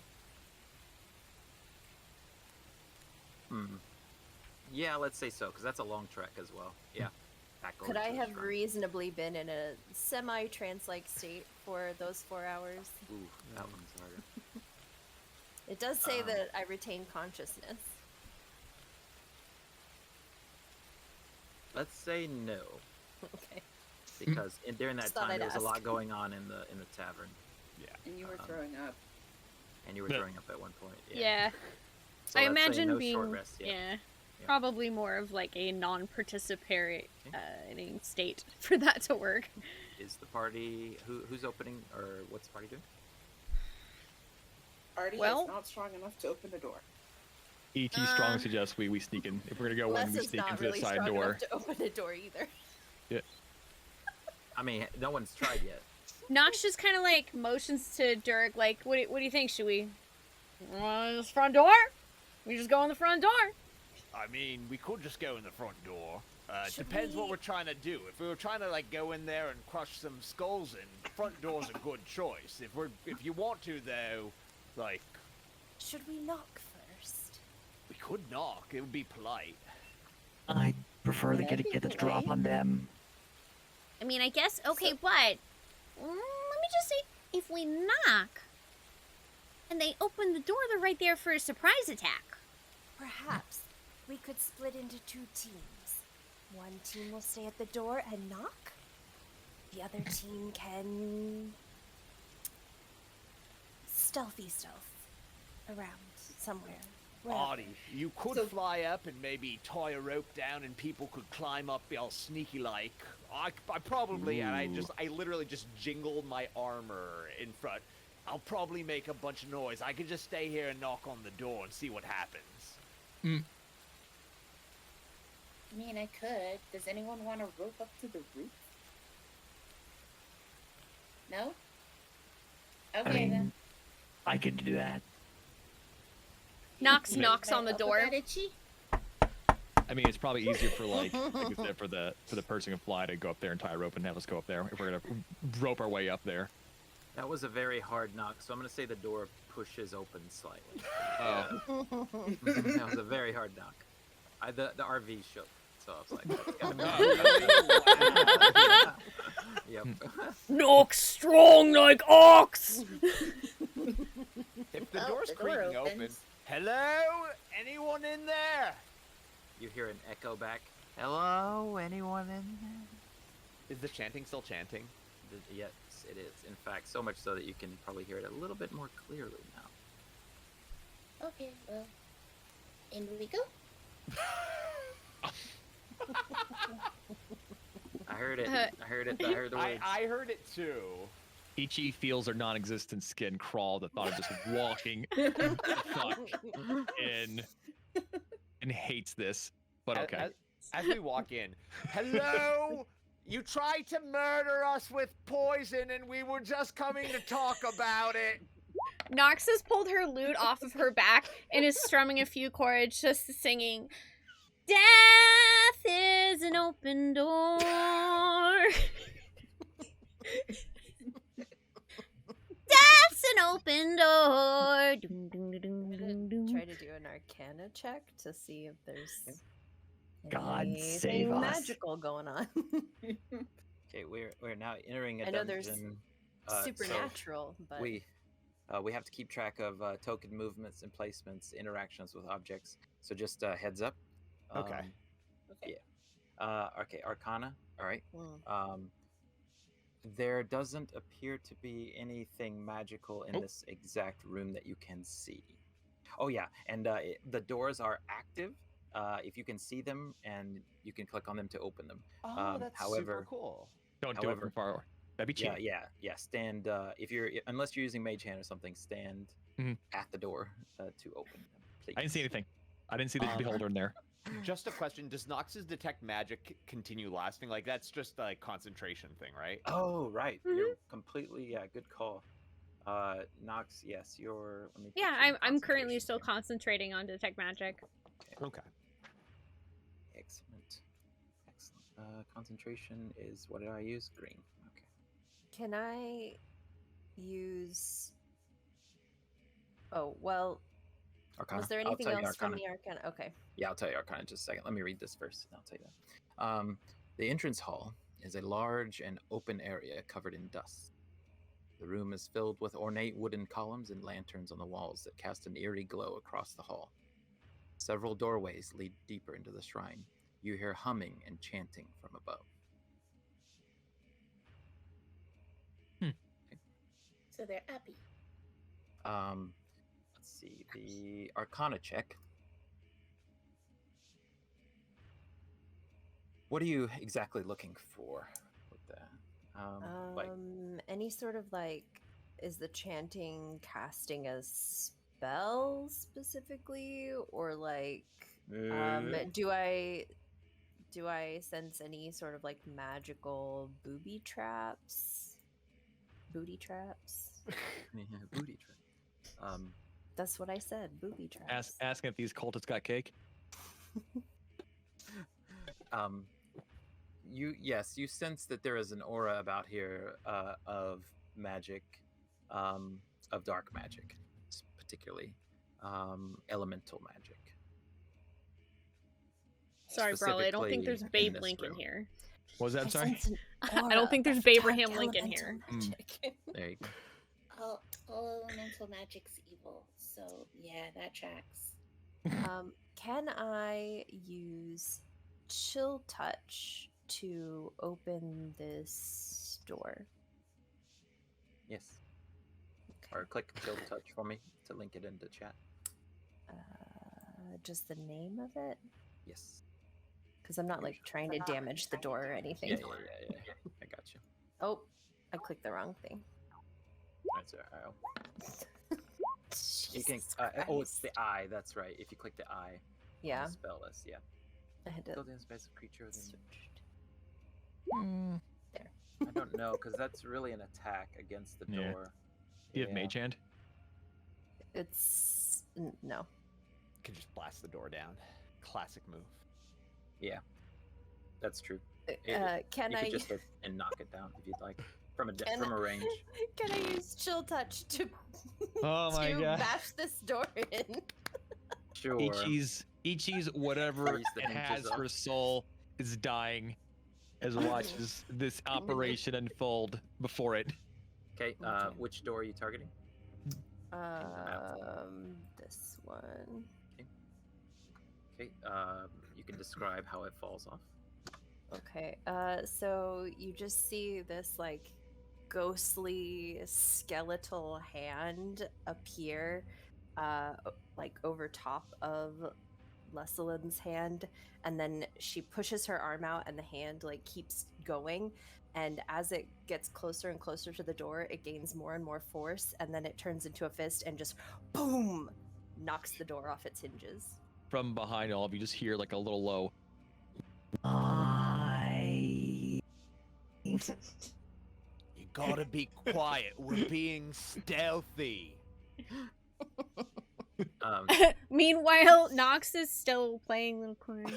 Yeah, let's say so, because that's a long trek as well. Yeah. Back over Could I to the have shrine. reasonably been in a semi-trance-like state for those 4 hours? Ooh, that one's harder. It does say that I retain consciousness. Let's say no, Okay. because during that Just thought time I'd there was a ask. lot going on in the tavern, and you were throwing up. and you were Yeah. throwing up at one point. Yeah. So I let's say imagine no being short rest. yeah, probably more of like a non-participating state for that to work. Is the party who's opening, or what's the party doing? Artie Well- is not strong enough to open the door. ET strongly suggests we sneak in. If we're gonna go in, we Les is sneak not into really the side strong door. enough to open a door either. I mean, no one's tried yet. Nox just kind of like motions to Dirk, like, what do you think? Should we this front door? We just go in the front door. I mean, we could just go in the front door. Should Depends what we- we're trying to do. If we were trying to like go in there and crush some skulls in, the front door's a good choice. If you want to though, like Should we knock first? we could knock. It would be polite. I prefer to That'd get be the drop polite. on them. I mean, I guess, okay, but let me just say, if we knock and they open the door, they're right there for a surprise attack. Perhaps we could split into 2 teams. One team will stay at the door and knock. The other team can stealth around somewhere. wherever. Artie, you could So- fly up and maybe tie a rope down, and people could climb up all sneaky like. I probably, and I literally just jingled my armor in front. I'll probably make a bunch of noise. I could just stay here and knock on the door and see what happens. I mean, I could. Does anyone want to rope up to the roof? No? Okay, I mean, then. I could do that. Nox Can knocks I on the help with door. that, Itchy? I mean, it's probably easier for like I said, for the person who can fly to go up there and tie a rope and have us go up there if we're gonna rope our way up there. That was a very hard knock, so I'm gonna say the door pushes open slightly. Oh, That was a very hard knock. The RV shook, so I was like, that's gotta be. Yep. Nox strong like ox. If the Well, door's the door creaking open, opens. hello, anyone in there? You hear an echo back. Hello, anyone in there? Is the chanting still chanting? Yes, it is. In fact, so much so that you can probably hear it a little bit more clearly now. Okay, well. In we go. I heard it. I heard it. I heard the words. I heard it too. Ichi feels her non-existent skin crawl at the thought of just walking fuck in and hates this. But okay. As we walk in, hello. You tried to murder us with poison, and we were just coming to talk about it. Nox has pulled her lute off of her back and is strumming a few chords, just singing, "Death is an open door." Death's an open door. Dum, dum, dum, dum, dum, dum. Try to do an Arcana check to see if there's God anything save us. magical going on. Okay, we're now entering a I know there's dungeon. Supernatural, but We have to keep track of token movements and placements, interactions with objects. So just heads up. Okay. Okay. Okay, Arcana. All right. Mm. There doesn't appear to be anything magical in Oh. this exact room that you can see. Oh yeah, and the doors are active. if you can see them, and you can click on them to open them. Oh, that's super however, cool. Don't do it However- from far away. That'd be cheating. yeah. Stand if you're unless you're using Mage Hand or something, stand Mhm. at the door to open them. Please. I didn't see anything. I didn't see the Um, beholder in there. Just a question: does Nox's detect magic continue lasting? Like that's just a concentration thing, right? Oh, right. Mhm. You're completely good call. Nox, yes, you're. Let me put Yeah, you in I'm currently concentration still here. concentrating on detect magic. Okay. Excellent. Concentration is what did I use? Green. Okay. Can I use? Oh well. Arcana. Was there I'll anything tell you else from Arcana. the Arcana? Okay. Yeah, I'll tell you Arcana in just a second. Let me read this first, and I'll tell you that. The entrance hall is a large and open area covered in dust. The room is filled with ornate wooden columns and lanterns on the walls that cast an eerie glow across the hall. Several doorways lead deeper into the shrine. You hear humming and chanting from above. So they're happy. Let's see the Arcana check. What are you exactly looking for with that? Like, Any sort of like, is the chanting casting a spell specifically, or like, do I sense any sort of like magical booby traps? Booty traps. booty trap. That's what I said. Booby traps. Asking if these cultists got cake. You sense that there is an aura about here of magic, of dark magic, particularly elemental magic. Sorry, Brawley, I don't think there's Specifically Babe in this Link in room. here. What was that? I'm sorry. sense an I don't think there's aura of Babraham dark Link in elemental here. magic. There you go. All elemental magic's evil, so yeah, that tracks. Can I use chill touch to open this door? Yes. Okay. Or click Chill Touch for me to link it into chat. Just the name of it? Yes. Because I'm not like trying to damage the door or anything. Yeah. I got you. Oh, I clicked the wrong thing. That's all right. You can. Oh, it's the eye. That's right. If you click the eye. Yeah. On the spell list. Yeah. I had to Building space of creature. Within... There. I don't know because that's really an attack against the Yeah. door. Do you have Mage Hand? It's no. Can just blast the door down. Classic move. Yeah, that's true. Can you I could just hit and knock it down if you'd like from a Can from a I- range. Can I use chill touch to Oh my to god. bash this door in? Sure. Ichi's whatever Freeze the it hinges has up. for soul is dying as it watches this operation unfold before it. Okay. Okay. Which door are you targeting? This one. Okay. You can describe how it falls off. Okay. So you just see this like ghostly skeletal hand appear, like over top of Leslie's hand, and then she pushes her arm out, and the hand like keeps going. And as it gets closer and closer to the door, it gains more and more force, and then it turns into a fist and just boom, knocks the door off its hinges. From behind all of you, just hear like a little low. You gotta be quiet. We're being stealthy. Meanwhile, Nox is still playing little chorus.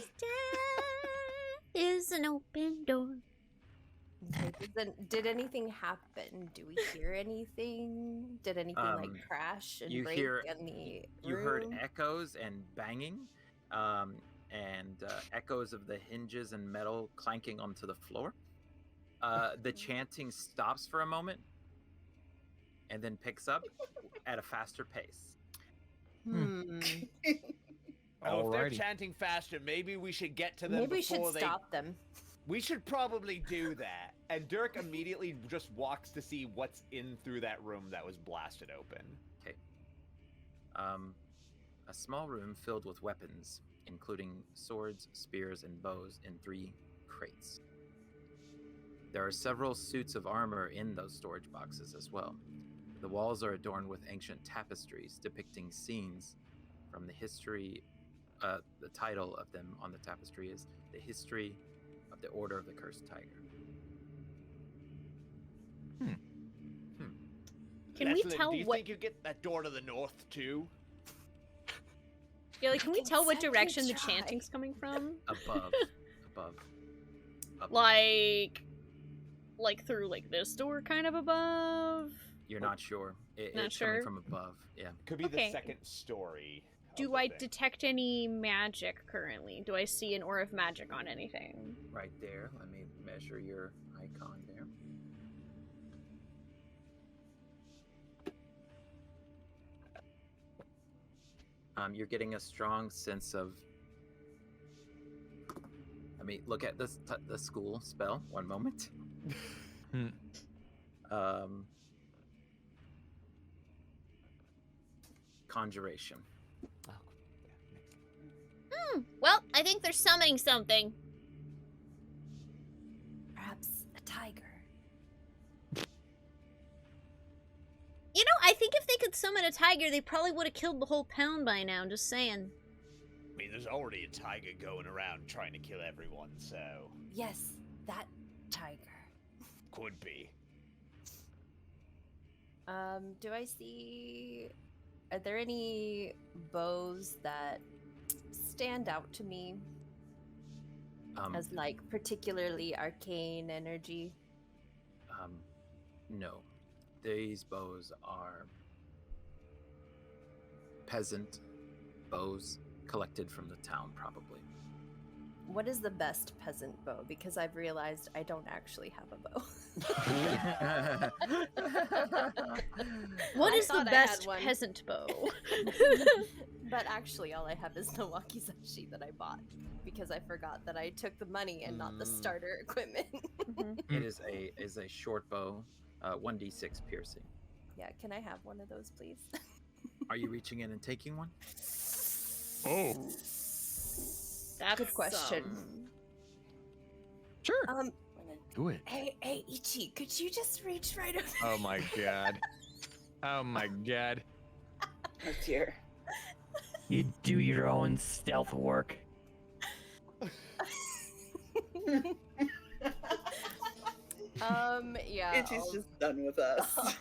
There is an open door. Okay, did anything happen? Do we hear anything? Did anything like crash and you break hear- in the You room? heard echoes and banging, and echoes of the hinges and metal clanking onto the floor. The chanting stops for a moment, and then picks up at a faster pace. Oh, if they're Alrighty. chanting faster, maybe we should get to them Maybe we should before they. stop them. We should probably do that. And Dirk immediately just walks to see what's in through that room that was blasted open. A small room filled with weapons including swords, spears, and bows, in 3 crates. There are several suits of armor in those storage boxes as well. The walls are adorned with ancient tapestries depicting scenes from the history. The title of them on the tapestry is The History of the Order of the Cursed Tiger. Can we tell do you what? think you get that door to the north too? Yeah, like, can we can tell what certainly direction the try. chanting's coming from? Above. Above. Up. Like through like this door, kind of above. You're not sure. Not It's sure? coming from above. Yeah. Could be Okay. the second story. of Do the I thing. detect any magic currently? Do I see an aura of magic on anything? Right there. Let me measure your icon there. You're getting a strong sense of. Let me look at this the school spell. One moment. Conjuration. Oh, Well, I think they're summoning something. Perhaps a tiger. You know, I think if they could summon a tiger, they probably would have killed the whole pound by now. I'm just saying. I mean, there's already a tiger going around trying to kill everyone, so Yes, that tiger. could be. Do I see? Are there any bows that stand out to me as like particularly arcane energy? No. These bows are peasant bows collected from the town, probably. What is the best peasant bow? Because I've realized I don't actually have a bow. What I is the thought I had best one. peasant bow? But actually, all I have is the wakizashi that I bought because I forgot that I took the money and not the starter equipment. It is a short bow, 1d6 piercing. Yeah, can I have one of those, please? Are you reaching in and taking one? Oh, That's Good question. sure. Do it. Hey, Ichi, could you just reach right over? Oh my god. Oh my god. Oh dear. You do your own stealth work. Yeah. Itchy's just done with us.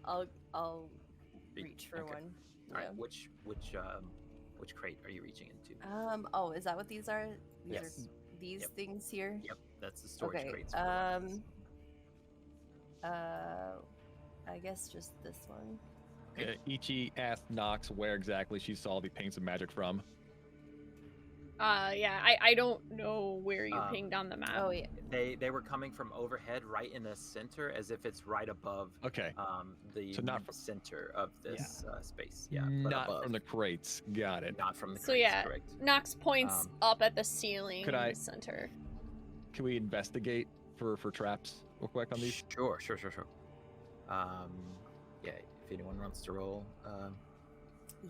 I'll reach for Okay. one. All right. Yeah. Which crate are you reaching into? Oh, is that what these are? These Yes. are these Yep. things here? Yep, that's the storage Okay. crates. for weapons. I guess just this one. Ichi asked Nox where exactly she saw the paints of magic from. Yeah, I don't know where you pinged on the map. Oh yeah. They were coming from overhead, right in the center, as if it's right above Okay. the So not from- center of this space. Yeah, but Not above. from the crates. Got it. Not from the So crates, yeah, correct. Knox points up at the ceiling Could in I- the center. Can we investigate for traps real quick on these? Sure. Yeah, if anyone wants to roll.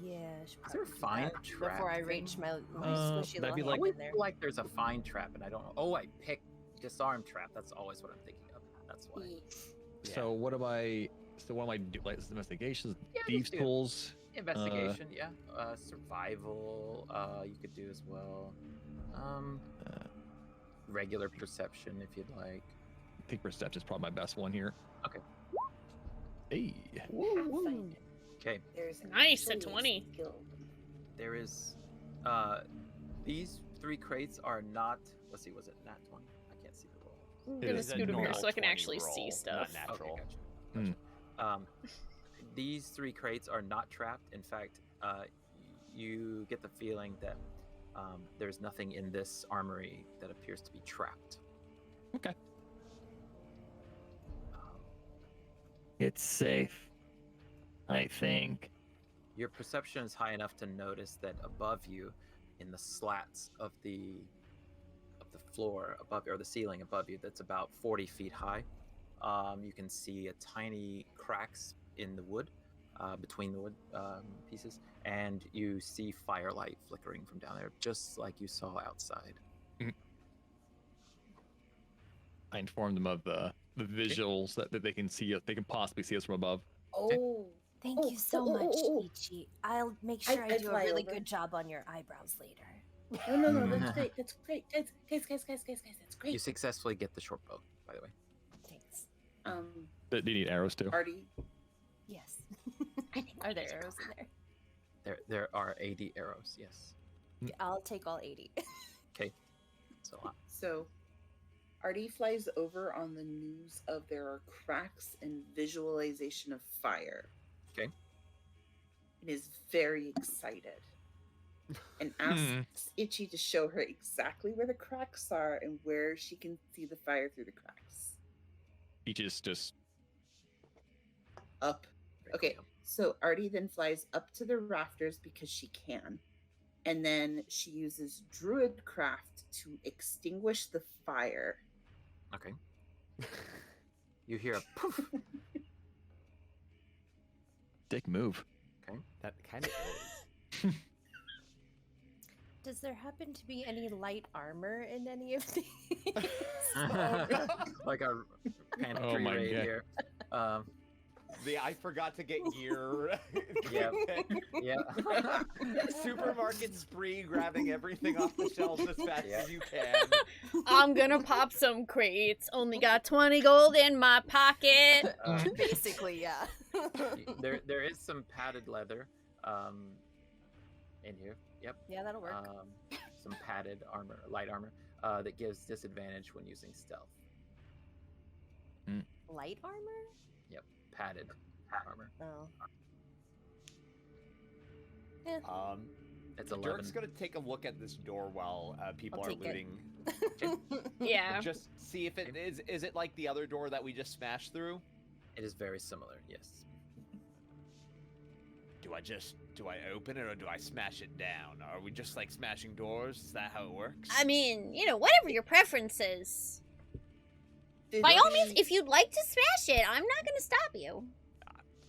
Yeah. I should Is there a probably do fine that trap before I thing? reach my that'd squishy little be hand like- I in there. feel like there's a fine trap, and I don't know. Oh, I picked disarm trap. That's always what I'm thinking of. That's why. Yeah. So what am I? So what am I do? Like investigations, Yeah, thieves' just do tools. Investigation, yeah. Survival, you could do as well. Regular perception, if you'd like. I think perception is probably my best one here. Okay. Hey. Okay. There's Nice, a actually 20. skill. There is, these 3 crates are not. Let's see, was it nat 20? I can't see the roll. I'm It gonna is a scoot over here normal so I can 20 actually see roll, stuff. not natural. Okay, Hmm. gotcha. These 3 crates are not trapped. In fact, you get the feeling that there's nothing in this armory that appears to be trapped. Okay. It's safe. I think. Your perception is high enough to notice that above you, in the slats of the floor above or the ceiling above you, that's about 40 feet high, you can see a tiny cracks in the wood, between the wood pieces, and you see firelight flickering from down there, just like you saw outside. I informed them of the visuals that they can see. They can possibly see us from above. Oh, Thank you so much, Ichi. I'll make sure I I do a fly really over. good job on your eyebrows later. No, that's great. That's great. Guys, that's great. You successfully get the short bow, by the way. Thanks. Do you need arrows too? Artie, Yes. I think Are there arrows in there? There are 80 arrows, yes. Yeah, I'll take all 80. Okay. So so Artie flies over on the news of there are cracks and visualization of fire. Okay. And is very excited. And asks Itchy to show her exactly where the cracks are and where she can see the fire through the cracks. Each is just Up. Okay, so Artie then flies up to the rafters because she can. And then she uses Druidcraft to extinguish the fire. okay. You hear a poof. dick move. That kind of is. Does there happen to be any light armor in any of these? Like a pantry Oh my raid God. here. I forgot to get gear. Yep. Yeah. Supermarket spree, grabbing everything off the shelves as fast Yeah. as you can. I'm gonna pop some crates. Only got 20 gold in my pocket. Basically, yeah. There is some padded leather in here. Yep. Yeah, that'll work. Some padded armor, light armor, that gives disadvantage when using stealth. Light armor? Yep. Padded armor. Oh. It's 11. Dirk's gonna take a look at this door while people I'll are take it. looting. Yeah. Just see if it is. Is it like the other door that we just smashed through? It is very similar. Yes. Do I open it or do I smash it down? Are we just like smashing doors? Is that how it works? I mean, whatever your preference is. Did By all Artie- means, if you'd like to smash it, I'm not gonna stop you.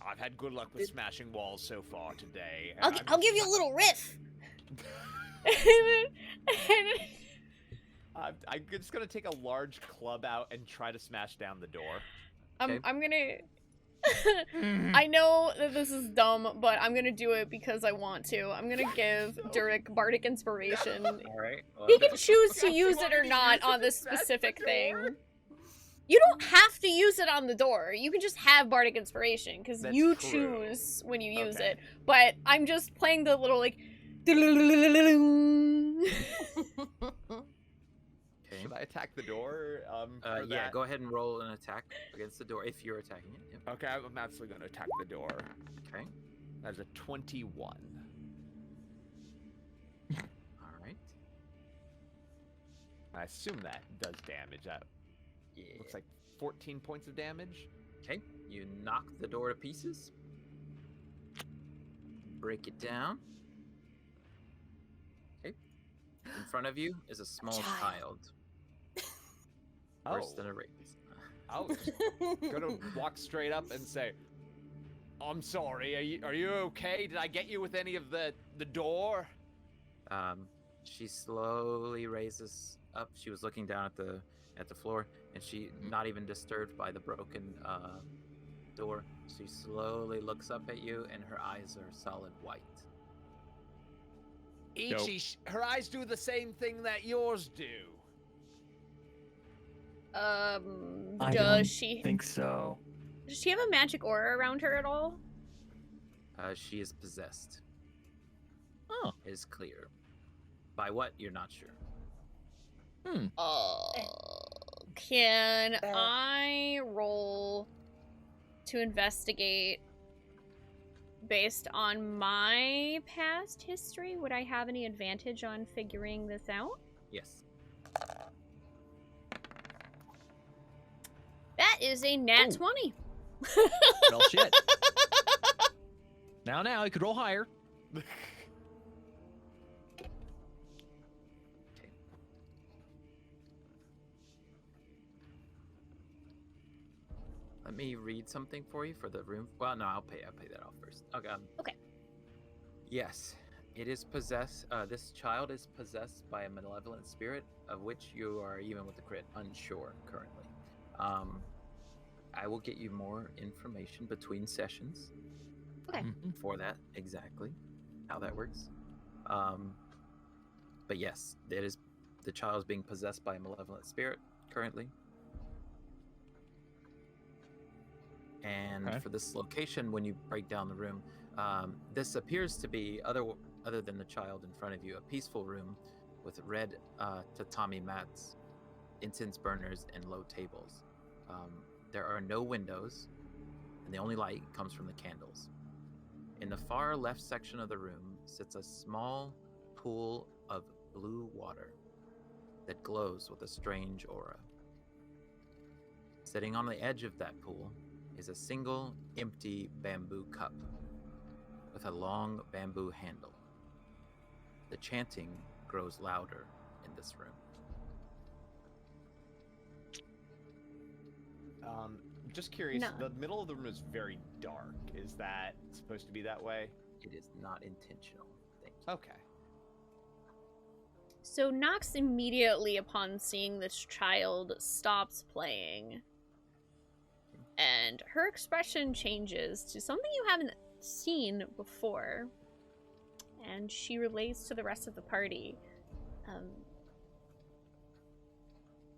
I've had good luck with smashing walls so far today. and I'll give you a little riff. I'm just gonna take a large club out and try to smash down the door. Okay. I'm gonna. I know that this is dumb, but I'm gonna do it because I want to. I'm gonna give Durik Bardic Inspiration. All right. Well, He can choose to use it or not on this specific thing. You don't have to use it on the door. You can just have Bardic Inspiration because That's you true. choose when you use Okay. it. But I'm just playing the little like. Okay. Should I attack the door? For Yeah. that? Go ahead and roll an attack against the door if you're attacking it. Yep. Okay, I'm absolutely gonna attack the door. Okay. That's a 21. All right. I assume that does damage. That Yeah. looks like 14 points of damage. Okay. You knock the door to pieces. Break it down. Okay. In front of you is a small child. Worse than a rapist. I was gonna walk straight up and say, "I'm sorry. Are you okay? Did I get you with any of the door?" She slowly raises up. She was looking down at the floor, and she, not even disturbed by the broken door, she slowly looks up at you, and her eyes are solid white. Ichi, her eyes do the same thing that yours do. I Does don't she think so. does she have a magic aura around her at all? She is possessed. Oh. It is clear. By what, you're not sure. Can I roll to investigate based on my past history? Would I have any advantage on figuring this out? Yes. That is a nat 20. Well, shit. Now, you could roll higher. Let Let me read something for you for the room. Well, no, I'll pay that off first. Okay. Okay. Yes, it is possessed. This child is possessed by a malevolent spirit, of which you are, even with the crit, unsure currently. I will get you more information between sessions. Okay. For that, exactly how that works. But yes, it is. The child is being possessed by a malevolent spirit currently. And Okay. for this location, when you break down the room, this appears to be, other than the child in front of you, a peaceful room with red tatami mats, incense burners, and low tables. There are no windows, and the only light comes from the candles. In the far left section of the room sits a small pool of blue water that glows with a strange aura. Sitting on the edge of that pool is a single empty bamboo cup with a long bamboo handle. The chanting grows louder in this room. Just curious, No. the middle of the room is very dark. Is that supposed to be that way? It is not intentional. Thank you. Okay. So Nox immediately upon seeing this child stops playing. And her expression changes to something you haven't seen before. And she relates to the rest of the party.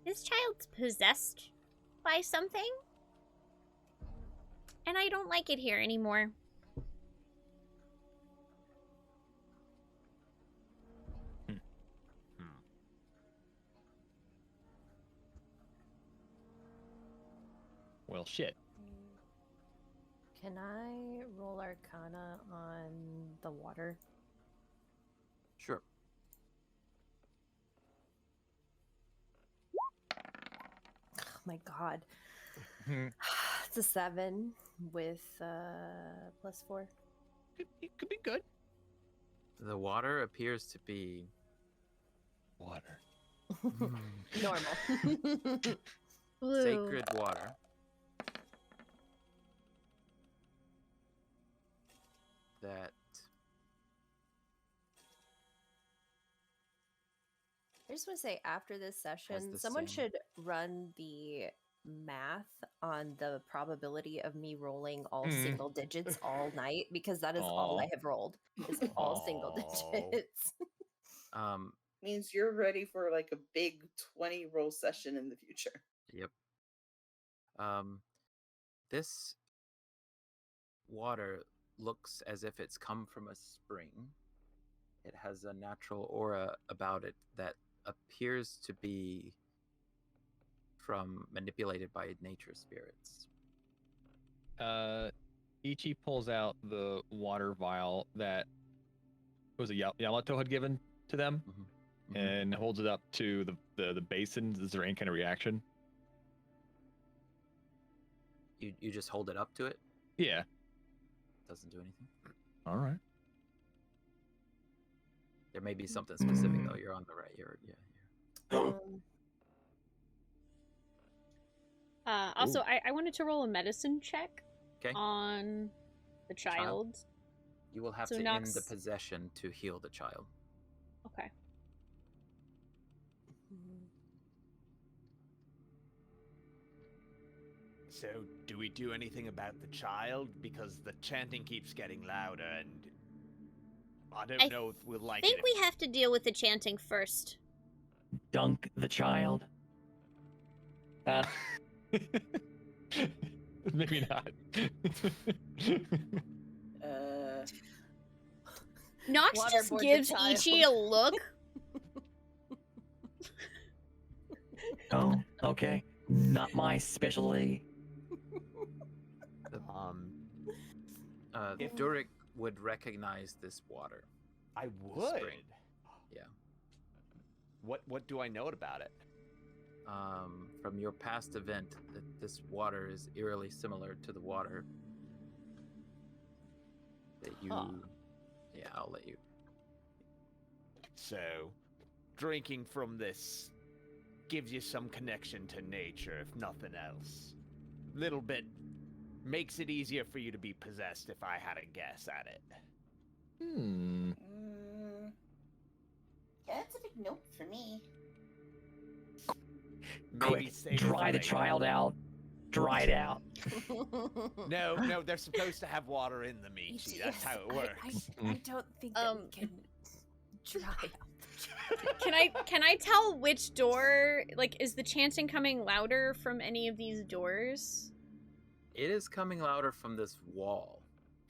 This child's possessed by something. And I don't like it here anymore. Well, shit. Can I roll Arcana on the water? Sure. Oh my god. It's a 7 with +4. It could be good. The water appears to be Water. Normal. Blue. sacred water. That I just want to say, after this session, the someone same- should run the math on the probability of me rolling all single digits all night, because that is all Aw. I have rolled. Is all single Aw. digits. Means you're ready for like a big 20 roll session in the future. Yep. This water looks as if it's come from a spring. It has a natural aura about it that appears to be manipulated by nature spirits. Ichi pulls out the water vial that was Yamato had given to them, and holds it up to the basin. Is there any kind of reaction? You just hold it up to it. Yeah. Doesn't do anything. All right. There may be something specific though. You're on the right. Also, I wanted to roll a medicine check 'Kay. on the child. You will have So to Nox- end the possession to heal the child. Okay. So, do we do anything about the child? Because the chanting keeps getting louder, and I don't I know if we'll like I think it. we have to deal with the chanting first. Dunk the child. Maybe not. Nox just Waterboard the gives child. Ichi a look. Oh, okay. Not my specialty. If- Durik would recognize this water. I would. spring. Yeah. What do I know about it? From your past event, that this water is eerily similar to the water that you. Huh. Yeah, I'll let you. So, drinking from this gives you some connection to nature, if nothing else. Little bit makes it easier for you to be possessed if I had a guess at it. That's a big nope for me. Maybe Quick, save dry the for child out. Dry it out. No, they're supposed to have water in them, Ichi. That's how it works. I don't think that we can dry out. Can I tell which door? Like, is the chanting coming louder from any of these doors? It is coming louder from this wall.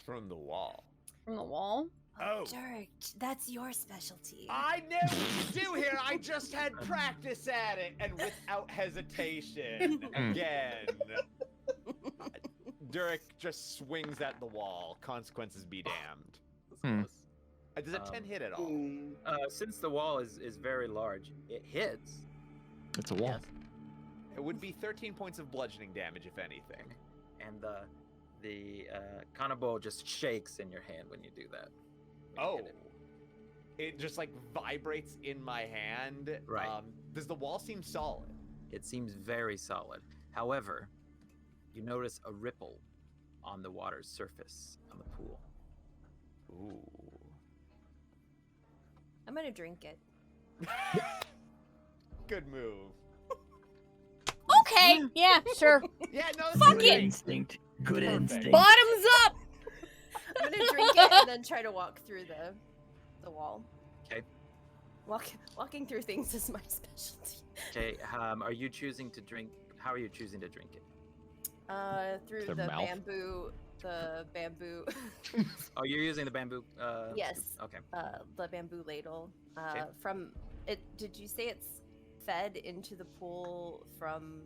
From the wall. From the wall? Oh. Dirk, that's your specialty. I know what you do here. I just had practice at it, and without hesitation. Again. Durek just swings at the wall. Consequences be damned. Does a 10 hit at all? Since the wall is very large, it hits. It's a wall. Yes. It would be 13 points of bludgeoning damage, if anything. And the kanabo just shakes in your hand when you do that. Oh. It just like vibrates in my hand. Right. Does the wall seem solid? It seems very solid. However, you notice a ripple on the water's surface on the pool. Ooh. I'm gonna drink it. Good move. Okay, yeah, sure. Yeah, no, Fuck Good it. instinct. Good Perfect. instinct. Bottoms up! I'm gonna drink it and then try to walk through the wall. Okay. Walking through things is my specialty. Okay, are you choosing to drink? How are you choosing to drink it? Through Their the mouth. bamboo. Oh, you're using the bamboo. Yes. Okay. The bamboo ladle. Okay. From it. Did you say it's fed into the pool from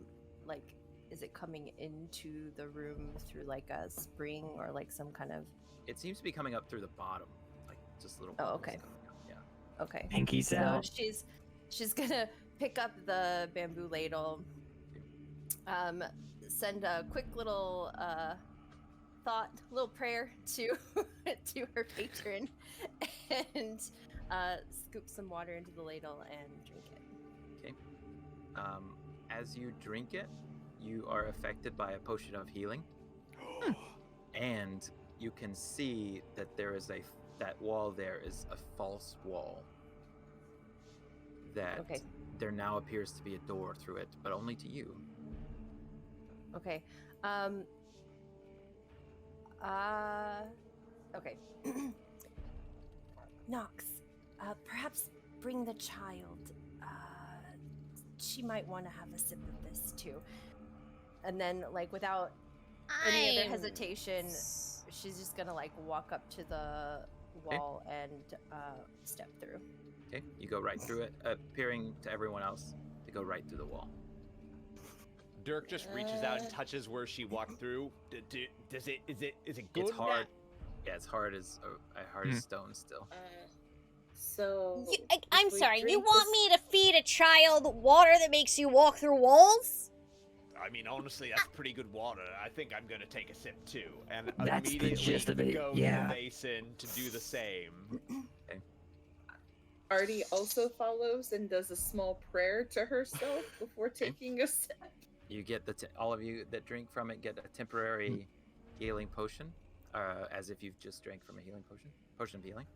like? Is it coming into the room through like a spring or like some kind of? It seems to be coming up through the bottom, like just little. Oh, bubbles okay. coming up, Yeah. Okay. Pinkies So out. she's gonna pick up the bamboo ladle, send a quick little little prayer to to her patron, and scoop some water into the ladle and drink it. Okay. As you drink it, you are affected by a potion of healing, and you can see that that wall there is a false wall. That Okay. there now appears to be a door through it, but only to you. Okay. Okay. Nox, perhaps bring the child. She might want to have a sip of this too. And then, like, without any other I'm hesitation, she's just gonna like walk up to the wall and step through. Okay, you go right through it, appearing to everyone else to go right through the wall. Dirk just reaches out and touches where she walked through. Is it good? It's hard. now? Yeah, it's hard as stone still. So I'm if we sorry, you drink want this- me to feed a child water that makes you walk through walls? I mean, honestly, that's pretty good water. I think I'm gonna take a sip too, and That's the immediately gist of it, go yeah. to the basin to do the same. Artie also follows and does a small prayer to herself before taking a sip. You get all of you that drink from it get a temporary healing potion, as if you've just drank from a healing potion of healing,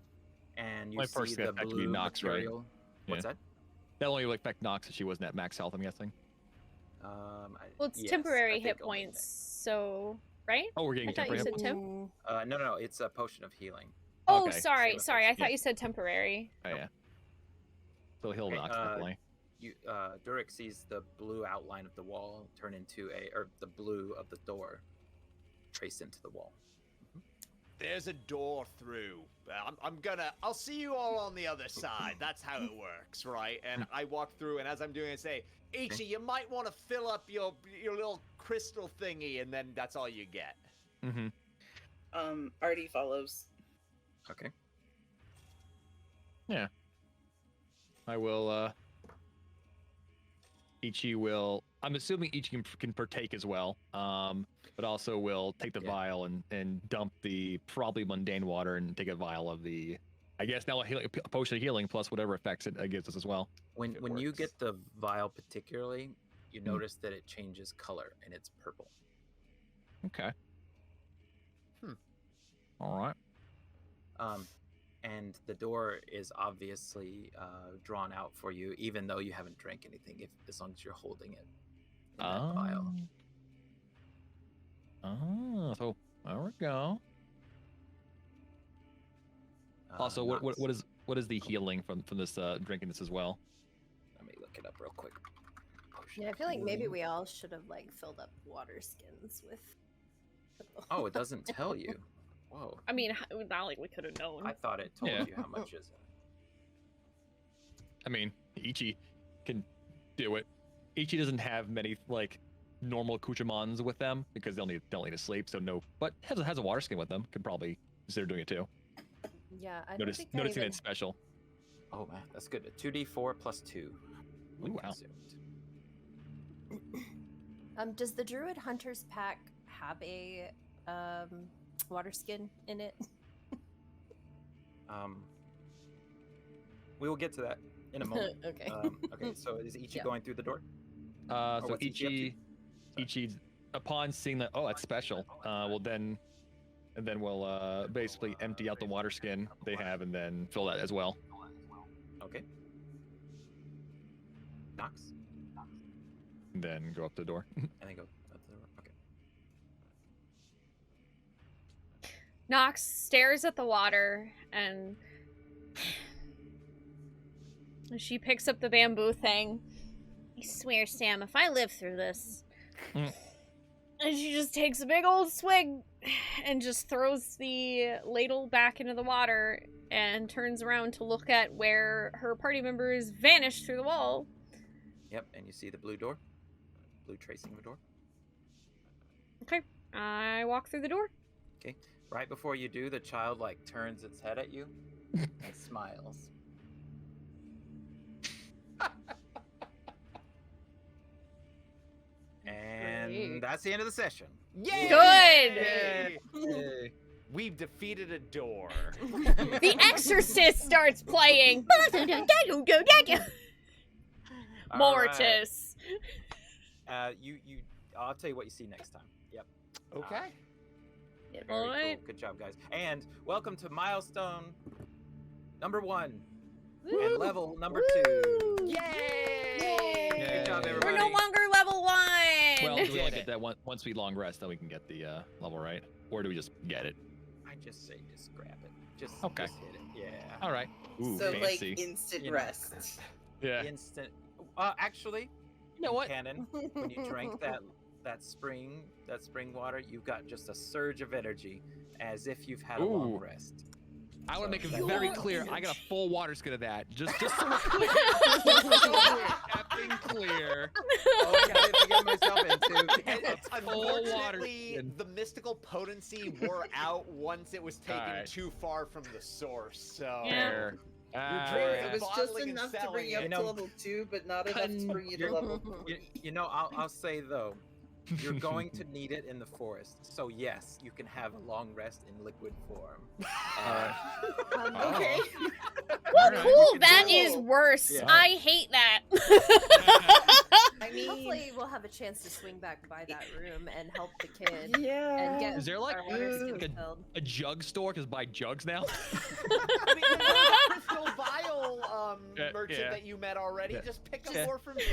and you My see first the effect would be blue Nox, right? material. What's that? That only would affect Nox if she wasn't at max health, I'm guessing. Well, it's Yes, temporary I hit think only points, so right? Oh, we're getting I thought you temporary said hit temp. No, it's a potion of healing. Oh, Okay. sorry. Same I effect, thought yeah. you said temporary. Oh, yeah. So he'll Okay, Nox, definitely. Durek sees the blue outline of the wall turn into the blue of the door trace into the wall. There's a door through. I'll see you all on the other side. That's how it works, right? And I walk through, and as I'm doing it, I say, Ichi, you might want to fill up your little crystal thingy, and then that's all you get. Mm-hmm. Artie follows. Okay. Yeah. I will, Ichi will... I'm assuming Ichi can partake as well, but also will take the Yeah. vial and dump the probably mundane water and take a vial of the... I guess now a potion of healing plus whatever effects it gives us as well. When It you works. get the vial particularly, you notice that it changes color and it's purple. Okay. All right. And the door is obviously drawn out for you, even though you haven't drank anything, as long as you're holding it in that vial. So there we go. Also, what is the healing from this drinking this as well? Let me look it up real quick. Yeah, I feel like maybe we all should have like filled up water skins with. Oh, it doesn't tell you. Whoa. I mean, not like we could have known. I thought it told you how much is it. I mean, Ichi can do it. Ichi doesn't have many like normal accoutrements with them because they'll need to sleep. So no, but has a water skin with them. Could probably consider doing it too. Yeah, I Noticing even... it's special. Oh man, that's good. 2d4 plus 2. Ooh, wow. Does the Druid Hunter's pack have a water skin in it? We will get to that in a moment. Okay. Okay, so is Ichi going through the door? So what's Ichi Ichi, upon seeing that, oh, that's special. We'll basically empty out the water skin they have and then fill that as well. Okay. Knox. And then go up the door. And then go up the door. Okay. Nox stares at the water and she picks up the bamboo thing. I swear, Sam, if I live through this. And she just takes a big old swig and just throws the ladle back into the water and turns around to look at where her party members vanished through the wall. Yep, and you see the blue door. Blue tracing the door. Okay, I walk through the door. Okay, right before you do, the child like turns its head at you and smiles. And Great. that's the end of the session. Yay! Good! Yay. We've defeated a door. The Exorcist starts playing. Mortis. I'll tell you what you see next time. Yep. Okay. Very Alright. cool. Good job, guys. And welcome to milestone number 1 Woo. and level number 2. Yay! Good job, everybody. We're no longer level 1. Well, do we only get that once we long rest, then we can get the level, right? Or do we just get it? I just say just grab it. Just Okay. Just hit it. Yeah. All right. Ooh, So fancy. like instant You know. rest. Yeah. Instant. Actually, You know what? Cannon, when you drank that spring water, you got just a surge of energy, as if you've had a long Ooh. rest. I want to make it So- very clear. I got a full water skin of that. Just so we're effing clear. Oh, I got it to get myself into. A full water Unfortunately, skin. the mystical potency wore out once it was taken Alright. too far from the source. So Yeah. Fair. It was just bottling and enough to selling bring you up it. to level 2, but not enough to bring you to level 4. You know, I'll say though, you're going to need it in the forest. So yes, you can have a long rest in liquid form. Okay. Well, Alright. cool. That Cool. is worse. Yeah. I hate that. I mean, Hopefully, we'll have a chance to swing back by that room and help the kid yeah. and get Is there like our water skins a- filled. a jug store? Cause buy jugs now. I mean, the crystal vial Yeah, merchant yeah. that you met already, Yeah. just pick up Yeah. more from him.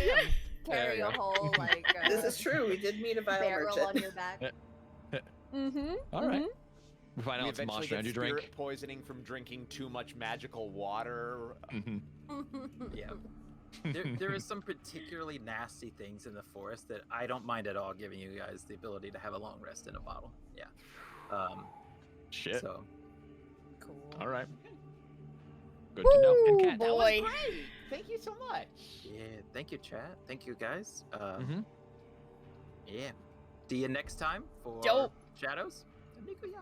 Carry There a you go. whole like This is true. We did meet a vial barrel on merchant. your back. Mm-hmm. All right. We find out We what's eventually Monster get Energy spirit drink. poisoning from drinking too much magical water. Mhm. Yeah. There is some particularly nasty things in the forest that I don't mind at all giving you guys the ability to have a long rest in a bottle. Yeah. Shit. So Cool. All right. Good to know. And Woo, Cat, That was boy. great. Thank you so much. yeah, thank you, chat. Thank you, guys. Mhm. Yeah. See you next time for Dope. Shadows. And Nekoya.